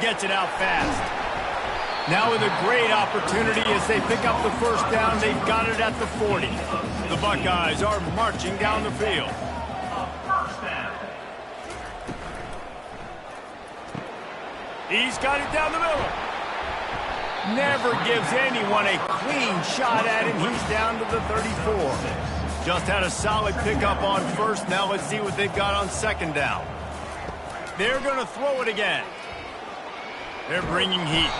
Gets it out fast. Now with a great opportunity as they pick up the first down. They've got it at the 40. The Buckeyes are marching down the field. First down. He's got it down the middle. Never gives anyone a clean shot at him. He's down to the 34. Just had a solid pickup on first. Now let's see what they've got on second down. They're going to throw it again. They're bringing heat.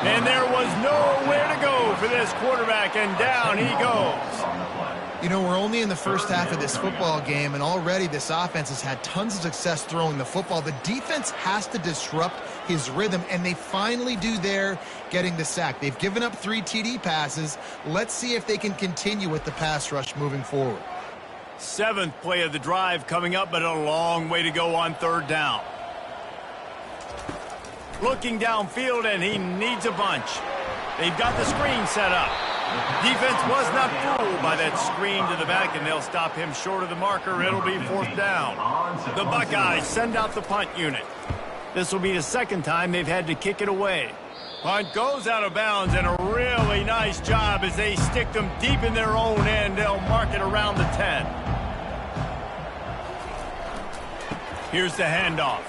And there was nowhere to go for this quarterback, and down he goes. You know, we're only in the first half of this football game, and already this offense has had tons of success throwing the football. The defense has to disrupt his rhythm, and they finally do there, getting the sack. They've given up 3 TD passes. Let's see if they can continue with the pass rush moving forward. 7th play of the drive coming up, but a long way to go on third down. Looking downfield, and he needs a bunch. They've got the screen set up. Defense was not fooled by that screen to the back, and they'll stop him short of the marker. It'll be fourth down. The Buckeyes send out the punt unit. This will be the second time they've had to kick it away. Punt goes out of bounds, and a really nice job as they stick them deep in their own end. They'll mark it around the 10. Here's the handoff.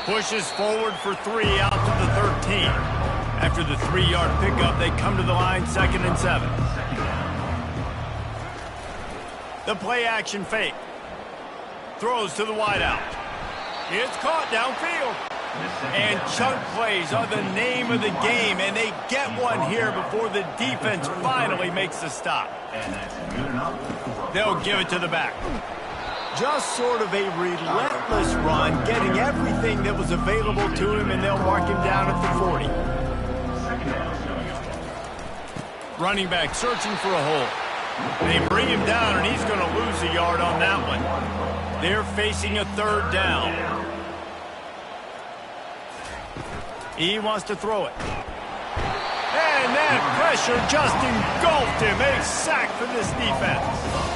Pushes forward for 3 out to the 13. After the 3-yard pickup, they come to the line, 2nd and 7. The play-action fake. Throws to the wideout. It's caught downfield. And chunk plays are the name of the game, and they get one here before the defense finally makes the stop. They'll give it to the back. Just sort of a relentless run, getting everything that was available to him, and they'll mark him down at the 40. Running back searching for a hole. They bring him down, and he's going to lose a yard on that one. They're facing a third down. He wants to throw it. And that pressure just engulfed him. A sack for this defense.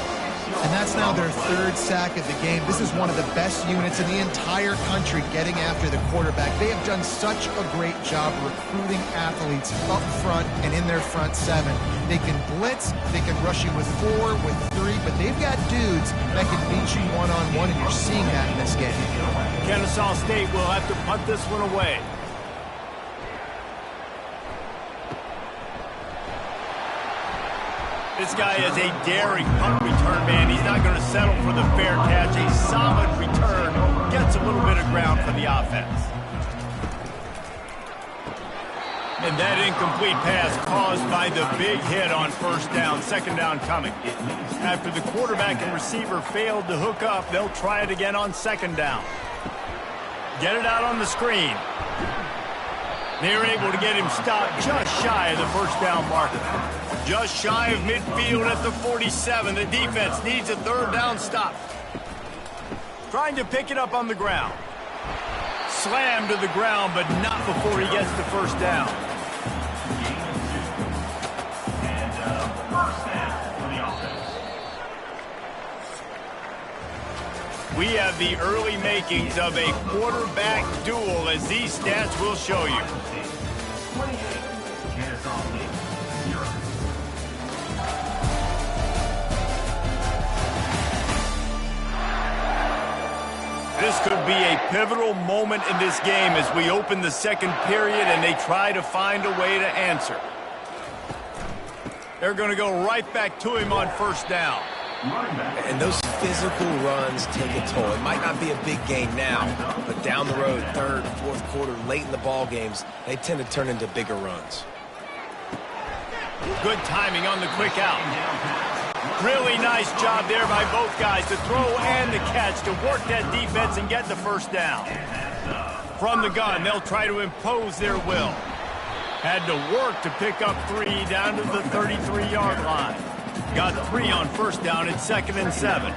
And that's now their third sack of the game. This is one of the best units in the entire country getting after the quarterback. They have done such a great job recruiting athletes up front and in their front seven. They can blitz, they can rush you with 4, with 3, but they've got dudes that can beat you one-on-one, and you're seeing that in this game. Kennesaw State will have to punt this one away. This guy is a daring punt return man. He's not going to settle for the fair catch. A solid return gets a little bit of ground for the offense. And that incomplete pass caused by the big hit on first down. Second down coming. After the quarterback and receiver failed to hook up, they'll try it again on second down. Get it out on the screen. They're able to get him stopped just shy of the first down marker. Just shy of midfield at the 47. The defense needs a third down stop. Trying to pick it up on the ground. Slammed to the ground, but not before he gets the first down. And first down for the offense. We have the early makings of a quarterback duel, as these stats will show you. 28, Kennesaw State, 0. This could be a pivotal moment in this game as we open the second period and they try to find a way to answer. They're going to go right back to him on first down. And those physical runs take a toll. It might not be a big game now, but down the road, third, fourth quarter, late in the ball games, they tend to turn into bigger runs. Good timing on the quick out. Really nice job there by both guys to throw and the catch to work that defense and get the first down. From the gun, they'll try to impose their will. Had to work to pick up 3 down to the 33-yard line. Got 3 on first down at 2nd and 7.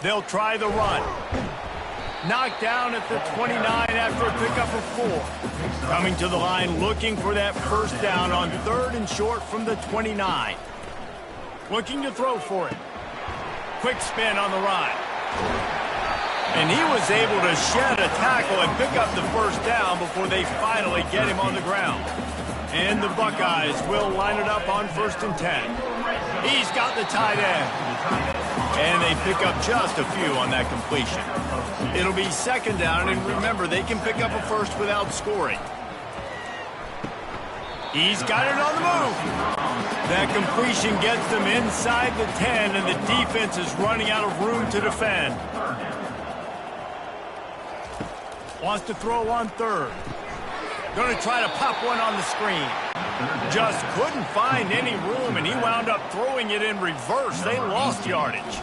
They'll try the run. Knocked down at the 29 after a pickup of 4. Coming to the line looking for that first down on 3rd and short from the 29. Looking to throw for it. Quick spin on the ride. And he was able to shed a tackle and pick up the first down before they finally get him on the ground. And the Buckeyes will line it up on 1st and 10. He's got the tight end. And they pick up just a few on that completion. It'll be 2nd down, and remember, they can pick up a first without scoring. He's got it on the move. That completion gets them inside the 10, and the defense is running out of room to defend. Wants to throw on 3rd. Going to try to pop one on the screen. Just couldn't find any room, and he wound up throwing it in reverse. They lost yardage.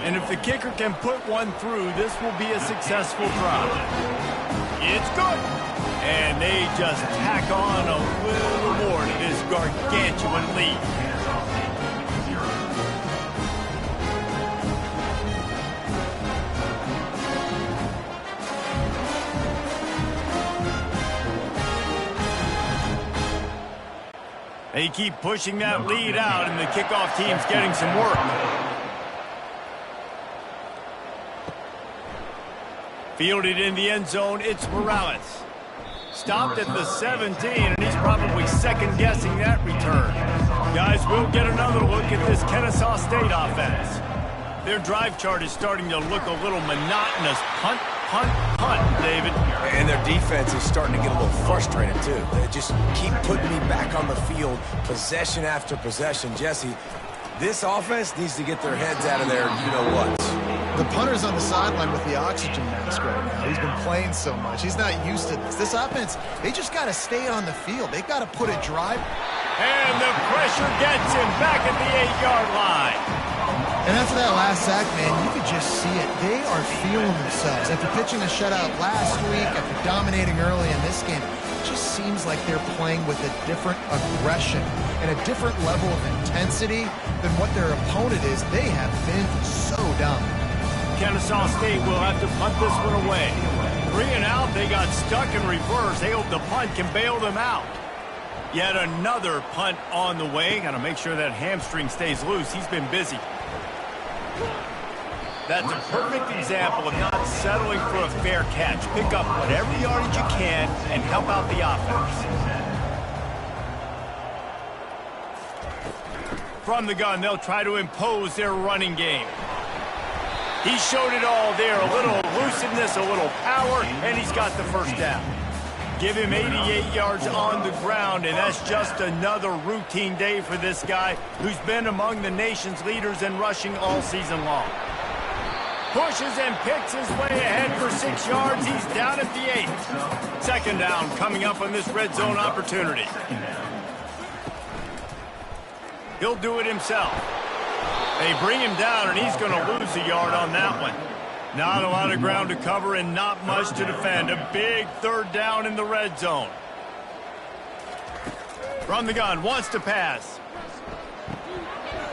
And if the kicker can put one through, this will be a successful drive. It's good. And they just tack on a little more to this gargantuan lead. They keep pushing that lead out, and the kickoff team's getting some work. Fielded in the end zone, it's Morales. Stopped at the 17, and he's probably second-guessing that return. Guys, we'll get another look at this Kennesaw State offense. Their drive chart is starting to look a little monotonous. Punt, punt, punt, David. And their defense is starting to get a little frustrated, too. They just keep putting me back on the field, possession after possession. Jesse, this offense needs to get their heads out of their you-know-what. The punter's on the sideline with the oxygen mask right now. He's been playing so much. He's not used to this. This offense, they just got to stay on the field. They've got to put a drive. And the pressure gets him back at the 8-yard line. And after that last sack, man, you could just see it. They are feeling themselves. After pitching a shutout last week, after dominating early in this game, it just seems like they're playing with a different aggression and a different level of intensity than what their opponent is. They have been so dominant. Kennesaw State will have to punt this one away. 3 and out, they got stuck in reverse. They hope the punt can bail them out. Yet another punt on the way. Got to make sure that hamstring stays loose. He's been busy. That's a perfect example of not settling for a fair catch. Pick up whatever yardage you can and help out the offense. From the gun, they'll try to impose their running game. He showed it all there. A little elusiveness, a little power, and he's got the first down. Give him 88 yards on the ground, and that's just another routine day for this guy who's been among the nation's leaders in rushing all season long. Pushes and picks his way ahead for 6 yards. He's down at the 8. Second down coming up on this red zone opportunity. He'll do it himself. They bring him down, and he's going to lose a yard on that one. Not a lot of ground to cover and not much to defend. A big third down in the red zone. From the gun, wants to pass.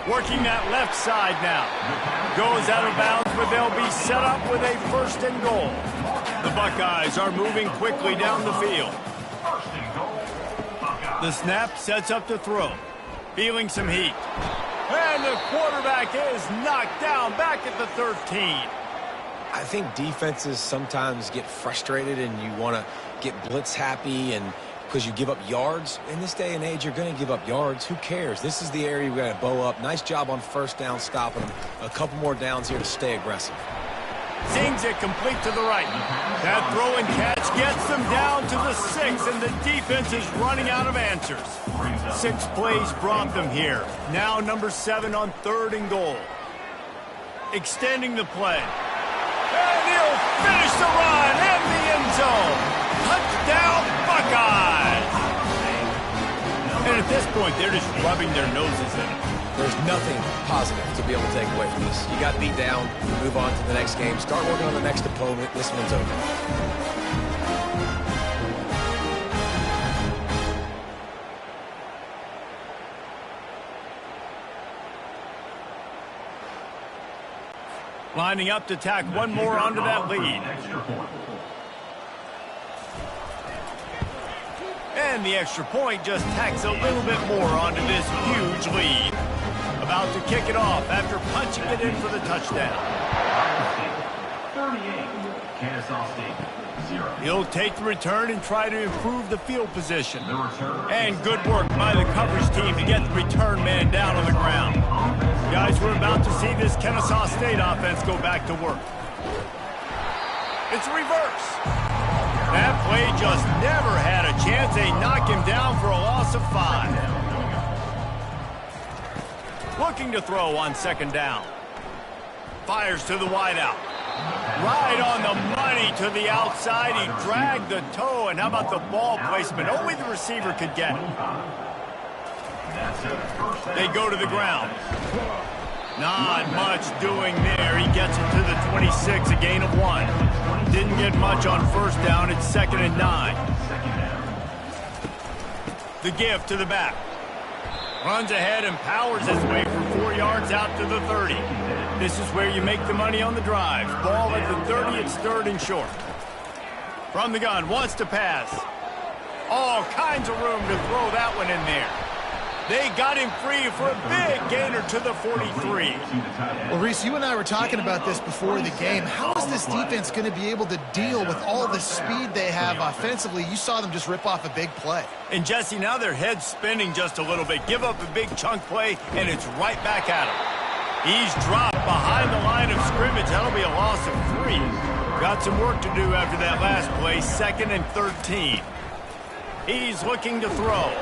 Working that left side now. Goes out of bounds, but they'll be set up with a first and goal. The Buckeyes are moving quickly down the field. The snap sets up the throw. Feeling some heat. And the quarterback is knocked down back at the 13. I think defenses sometimes get frustrated and you want to get blitz happy and because you give up yards. In this day and age, you're going to give up yards. Who cares? This is the area we got to bow up. Nice job on first down stopping them. A couple more downs here to stay aggressive. Zings it complete to the right. That throw and catch gets them down to the 6, and the defense is running out of answers. 6 plays brought them here. Now number 7 on 3rd and goal. Extending the play. And he'll finish the run in the end zone. Touchdown, Buckeyes! And at this point, they're just rubbing their noses in it. There's nothing positive to be able to take away from this. You got beat down, move on to the next game, start working on the next opponent. This one's over. Lining up to tack one more onto that lead. And the extra point just tacks a little bit more onto this huge lead. About to kick it off after punching it in for the touchdown. 38, Kennesaw State, 0. He'll take the return and try to improve the field position. And good work by the coverage team to get the return man down on the ground. Guys, we're about to see this Kennesaw State offense go back to work. It's reverse. That play just never had a chance. They knock him down for a loss of 5. Looking to throw on 2nd down. Fires to the wideout. Right on the money to the outside. He dragged the toe, and how about the ball placement? Only the receiver could get it. They go to the ground. Not much doing there. He gets it to the 26, a gain of 1. Didn't get much on 1st down. It's 2nd and 9. The give to the back. Runs ahead and powers his way for 4 yards out to the 30. This is where you make the money on the drives. Ball at the 30, it's 3rd and short. From the gun, wants to pass. All kinds of room to throw that one in there. They got him free for a big gainer to the 43. Well, Reese, you and I were talking about this before the game. How is this defense going to be able to deal with all the speed they have offensively? You saw them just rip off a big play. And, Jesse, now their head's spinning just a little bit. Give up a big chunk play, and it's right back at him. He's dropped behind the line of scrimmage. That'll be a loss of 3. Got some work to do after that last play. 2nd and 13. He's looking to throw.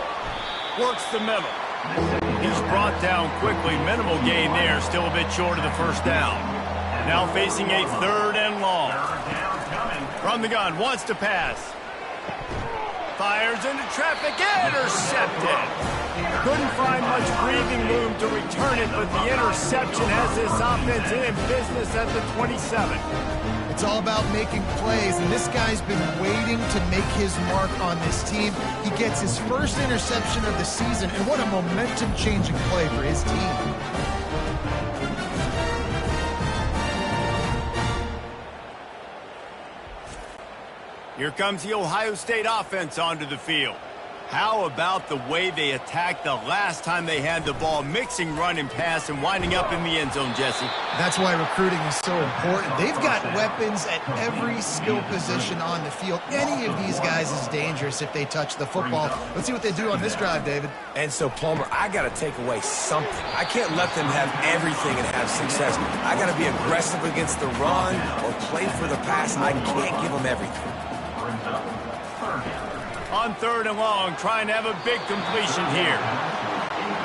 Works the middle. He's brought down quickly. Minimal gain there. Still a bit short of the 1st down. Now facing a 3rd and long. From the gun. Wants to pass. Fires into traffic. Intercepted. Couldn't find much breathing room to return it, but the interception has this offense in business at the 27. It's all about making plays, and this guy's been waiting to make his mark on this team. He gets his first interception of the season, and what a momentum-changing play for his team. Here comes the Ohio State offense onto the field. How about the way they attacked the last time they had the ball, mixing run and pass and winding up in the end zone, Jesse? That's why recruiting is so important. They've got weapons at every skill position on the field. Any of these guys is dangerous if they touch the football. Let's see what they do on this drive, David. And so, Palmer, I got to take away something. I can't let them have everything and have success. I got to be aggressive against the run or play for the pass. I can't give them everything. On 3rd and long, trying to have a big completion here.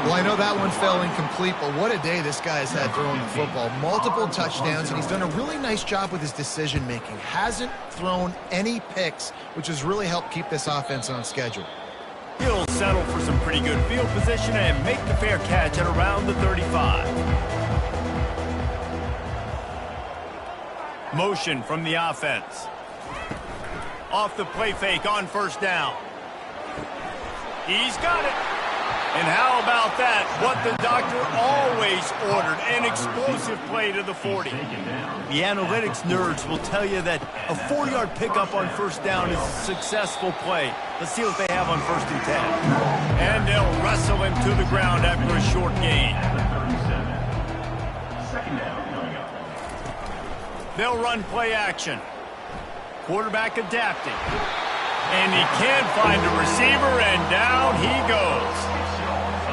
Well, I know that one fell incomplete, but what a day this guy has had throwing the football. Multiple touchdowns, and he's done a really nice job with his decision-making. Hasn't thrown any picks, which has really helped keep this offense on schedule. He'll settle for some pretty good field position and make the fair catch at around the 35. Motion from the offense. Off the play fake on 1st down. He's got it. And how about that? What the doctor always ordered, an explosive play to the 40. The analytics nerds will tell you that a 40-yard pickup on 1st down is a successful play. Let's see what they have on 1st and 10. And they'll wrestle him to the ground after a short gain. They'll run play action. Quarterback adapting. And he can't find a receiver, and down he goes.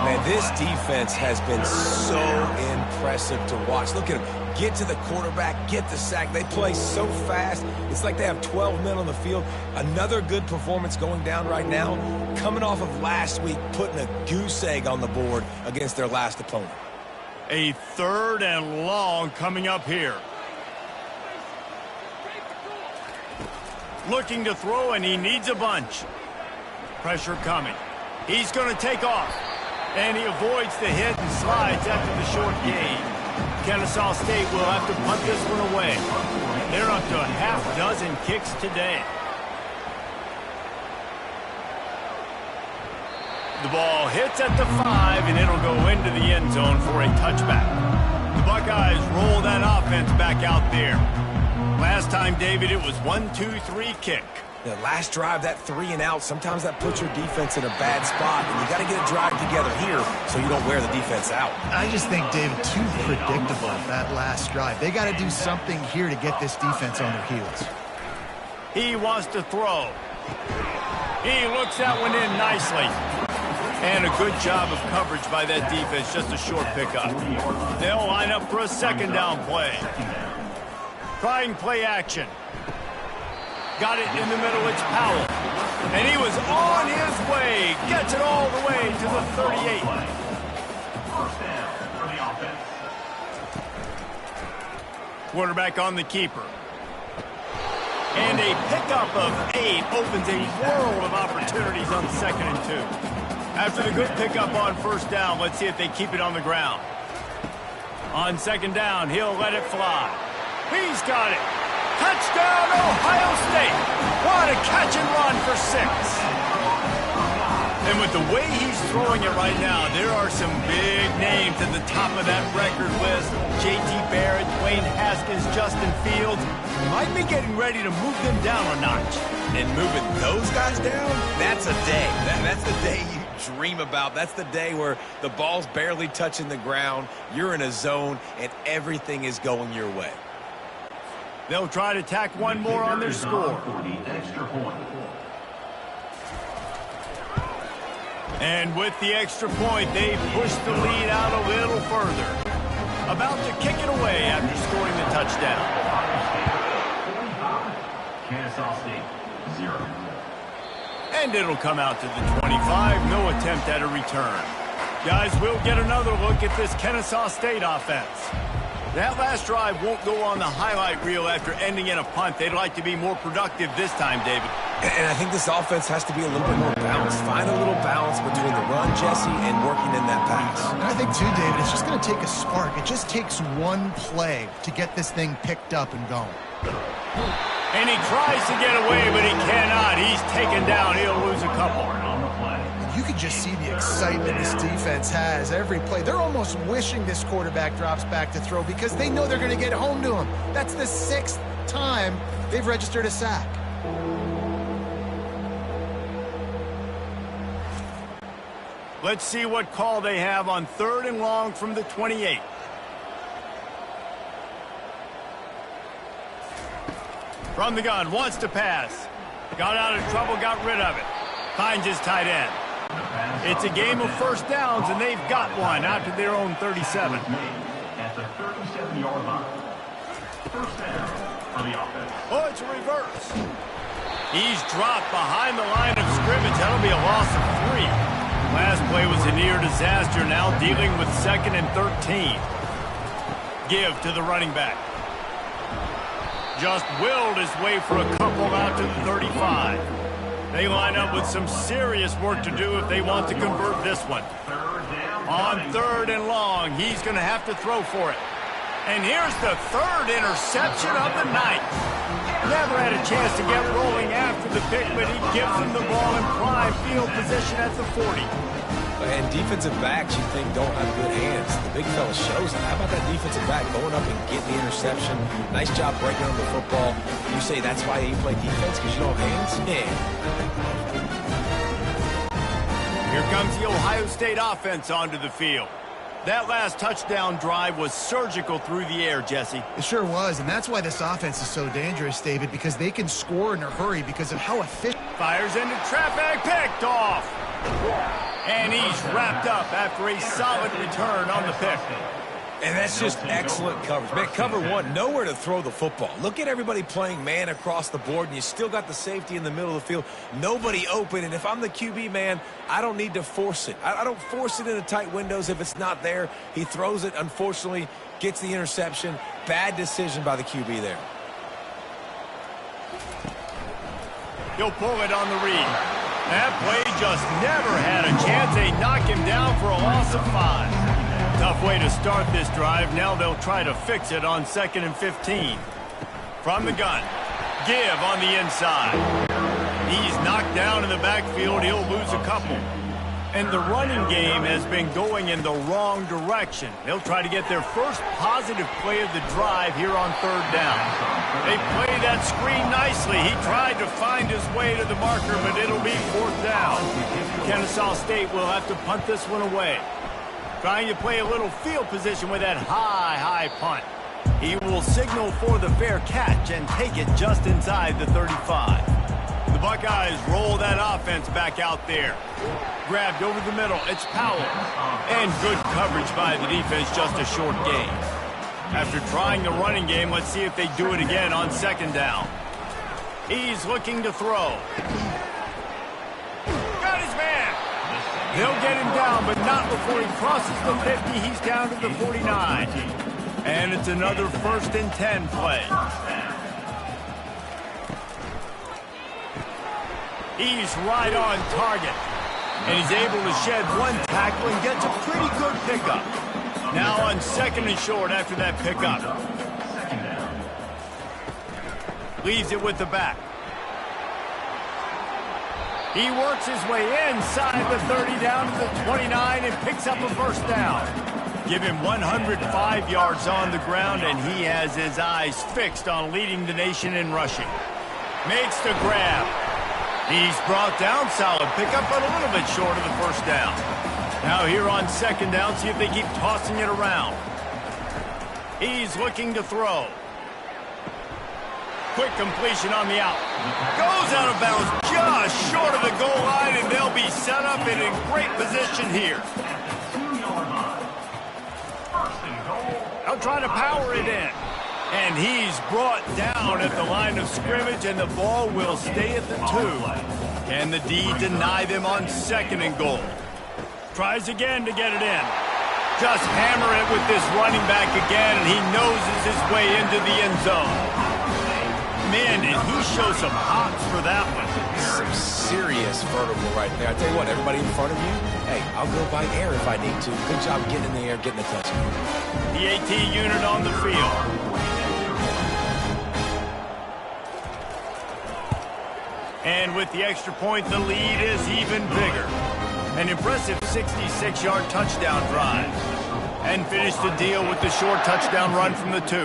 Man, this defense has been so impressive to watch. Look at him. Get to the quarterback, get the sack. They play so fast. It's like they have 12 men on the field. Another good performance going down right now. Coming off of last week, putting a goose egg on the board against their last opponent. A 3rd and long coming up here. Looking to throw, and he needs a bunch. Pressure coming. He's going to take off. And he avoids the hit and slides after the short gain. Kennesaw State will have to punt this one away. They're up to a half-dozen kicks today. The ball hits at the 5, and it'll go into the end zone for a touchback. The Buckeyes roll that offense back out there. Last time, David, it was 1-2-3 kick. The last drive, that 3 and out, sometimes that puts your defense in a bad spot, and you got to get a drive together here so you don't wear the defense out. I just think, David, too predictable that last drive. They got to do something here to get this defense on their heels. He wants to throw. He looks that one in nicely. And a good job of coverage by that defense, just a short pickup. They'll line up for a 2nd down play. Trying play action. Got it in the middle, it's Powell. And he was on his way. Gets it all the way to the 38. 1st down for the offense. Quarterback on the keeper. And a pickup of 8 opens a world of opportunities on 2nd and 2. After the good pickup on 1st down, let's see if they keep it on the ground. On 2nd down, he'll let it fly. He's got it. Touchdown, Ohio State. What a catch and run for 6. And with the way he's throwing it right now, there are some big names at the top of that record list. J.T. Barrett, Dwayne Haskins, Justin Fields. Might be getting ready to move them down a notch. And moving those guys down, that's a day. That's the day you dream about. That's the day where the ball's barely touching the ground, you're in a zone, and everything is going your way. They'll try to tack one more on their score. For the extra point. And with the extra point, they push the lead out a little further. About to kick it away after scoring the touchdown. Kennesaw State, 0. And it'll come out to the 25. No attempt at a return. Guys, we'll get another look at this Kennesaw State offense. That last drive won't go on the highlight reel after ending in a punt. They'd like to be more productive this time, David. And I think this offense has to be a little bit more balanced. Find a little balance between the run, Jesse, and working in that pass. And I think, too, David, it's just going to take a spark. It just takes one play to get this thing picked up and going. And he tries to get away, but he cannot. He's taken down. He'll lose a couple. You can just see the excitement this defense has every play. They're almost wishing this quarterback drops back to throw because they know they're going to get home to him. That's the 6th time they've registered a sack. Let's see what call they have on 3rd and long from the 28. From the gun, wants to pass. Got out of trouble, got rid of it. Finds his tight end. It's a game of first downs, and they've got one out to their own 37. At the 37-yard line. First down for the offense. Oh, it's a reverse. He's dropped behind the line of scrimmage. That'll be a loss of 3. Last play was a near disaster, now dealing with 2nd and 13. Give to the running back. Just willed his way for a couple out to the 35. They line up with some serious work to do if they want to convert this one. On 3rd and long, he's going to have to throw for it. And here's the 3rd interception of the night. Never had a chance to get rolling after the pick, but he gives them the ball in prime field position at the 40. And defensive backs, you think, don't have good hands. The big fella shows it. How about that defensive back going up and getting the interception? Nice job breaking on the football. You say that's why you play defense, because you don't have hands? Yeah. Here comes the Ohio State offense onto the field. That last touchdown drive was surgical through the air, Jesse. It sure was, and that's why this offense is so dangerous, David, because they can score in a hurry because of how efficient. Fires into traffic, picked off. And he's wrapped up after a solid return on the pick. And that's just excellent coverage. Man, cover one, nowhere to throw the football. Look at everybody playing man across the board, and you still got the safety in the middle of the field. Nobody open, and if I'm the QB, man, I don't need to force it. I don't force it into tight windows if it's not there. He throws it, unfortunately, gets the interception. Bad decision by the QB there. He'll pull it on the read. That play just never had a chance. They knock him down for a loss of 5. Tough way to start this drive. Now they'll try to fix it on 2nd and 15. From the gun. Give on the inside. He's knocked down in the backfield. He'll lose a couple. And the running game has been going in the wrong direction. They'll try to get their first positive play of the drive here on 3rd down. They play that screen nicely. He tried to find his way to the marker, but it'll be 4th down. Kennesaw State will have to punt this one away. Trying to play a little field position with that high punt. He will signal for the fair catch and take it just inside the 35. The Buckeyes roll that offense back out there. Grabbed over the middle. It's Powell. And good coverage by the defense, just a short gain. After trying the running game, let's see if they do it again on 2nd down. He's looking to throw. Got his man. They'll get him down, but not before he crosses the 50. He's down to the 49. And it's another 1st and 10 play. He's right on target. And he's able to shed one tackle and gets a pretty good pickup. Now on 2nd and short after that pickup. Leaves it with the back. He works his way inside the 30 down to the 29 and picks up a 1st down. Give him 105 yards on the ground, and he has his eyes fixed on leading the nation in rushing. Makes the grab. He's brought down, solid pickup, but a little bit short of the 1st down. Now here on 2nd down, see if they keep tossing it around. He's looking to throw. Quick completion on the out. Goes out of bounds just short of the goal line, and they'll be set up and in great position here. They'll try to power it in. And he's brought down at the line of scrimmage, and the ball will stay at the 2. Can the D deny them on 2nd and goal? Tries again to get it in. Just hammer it with this running back again, and he noses his way into the end zone. man, did he show some hops for that one. Some serious vertical right there. I tell you what, everybody in front of you, hey, I'll go by air if I need to. Good job getting in the air, getting the touchdown. The AT unit on the field. And with the extra point, the lead is even bigger. An impressive 66-yard touchdown drive. And finished the deal with the short touchdown run from the 2.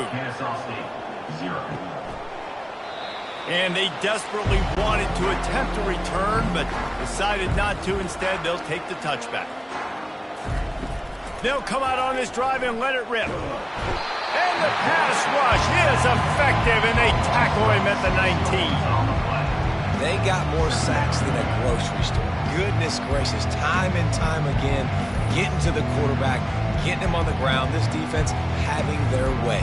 And they desperately wanted to attempt a return, but decided not to. Instead, they'll take the touchback. They'll come out on this drive and let it rip. And the pass rush is effective, and they tackle him at the 19. They got more sacks than a grocery store. Goodness gracious, time and time again, getting to the quarterback, getting him on the ground. This defense having their way.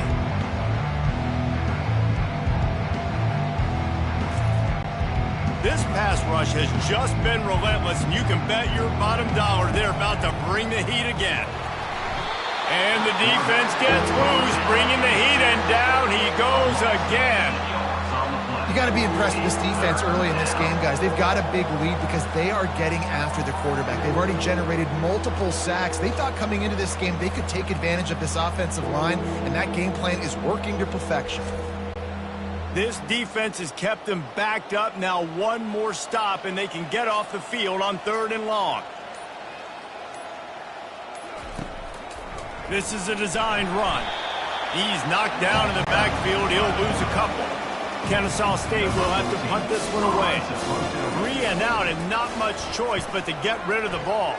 This pass rush has just been relentless, and you can bet your bottom dollar they're about to bring the heat again. And the defense gets loose, bringing the heat, and down he goes again. You got to be impressed with this defense early in this game, guys. They've got a big lead because they are getting after the quarterback. They've already generated multiple sacks. They thought coming into this game they could take advantage of this offensive line, and that game plan is working to perfection. This defense has kept them backed up. Now one more stop, and they can get off the field on 3rd and long. This is a designed run. He's knocked down in the backfield. He'll lose a couple. Kennesaw State will have to punt this one away. 3 and out, and not much choice but to get rid of the ball.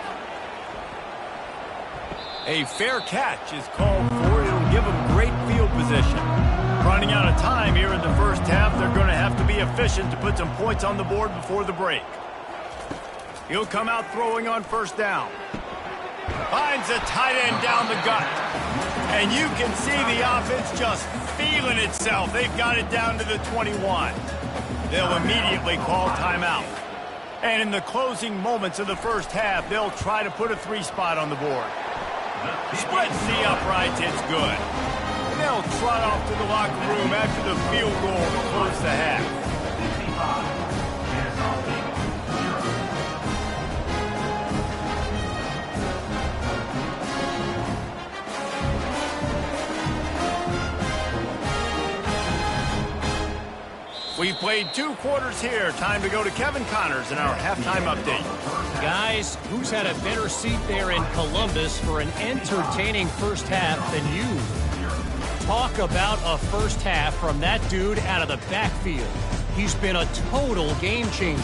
A fair catch is called for. It'll give them great field position. Running out of time here in the first half, they're going to have to be efficient to put some points on the board before the break. He'll come out throwing on 1st down. Finds a tight end down the gut. And you can see the offense just feeling itself. They've got it down to the 21. They'll immediately call timeout. And in the closing moments of the first half, they'll try to put a 3 spot on the board. Splits the uprights, it's good. And they'll trot off to the locker room after the field goal to close the half. We played 2 quarters here. Time to go to Kevin Connors in our halftime update. Guys, who's had a better seat there in Columbus for an entertaining first half than you? Talk about a first half from that dude out of the backfield. He's been a total game changer.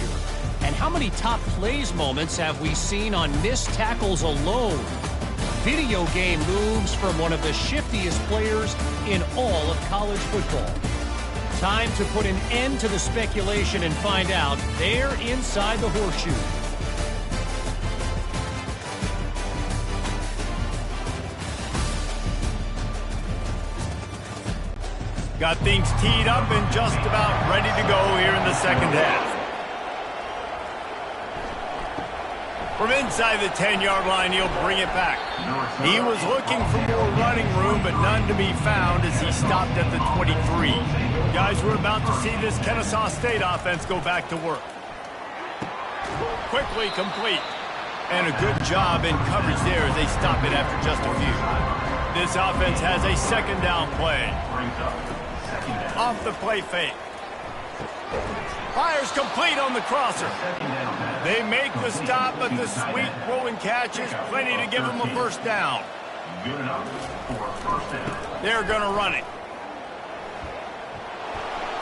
And how many top plays moments have we seen on missed tackles alone? Video game moves from one of the shiftiest players in all of college football. Time to put an end to the speculation and find out there inside the horseshoe. Got things teed up and just about ready to go here in the second half. From inside the 10-yard line, he'll bring it back. He was looking for more running room, but none to be found as he stopped at the 23. Guys, we're about to see this Kennesaw State offense go back to work. Quickly complete. And a good job in coverage there as they stop it after just a few. This offense has a 2nd down play. Off the play fake. Fires complete on the crosser. They make the stop, but the sweet rolling catch is plenty to give them a 1st down. They're going to run it.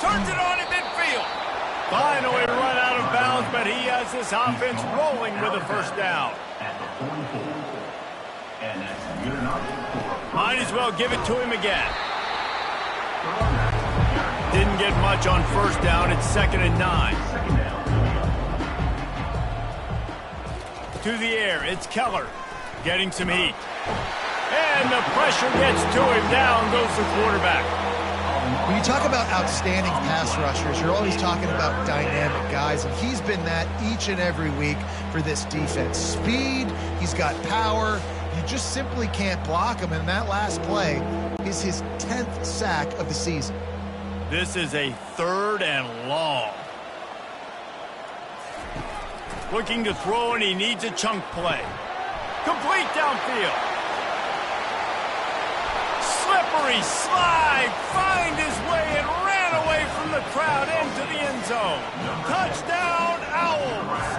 Turns it on in midfield. Finally run out of bounds, but he has this offense rolling with a 1st down. Might as well give it to him again. Didn't get much on 1st down. It's 2nd and 9. To the air, it's Keller getting some heat. And the pressure gets to him. Down goes the quarterback. When you talk about outstanding pass rushers, you're always talking about dynamic guys, and he's been that each and every week for this defense. Speed, he's got power. You just simply can't block him, and that last play is his 10th sack of the season. This is a 3rd and long. Looking to throw, and he needs a chunk play. Complete downfield. Slippery slide. Find his way and ran away from the crowd into the end zone. Touchdown, Owls.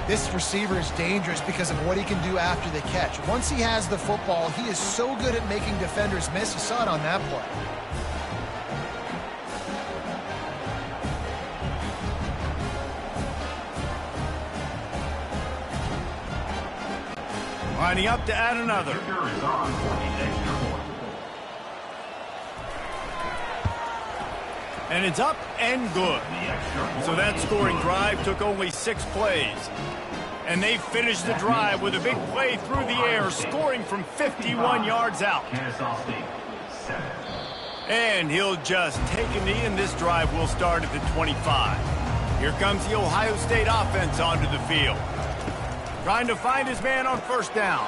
This receiver is dangerous because of what he can do after the catch. Once he has the football, he is so good at making defenders miss. You saw it on that play. Lining up to add another. And it's up and good. So that scoring drive took only 6 plays. And they finished the drive with a big play through the air, scoring from 51 yards out. And he'll just take a knee, and this drive will start at the 25. Here comes the Ohio State offense onto the field. Trying to find his man on 1st down.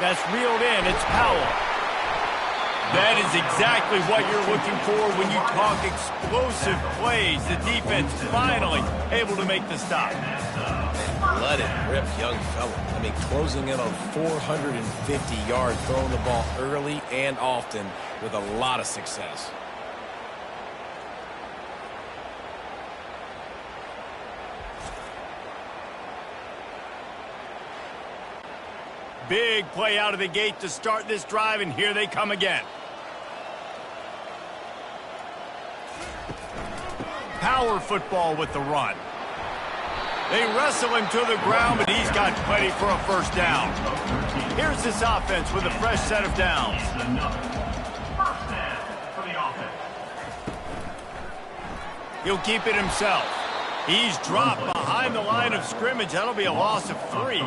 That's reeled in. It's Powell. That is exactly what you're looking for when you talk explosive plays. The defense finally able to make the stop. Let it rip, young fella. I mean, closing in on 450 yards, throwing the ball early and often with a lot of success. Big play out of the gate to start this drive, and here they come again. Power football with the run. They wrestle him to the ground, but he's got plenty for a 1st down. Here's this offense with a fresh set of downs. He'll keep it himself. He's dropped behind the line of scrimmage. That'll be a loss of 3.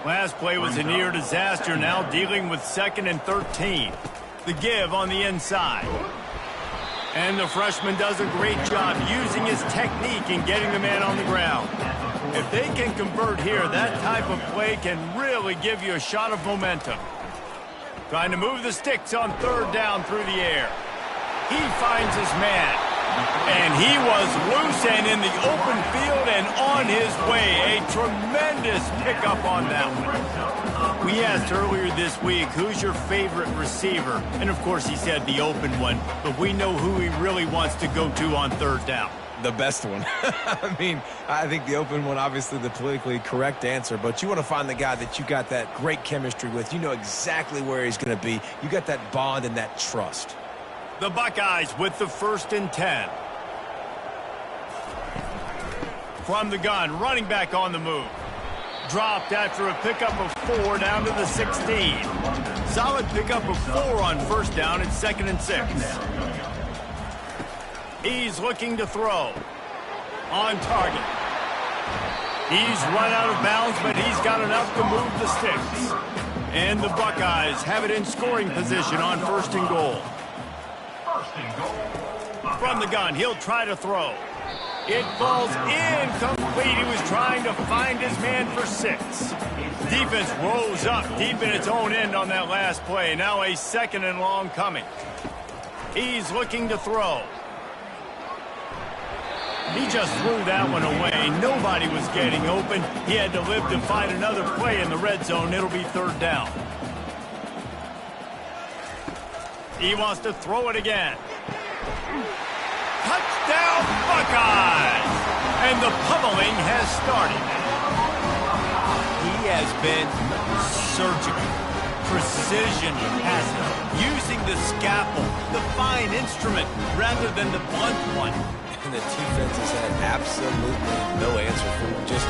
Last play was a near disaster, now dealing with 2nd and 13. The give on the inside. And the freshman does a great job using his technique and getting the man on the ground. If they can convert here, that type of play can really give you a shot of momentum. Trying to move the sticks on 3rd down through the air. He finds his man. And he was loose and in the open field and on his way. A tremendous pickup on that one. We asked earlier this week, who's your favorite receiver? And, of course, he said the open one. But we know who he really wants to go to on 3rd down. The best one. I mean, I think the open one, obviously the politically correct answer, but you want to find the guy that you got that great chemistry with. You know exactly where he's going to be. You got that bond and that trust. The Buckeyes with the 1st and 10. From the gun, running back on the move. Dropped after a pickup of 4 down to the 16. Solid pickup of 4 on 1st down at 2nd and 6. He's looking to throw. On target. He's run out of bounds, but he's got enough to move the sticks. And the Buckeyes have it in scoring position on 1st and goal. From the gun, he'll try to throw. It falls incomplete. He was trying to find his man for 6. Defense rolls up deep in its own end on that last play. Now a 2nd and long coming. He's looking to throw. He just threw that one away. Nobody was getting open. He had to live to find another play in the red zone. It'll be 3rd down. He wants to throw it again. Touchdown, Buckeyes! And the pummeling has started. He has been surgical, precision passing, using the scalpel, the fine instrument, rather than the blunt one. And the defense has had absolutely no answer for him. Just,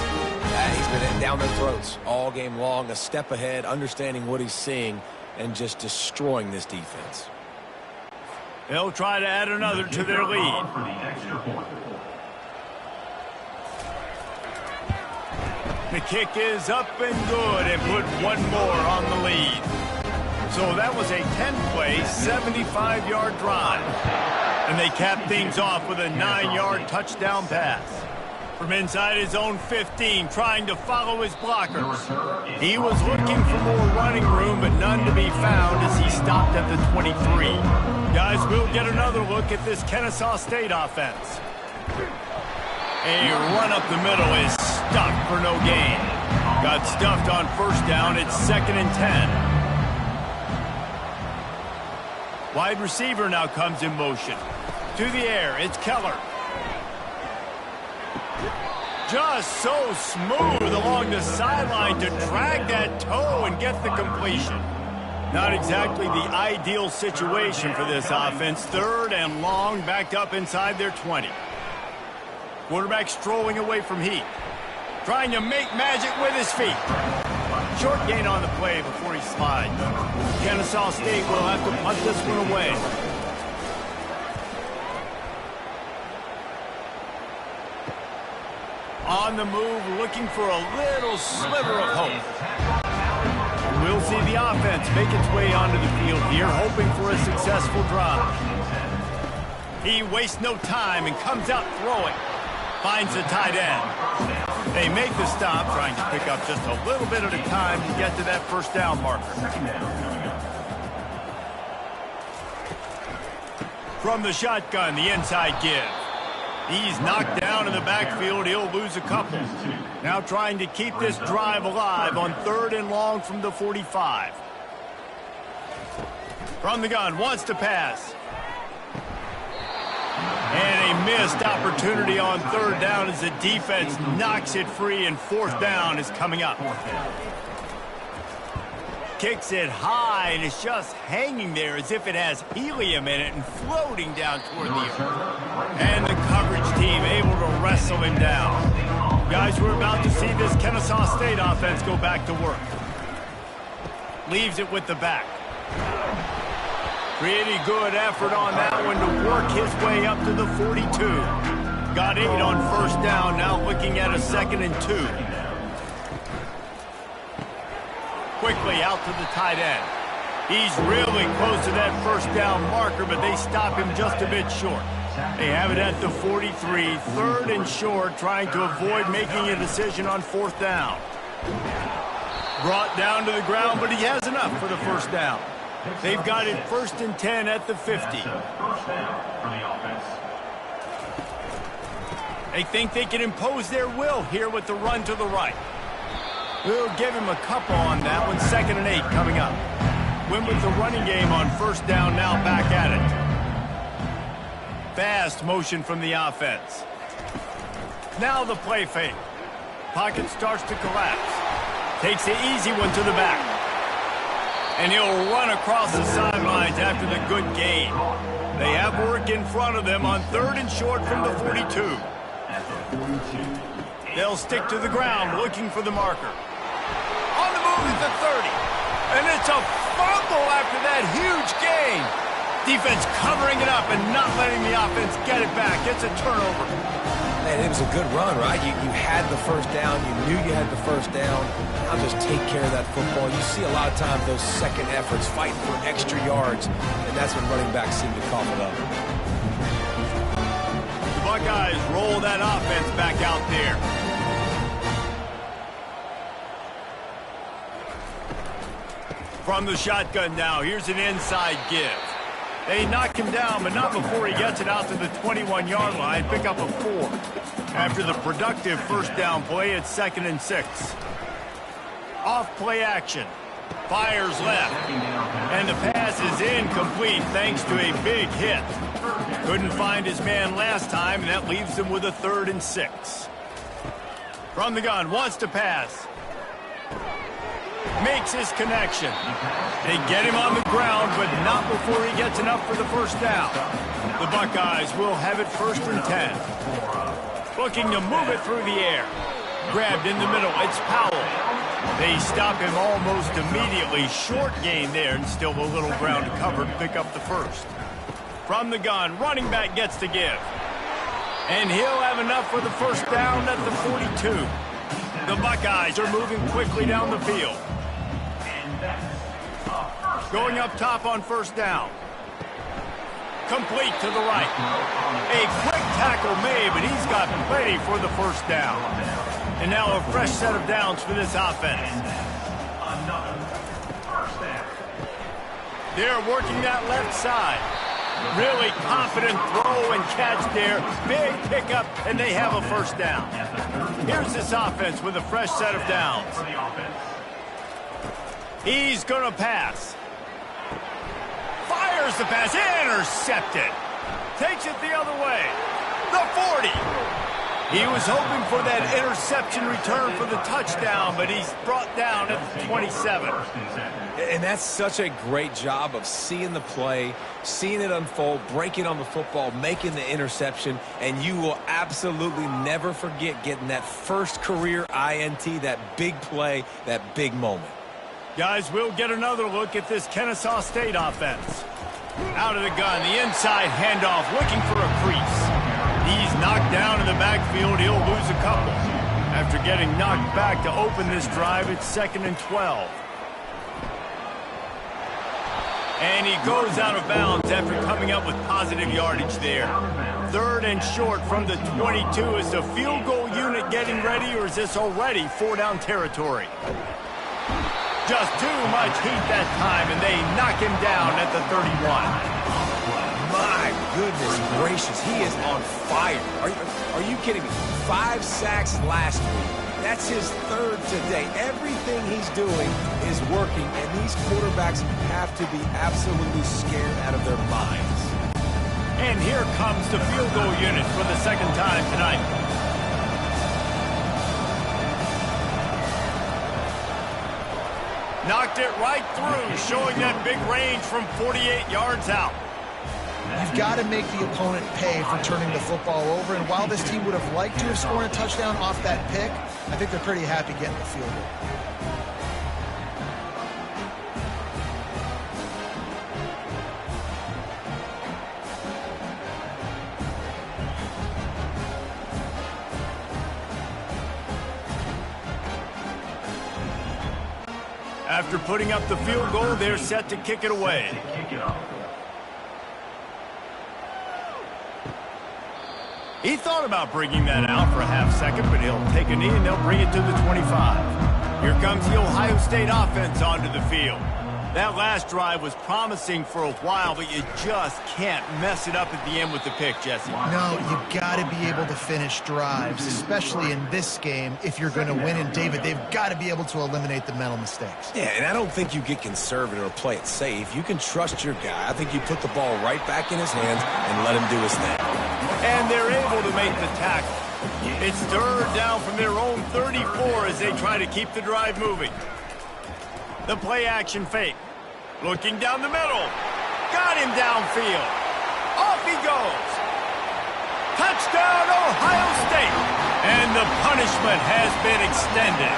he's been down their throats all game long, a step ahead, understanding what he's seeing, and just destroying this defense. They'll try to add another to their lead. The kick is up and good and put 1 more on the lead. So that was a 10-play, 75-yard drive. And they cap things off with a 9-yard touchdown pass. From inside his own 15, trying to follow his blockers. He was looking for more running room, but none to be found as he stopped at the 23. Guys, we'll get another look at this Kennesaw State offense. A run up the middle is stuck for no gain. Got stuffed on first down. It's 2nd and 10. Wide receiver now comes in motion. To the air, it's Keller. Just so smooth along the sideline to drag that toe and get the completion. Not exactly the ideal situation for this offense. 3rd and long, backed up inside their 20. Quarterback strolling away from heat. Trying to make magic with his feet. Short gain on the play before he slides. Kennesaw State will have to punt this one away. On the move, looking for a little sliver of hope. We'll see the offense make its way onto the field here, hoping for a successful drive. He wastes no time and comes out throwing. Finds the tight end. They make the stop, trying to pick up just a little bit at a time to get to that first down marker. From the shotgun, the inside give. He's knocked down in the backfield. He'll lose a couple. Now trying to keep this drive alive on 3rd and long from the 45. From the gun, wants to pass. And a missed opportunity on 3rd down as the defense knocks it free, and 4th down is coming up. Kicks it high, and it's just hanging there as if it has helium in it and floating down toward the earth. And the coverage team able to wrestle him down. Guys, we're about to see this Kennesaw State offense go back to work. Leaves it with the back. Pretty good effort on that one to work his way up to the 42. Got 8 on first down, now looking at a 2nd and 2. Quickly out to the tight end. He's really close to that first down marker, but they stop him just a bit short. They have it at the 43, 3rd and short, trying to avoid making a decision on 4th down. Brought down to the ground, but he has enough for the first down. They've got it 1st and 10 at the 50. They think they can impose their will here with the run to the right. We'll give him a couple on that one. 2nd and 8 coming up. Win with the running game on first down, now back at it. Fast motion from the offense. Now the play fake. Pocket starts to collapse. Takes the easy one to the back. And he'll run across the sidelines after the good gain. They have work in front of them on 3rd and short from the 42. They'll stick to the ground looking for the marker. On the move at the 30. And it's a fumble after that huge gain. Defense covering it up and not letting the offense get it back. It's a turnover. Man, it was a good run, right? You had the first down. You knew you had the first down. Now just take care of that football. You see a lot of times those second efforts fighting for extra yards, and that's when running backs seem to cough it up. The Buckeyes roll that offense back out there. From the shotgun now, here's an inside give. They knock him down, but not before he gets it out to the 21-yard line. Pick up a 4. After the productive first down play, it's 2nd and 6. Off play action. Fires left. And the pass is incomplete thanks to a big hit. Couldn't find his man last time, and that leaves him with a 3rd and 6. From the gun, wants to pass. Makes his connection. They get him on the ground, but not before he gets enough for the first down. The Buckeyes will have it 1st and 10. Looking to move it through the air. Grabbed in the middle. It's Powell. They stop him almost immediately. Short gain there, and still a little ground to cover to pick up the first. From the gun, running back gets to give. And he'll have enough for the first down at the 42. The Buckeyes are moving quickly down the field. Going up top on first down. Complete to the right. A quick tackle made, but he's got plenty for the first down. And now a fresh set of downs for this offense. They're working that left side. Really confident throw and catch there. Big pickup, and they have a first down. Here's this offense with a fresh set of downs. He's going to pass. Fires the pass. Intercepted. Takes it the other way. The 40. He was hoping for that interception return for the touchdown, but he's brought down at the 27. And that's such a great job of seeing the play, seeing it unfold, breaking on the football, making the interception, and you will absolutely never forget getting that first career INT, that big play, that big moment. Guys, we'll get another look at this Kennesaw State offense. Out of the gun, the inside handoff, looking for a crease. He's knocked down in the backfield. He'll lose a couple. After getting knocked back to open this drive, it's 2nd and 12. And he goes out of bounds after coming up with positive yardage there. 3rd and short from the 22. Is the field goal unit getting ready, or is this already 4-down territory? Just too much heat that time, and they knock him down at the 31. My goodness gracious, he is on fire. Are you kidding me? 5 sacks last week. That's his 3rd today. Everything he's doing is working, and these quarterbacks have to be absolutely scared out of their minds. And here comes the field goal unit for the 2nd time tonight. Knocked it right through, showing that big range from 48 yards out. You've got to make the opponent pay for turning the football over, and while this team would have liked to have scored a touchdown off that pick, I think they're pretty happy getting the field goal. After putting up the field goal, they're set to kick it away. He thought about bringing that out for a half-second, but he'll take a knee and they'll bring it to the 25. Here comes the Ohio State offense onto the field. That last drive was promising for a while, but you just can't mess it up at the end with the pick, Jesse. No, you got to be able to finish drives, especially in this game. If you're going to win, and David, they've got to be able to eliminate the mental mistakes. Yeah, and I don't think you get conservative or play it safe. You can trust your guy. I think you put the ball right back in his hands and let him do his thing. And they're able to make the tackle. It's 3rd down from their own 34 as they try to keep the drive moving. The play-action fake. Looking down the middle. Got him downfield. Off he goes. Touchdown, Ohio State. And the punishment has been extended.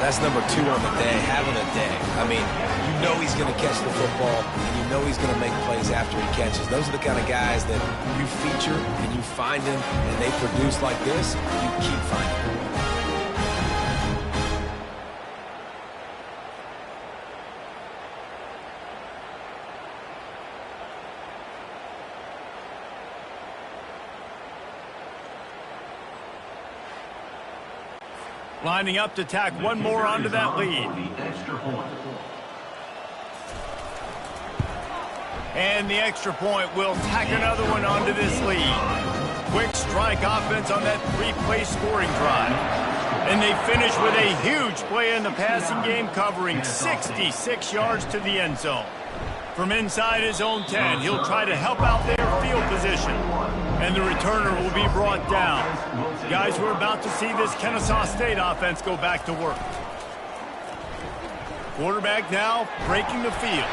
That's number 2 on the day, having a day. I mean, you know he's going to catch the football, and you know he's going to make plays after he catches. Those are the kind of guys that you feature and you find them, and they produce like this, you keep finding them. Lining up to tack one more onto that lead. And the extra point will tack another one onto this lead. Quick strike offense on that 3-play scoring drive. And they finish with a huge play in the passing game, covering 66 yards to the end zone. From inside his own 10, he'll try to help out their field position. And the returner will be brought down. Guys, we're about to see this Kennesaw State offense go back to work. Quarterback now breaking the field.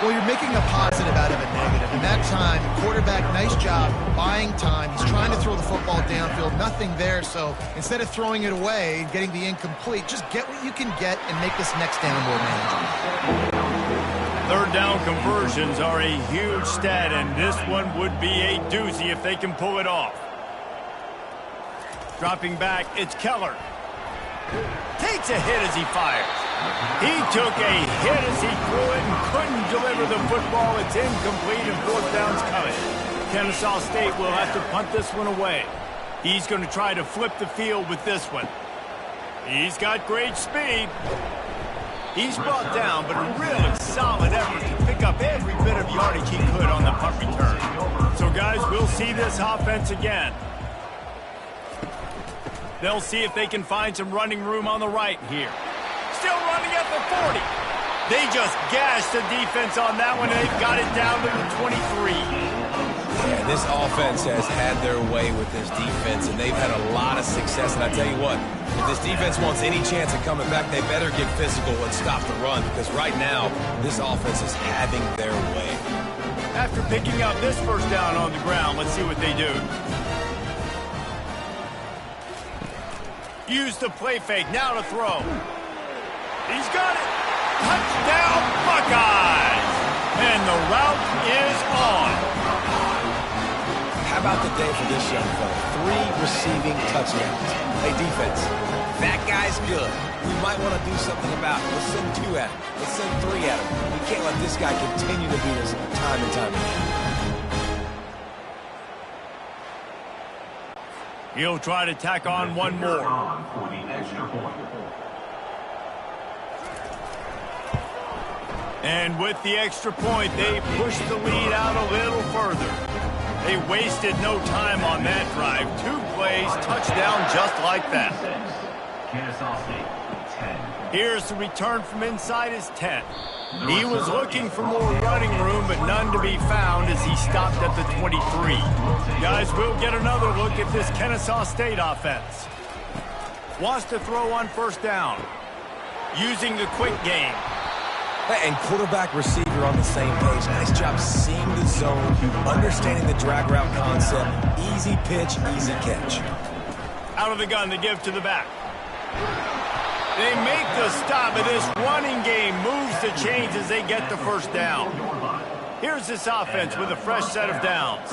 Well, you're making a positive out of a negative. And that time, quarterback, nice job buying time. He's trying to throw the football downfield. Nothing there. So instead of throwing it away and getting the incomplete, just get what you can get and make this next down more manageable. 3rd down conversions are a huge stat, and this one would be a doozy if they can pull it off. Dropping back, it's Keller. Takes a hit as he fires. He took a hit as he threw it and couldn't deliver the football. It's incomplete, and 4th down's coming. Kennesaw State will have to punt this one away. He's going to try to flip the field with this one. He's got great speed. He's brought down, but a really solid effort to pick up every bit of yardage he could on the punt return. So, guys, we'll see this offense again. They'll see if they can find some running room on the right here. Still running at the 40. They just gashed the defense on that one, and they've got it down to the 23. Yeah, this offense has had their way with this defense, and they've had a lot of success. And I tell you what, if this defense wants any chance of coming back, they better get physical and stop the run, because right now, this offense is having their way. After picking up this first down on the ground, let's see what they do. Use the play fake, now to throw. He's got it. Touchdown, Buckeyes! And the route is on. How about the day for this young fella? 3 receiving touchdowns. Hey, defense, that guy's good. We might want to do something about it. Let's send 2 at him. Let's send 3 at him. We can't let this guy continue to beat us time and time again. He'll try to tack on one more. For the extra point. And with the extra point, they pushed the lead out a little further. They wasted no time on that drive. 2 plays, touchdown just like that. Kennesaw State, 10. Here's the return from inside his 10. He was looking for more running room, but none to be found as he stopped at the 23. Guys, we'll get another look at this Kennesaw State offense. Wants to throw on first down. Using the quick game. And quarterback receiver on the same page. Nice job seeing the zone, understanding the drag route concept. Easy pitch, easy catch. Out of the gun to give to the back. They make the stop, but this running game moves the chains as they get the first down. Here's this offense with a fresh set of downs.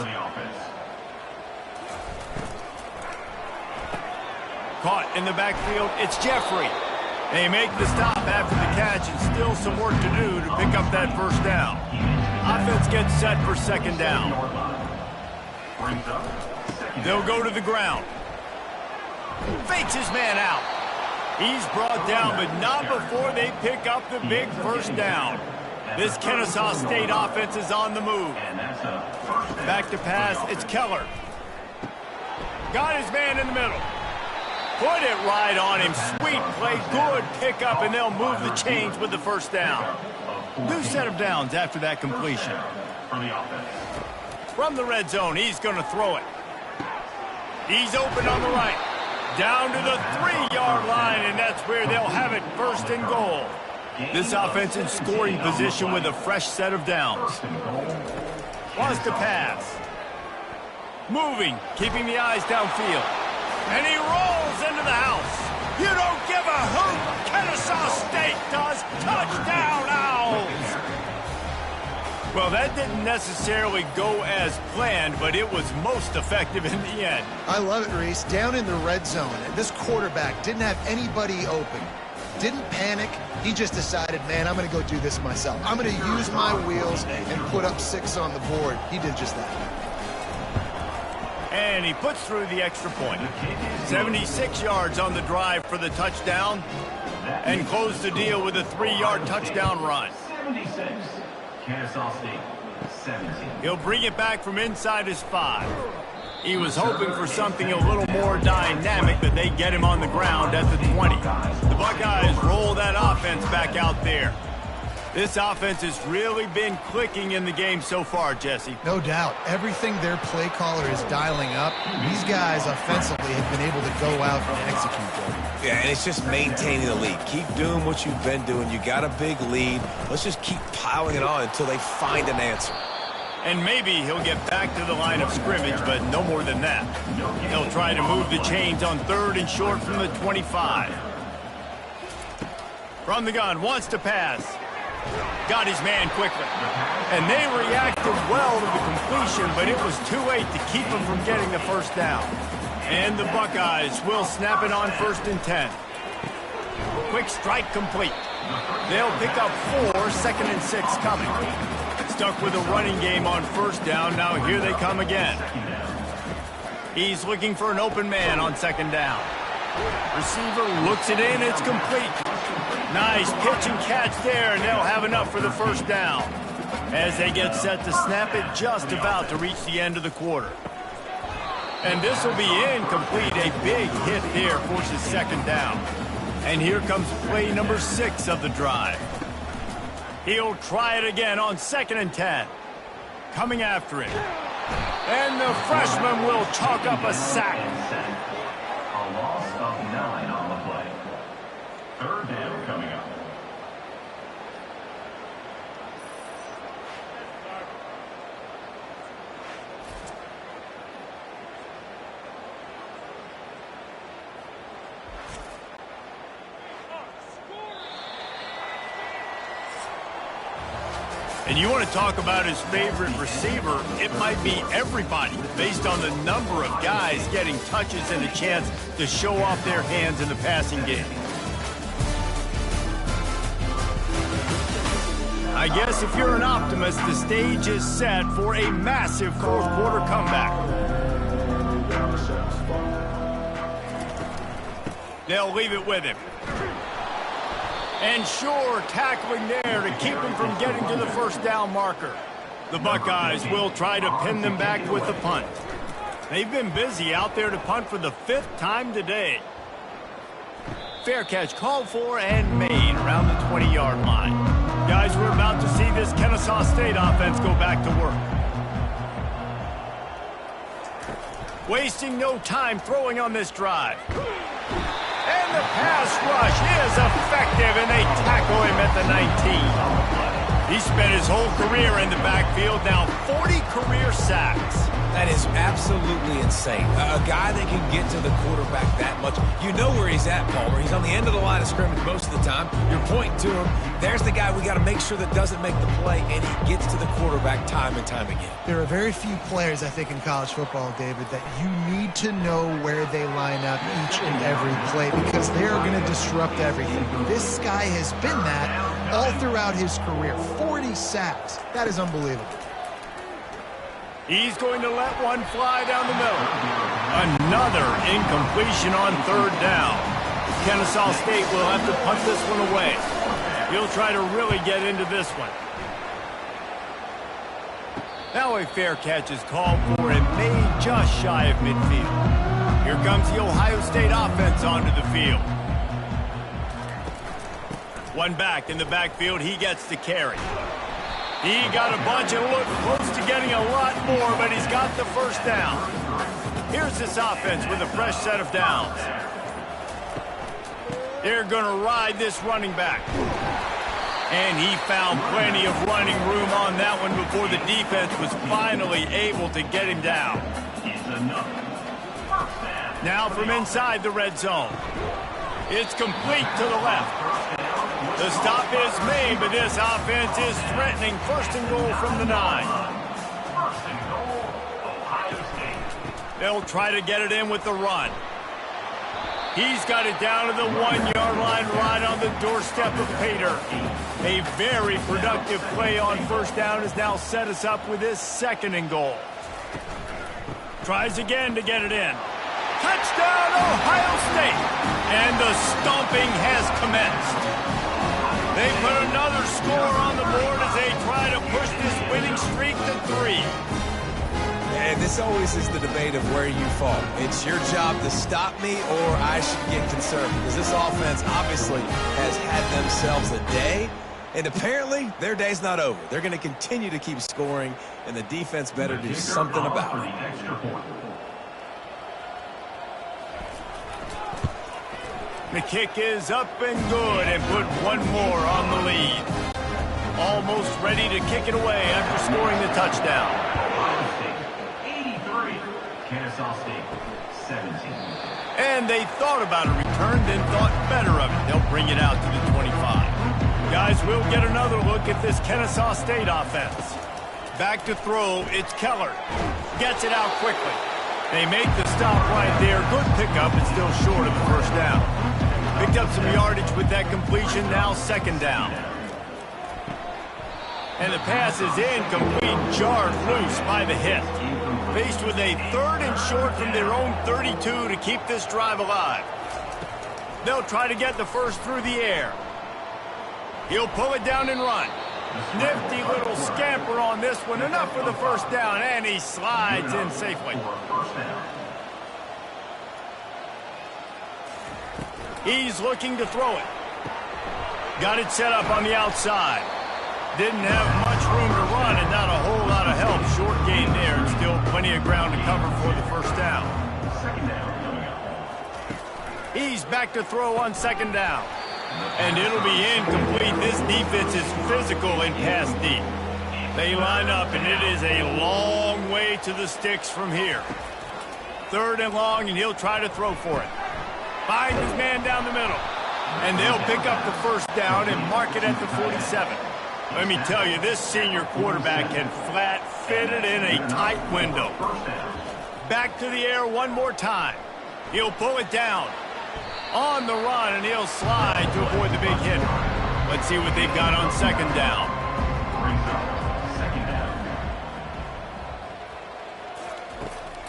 Caught in the backfield, it's Jeffrey. They make the stop after the catch, and still some work to do to pick up that first down. Offense gets set for second down. They'll go to the ground. Fakes his man out. He's brought down, but not before they pick up the big first down. This Kennesaw State offense is on the move. Back to pass, it's Keller. Got his man in the middle. Put it right on him. Sweet play, good pickup, and they'll move the chains with the first down. New set of downs after that completion. From the red zone, he's going to throw it. He's open on the right. Down to the 3-yard line, and that's where they'll have it, first and goal. This offense in scoring position with a fresh set of downs. Wants to pass. Moving, keeping the eyes downfield. And he rolls into the house. You don't give a hoot. Kennesaw State does. Touchdown, Owls. Well, that didn't necessarily go as planned, but it was most effective in the end. I love it, Reese. Down in the red zone, this quarterback didn't have anybody open. Didn't panic. He just decided, man, I'm going to go do this myself. I'm going to use my wheels and put up 6 on the board. He did just that. And he puts through the extra point. 76 yards on the drive for the touchdown. And closed the deal with a 3-yard touchdown run. 76. Kennesaw State, 17. He'll bring it back from inside his 5. He was hoping for something a little more dynamic, but they get him on the ground at the 20. The Buckeyes roll that offense back out there. This offense has really been clicking in the game so far, Jesse. No doubt. Everything their play caller is dialing up, these guys offensively have been able to go out and execute them. Yeah, and it's just maintaining the lead. Keep doing what you've been doing. You got a big lead. Let's just keep piling it on until they find an answer. And maybe he'll get back to the line of scrimmage, but no more than that. He'll try to move the chains on 3rd and short from the 25. From the gun, wants to pass. Got his man quickly. And they reacted well to the completion, but it was too late to keep him from getting the first down. And the Buckeyes will snap it on 1st and 10. Quick strike complete. They'll pick up 4, 2nd and 6 coming. stuck with a running game on first down. Now here they come again. He's looking for an open man on second down. Receiver looks it in. It's complete. Nice pitch and catch there, and they'll have enough for the first down. As they get set to snap it, just about to reach the end of the quarter. And this will be incomplete. A big hit there forces second down. And here comes play number 6 of the drive. He'll try it again on 2nd and 10. Coming after it. And the freshman will chalk up a sack. A loss of 9 on the play. Third down coming up. And you want to talk about his favorite receiver, it might be everybody, based on the number of guys getting touches and a chance to show off their hands in the passing game. I guess if you're an optimist, the stage is set for a massive fourth quarter comeback. They'll leave it with him. And sure, tackling there to keep him from getting to the first down marker. The Buckeyes will try to pin them back with the punt. They've been busy out there to punt for the 5th time today. Fair catch called for and made around the 20-yard line. Guys, we're about to see this Kennesaw State offense go back to work. Wasting no time throwing on this drive. And the pass rush is effective, and they tackle him at the 19. He spent his whole career in the backfield, now 40 career sacks. That is absolutely insane. A guy that can get to the quarterback that much. You know where he's at, Palmer. He's on the end of the line of scrimmage most of the time. You're pointing to him. There's the guy we got to make sure that doesn't make the play, and he gets to the quarterback time and time again. There are very few players, I think, in college football, David, that you need to know where they line up each and every play because they are going to disrupt everything. This guy has been that all throughout his career. 40 sacks. That is unbelievable. He's going to let one fly down the middle. Another incompletion on third down. Kennesaw State will have to punt this one away. He'll try to really get into this one. Now a fair catch is called for and made just shy of midfield. Here comes the Ohio State offense onto the field. One back in the backfield, he gets the carry. He got a bunch and looked close to getting a lot more, but he's got the first down. Here's this offense with a fresh set of downs. They're going to ride this running back. And he found plenty of running room on that one before the defense was finally able to get him down. Now from inside the red zone. It's complete to the left. The stop is made, but this offense is threatening first and goal from the 9. They'll try to get it in with the run. He's got it down to the 1-yard line right on the doorstep of Pater. A very productive play on first down has now set us up with this 2nd and goal. Tries again to get it in. Touchdown, Ohio State! And the stomping has commenced. They put another score on the board as they try to push this winning streak to 3. And this always is the debate of where you fall. It's your job to stop me or I should get concerned because this offense obviously has had themselves a day. And apparently, their day's not over. They're going to continue to keep scoring, and the defense better do something about it. The kick is up and good and put one more on the lead. Almost ready to kick it away after scoring the touchdown. Ohio State, 83. Kennesaw State, 17. And they thought about a return, then thought better of it. They'll bring it out to the 25. Guys, we'll get another look at this Kennesaw State offense. Back to throw, it's Keller. Gets it out quickly. They make the stop right there. Good pickup, and still short of the first down. Picked up some yardage with that completion, now 2nd down. And the pass is incomplete, jarred loose by the hit. Faced with a 3rd and short from their own 32 to keep this drive alive. They'll try to get the first through the air. He'll pull it down and run. Nifty little scamper on this one. Enough for the first down, and he slides in safely. He's looking to throw it. Got it set up on the outside. Didn't have much room to run and not a whole lot of help. Short gain there and still plenty of ground to cover for the first down. He's back to throw on 2nd down. And it'll be incomplete. This defense is physical in pass deep. They line up, and it is a long way to the sticks from here. 3rd and long, and he'll try to throw for it. Finds his man down the middle. And they'll pick up the first down and mark it at the 47. Let me tell you, this senior quarterback can flat fit it in a tight window. Back to the air one more time. He'll pull it down. On the run, and he'll slide to avoid the big hit. Let's see what they've got on 2nd down.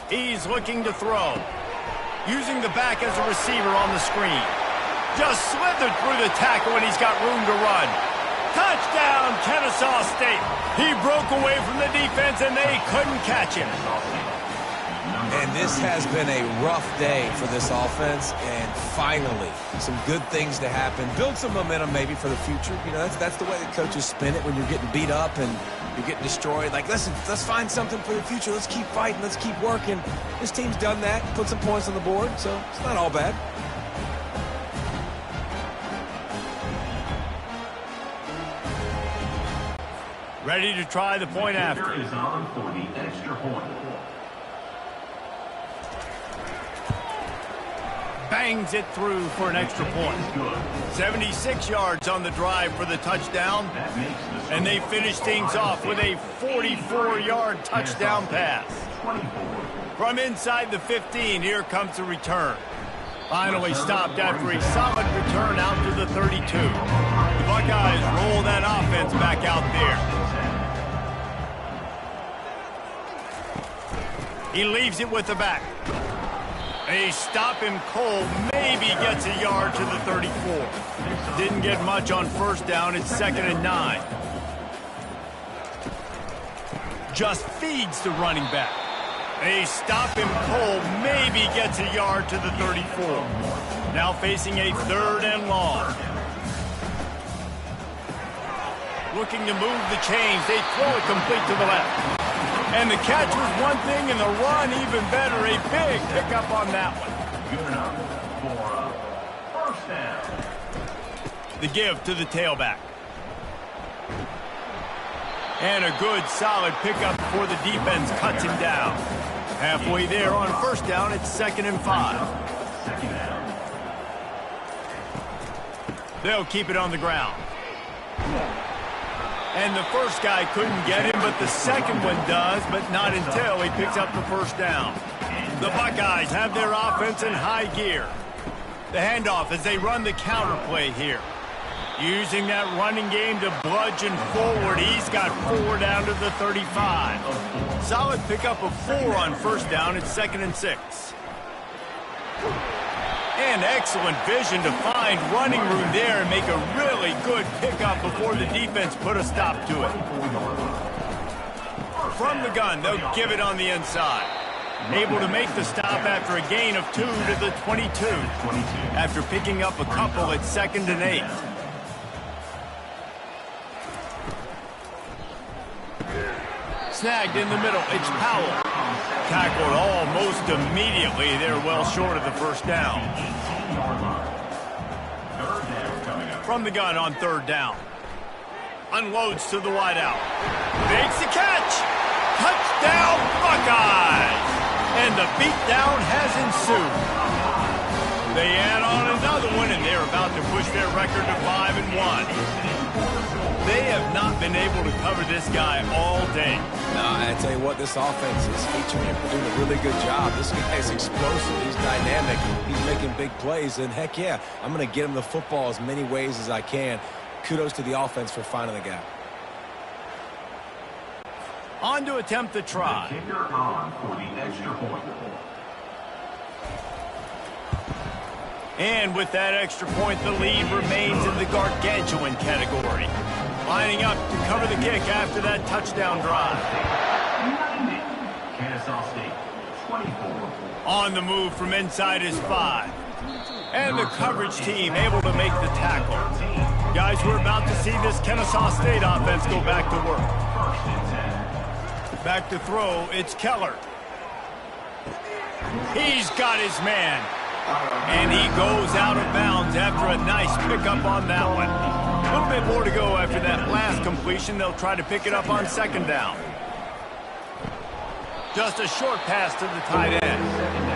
He's looking to throw. Using the back as a receiver on the screen. Just slithered through the tackle, and he's got room to run. Touchdown, Kennesaw State. He broke away from the defense, and they couldn't catch him. And this has been a rough day for this offense, and finally, some good things to happen. Build some momentum maybe for the future. You know, that's the way that coaches spin it when you're getting beat up and you're getting destroyed. Like, listen, let's find something for the future. Let's keep fighting. Let's keep working. This team's done that, put some points on the board, so it's not all bad. Ready to try the point after. Is on for the extra point. Bangs it through for an extra point. 76 yards on the drive for the touchdown. And they finish things off with a 44-yard touchdown pass. From inside the 15, here comes the return. Finally stopped after a solid return out to the 32. The Buckeyes roll that offense back out there. He leaves it with the back. They stop him cold, maybe gets a yard to the 34. Didn't get much on 1st down, it's 2nd and 9. Just feeds the running back. They stop him cold, maybe gets a yard to the 34. Now facing a 3rd and long. Looking to move the chains, they throw it complete to the left. And the catch was one thing, and the run even better. A big pickup on that one. Good enough for a 1st down. The give to the tailback. And a good, solid pickup before the defense cuts him down. Halfway there on 1st down, it's 2nd and 5. 2nd down. They'll keep it on the ground. And the first guy couldn't get him, but the second one does, but not until he picks up the 1st down. The Buckeyes have their offense in high gear. The handoff as they run the counter play here. Using that running game to bludgeon forward. He's got 4 down to the 35. Solid pickup of 4 on 1st down. It's 2nd and 6. And excellent vision to find running room there and make a really good pickup before the defense put a stop to it. From the gun, they'll give it on the inside. Able to make the stop after a gain of 2 to the 22. After picking up a couple at 2nd and 8. Snagged in the middle, it's Powell. Tackled almost immediately. They're well short of the 1st down. From the gun on 3rd down. Unloads to the wideout. Makes the catch. Touchdown, Buckeyes! And the beatdown has ensued. They add on another one, and they're about to push their record to 5-1. They have not been able to cover this guy all day. No, I tell you what, this offense is featuring him doing a really good job. This guy is explosive. He's dynamic. He's making big plays. And heck yeah, I'm going to get him the football as many ways as I can. Kudos to the offense for finding the guy. On to attempt the try. The kicker on for the extra point. And with that extra point, the lead remains in the gargantuan category. Lining up to cover the kick after that touchdown drive. Kennesaw State, 24. On the move from inside his 5. And the coverage team able to make the tackle. Guys, we're about to see this Kennesaw State offense go back to work. Back to throw, it's Keller. He's got his man. And he goes out of bounds after a nice pickup on that one. A little bit more to go after that last completion. They'll try to pick it up on second down. Just a short pass to the tight end.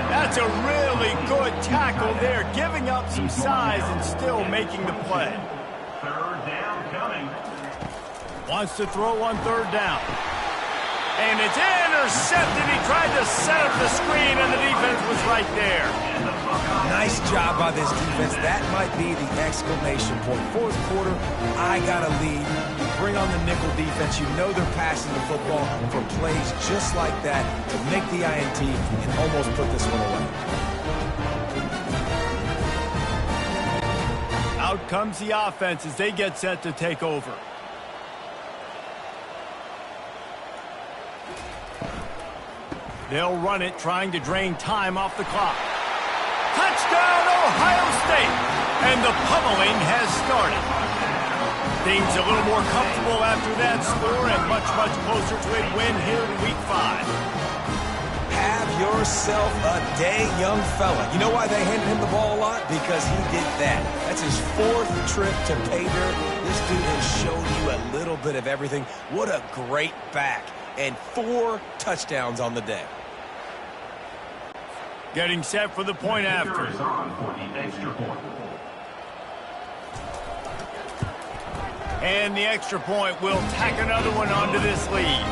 That's a really good tackle there, giving up some size and still making the play. Third down coming. Wants to throw on third down. And it's intercepted. He tried to set up the screen, and the defense was right there. Nice job by this defense. That might be the exclamation point. Fourth quarter, I got a lead. You bring on the nickel defense. You know they're passing the football for plays just like that to make the INT and almost put this one away. Out comes the offense as they get set to take over. They'll run it, trying to drain time off the clock. Touchdown, Ohio State! And the pummeling has started. Things a little more comfortable after that score and much, much closer to a win here in Week 5. Have yourself a day, young fella. You know why they handed him the ball a lot? Because he did that. That's his 4th trip to pay dirt. This dude has shown you a little bit of everything. What a great back. And 4 touchdowns on the day. Getting set for the point after. Kicker is on for the extra point. And the extra point will tack another one onto this lead.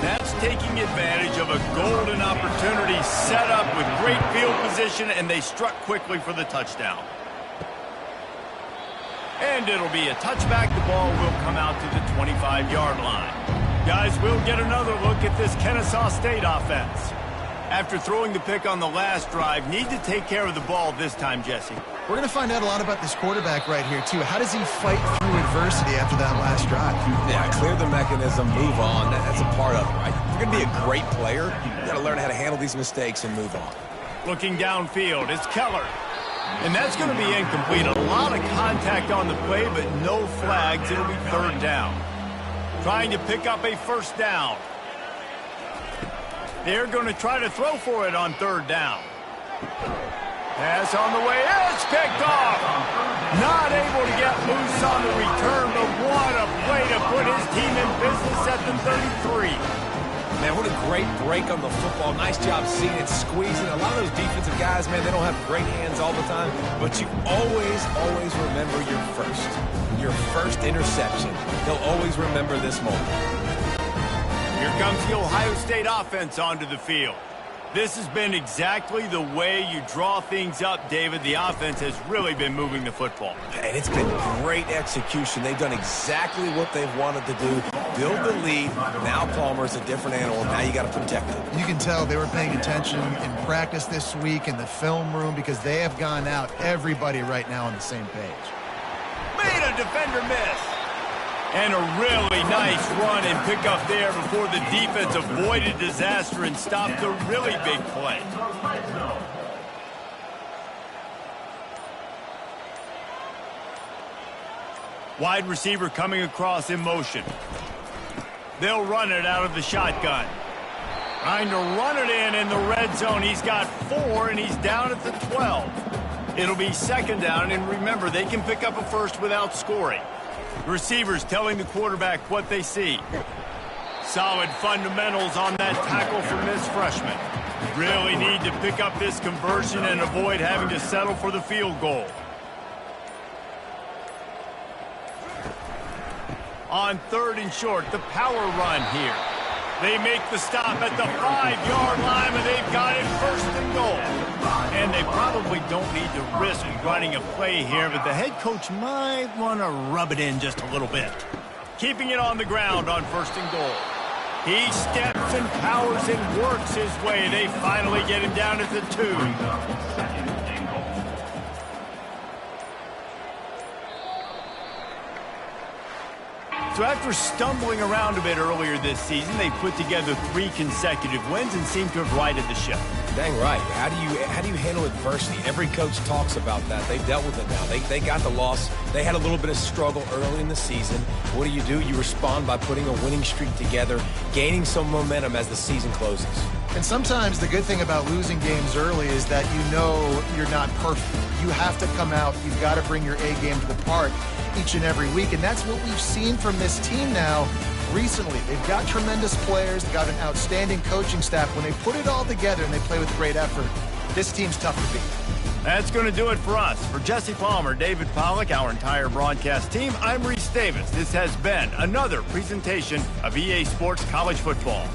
That's taking advantage of a golden opportunity set up with great field position, and they struck quickly for the touchdown. And it'll be a touchback. The ball will come out to the 25-yard line. Guys, we'll get another look at this Kennesaw State offense. After throwing the pick on the last drive, need to take care of the ball this time, Jesse. We're going to find out a lot about this quarterback right here, too. How does he fight through adversity after that last drive? Yeah, clear the mechanism, move on. That's a part of it, right? If you're going to be a great player, you got to learn how to handle these mistakes and move on. Looking downfield, it's Keller. And that's going to be incomplete. A lot of contact on the play, but no flags. It'll be third down. Trying to pick up a first down. They're going to try to throw for it on third down. Pass on the way. It's picked off. Not able to get loose on the return, but what a play to put his team in business at the 33. Man, what a great break on the football. Nice job seeing it, squeezing. A lot of those defensive guys, man, they don't have great hands all the time, but you always remember your first interception. They'll always remember this moment. Here comes the Ohio State offense onto the field. This has been exactly the way you draw things up, David. The offense has really been moving the football. And it's been great execution. They've done exactly what they've wanted to do. Build the lead. Now Palmer's a different animal. Now you got to protect it. You can tell they were paying attention in practice this week in the film room because they have gone out, everybody right now on the same page. Made a defender miss. And a really nice run and pickup there before the defense avoided disaster and stopped a really big play. Wide receiver coming across in motion. They'll run it out of the shotgun. Trying to run it in the red zone. He's got 4, and he's down at the 12. It'll be second down, and remember, they can pick up a first without scoring. Receivers telling the quarterback what they see. Solid fundamentals on that tackle from this freshman. Really need to pick up this conversion and avoid having to settle for the field goal. On third and short, the power run here. They make the stop at the 5-yard line, and they've got it first and goal. And they probably don't need to risk running a play here, but the head coach might want to rub it in just a little bit. Keeping it on the ground on first and goal. He steps and powers and works his way. They finally get him down at the 2. Brings up second and goal. So after stumbling around a bit earlier this season, they put together 3 consecutive wins and seem to have righted the ship. Dang right. How do you handle adversity? Every coach talks about that. They've dealt with it now. They got the loss. They had a little bit of struggle early in the season. What do? You respond by putting a winning streak together, gaining some momentum as the season closes. And sometimes the good thing about losing games early is that you know you're not perfect. You have to come out. You've got to bring your A game to the part each and every week. And that's what we've seen from this team now recently. They've got tremendous players. They've got an outstanding coaching staff. When they put it all together and they play with great effort, this team's tough to beat. That's going to do it for us. For Jesse Palmer, David Pollack, our entire broadcast team, I'm Reese Davis. This has been another presentation of EA Sports College Football.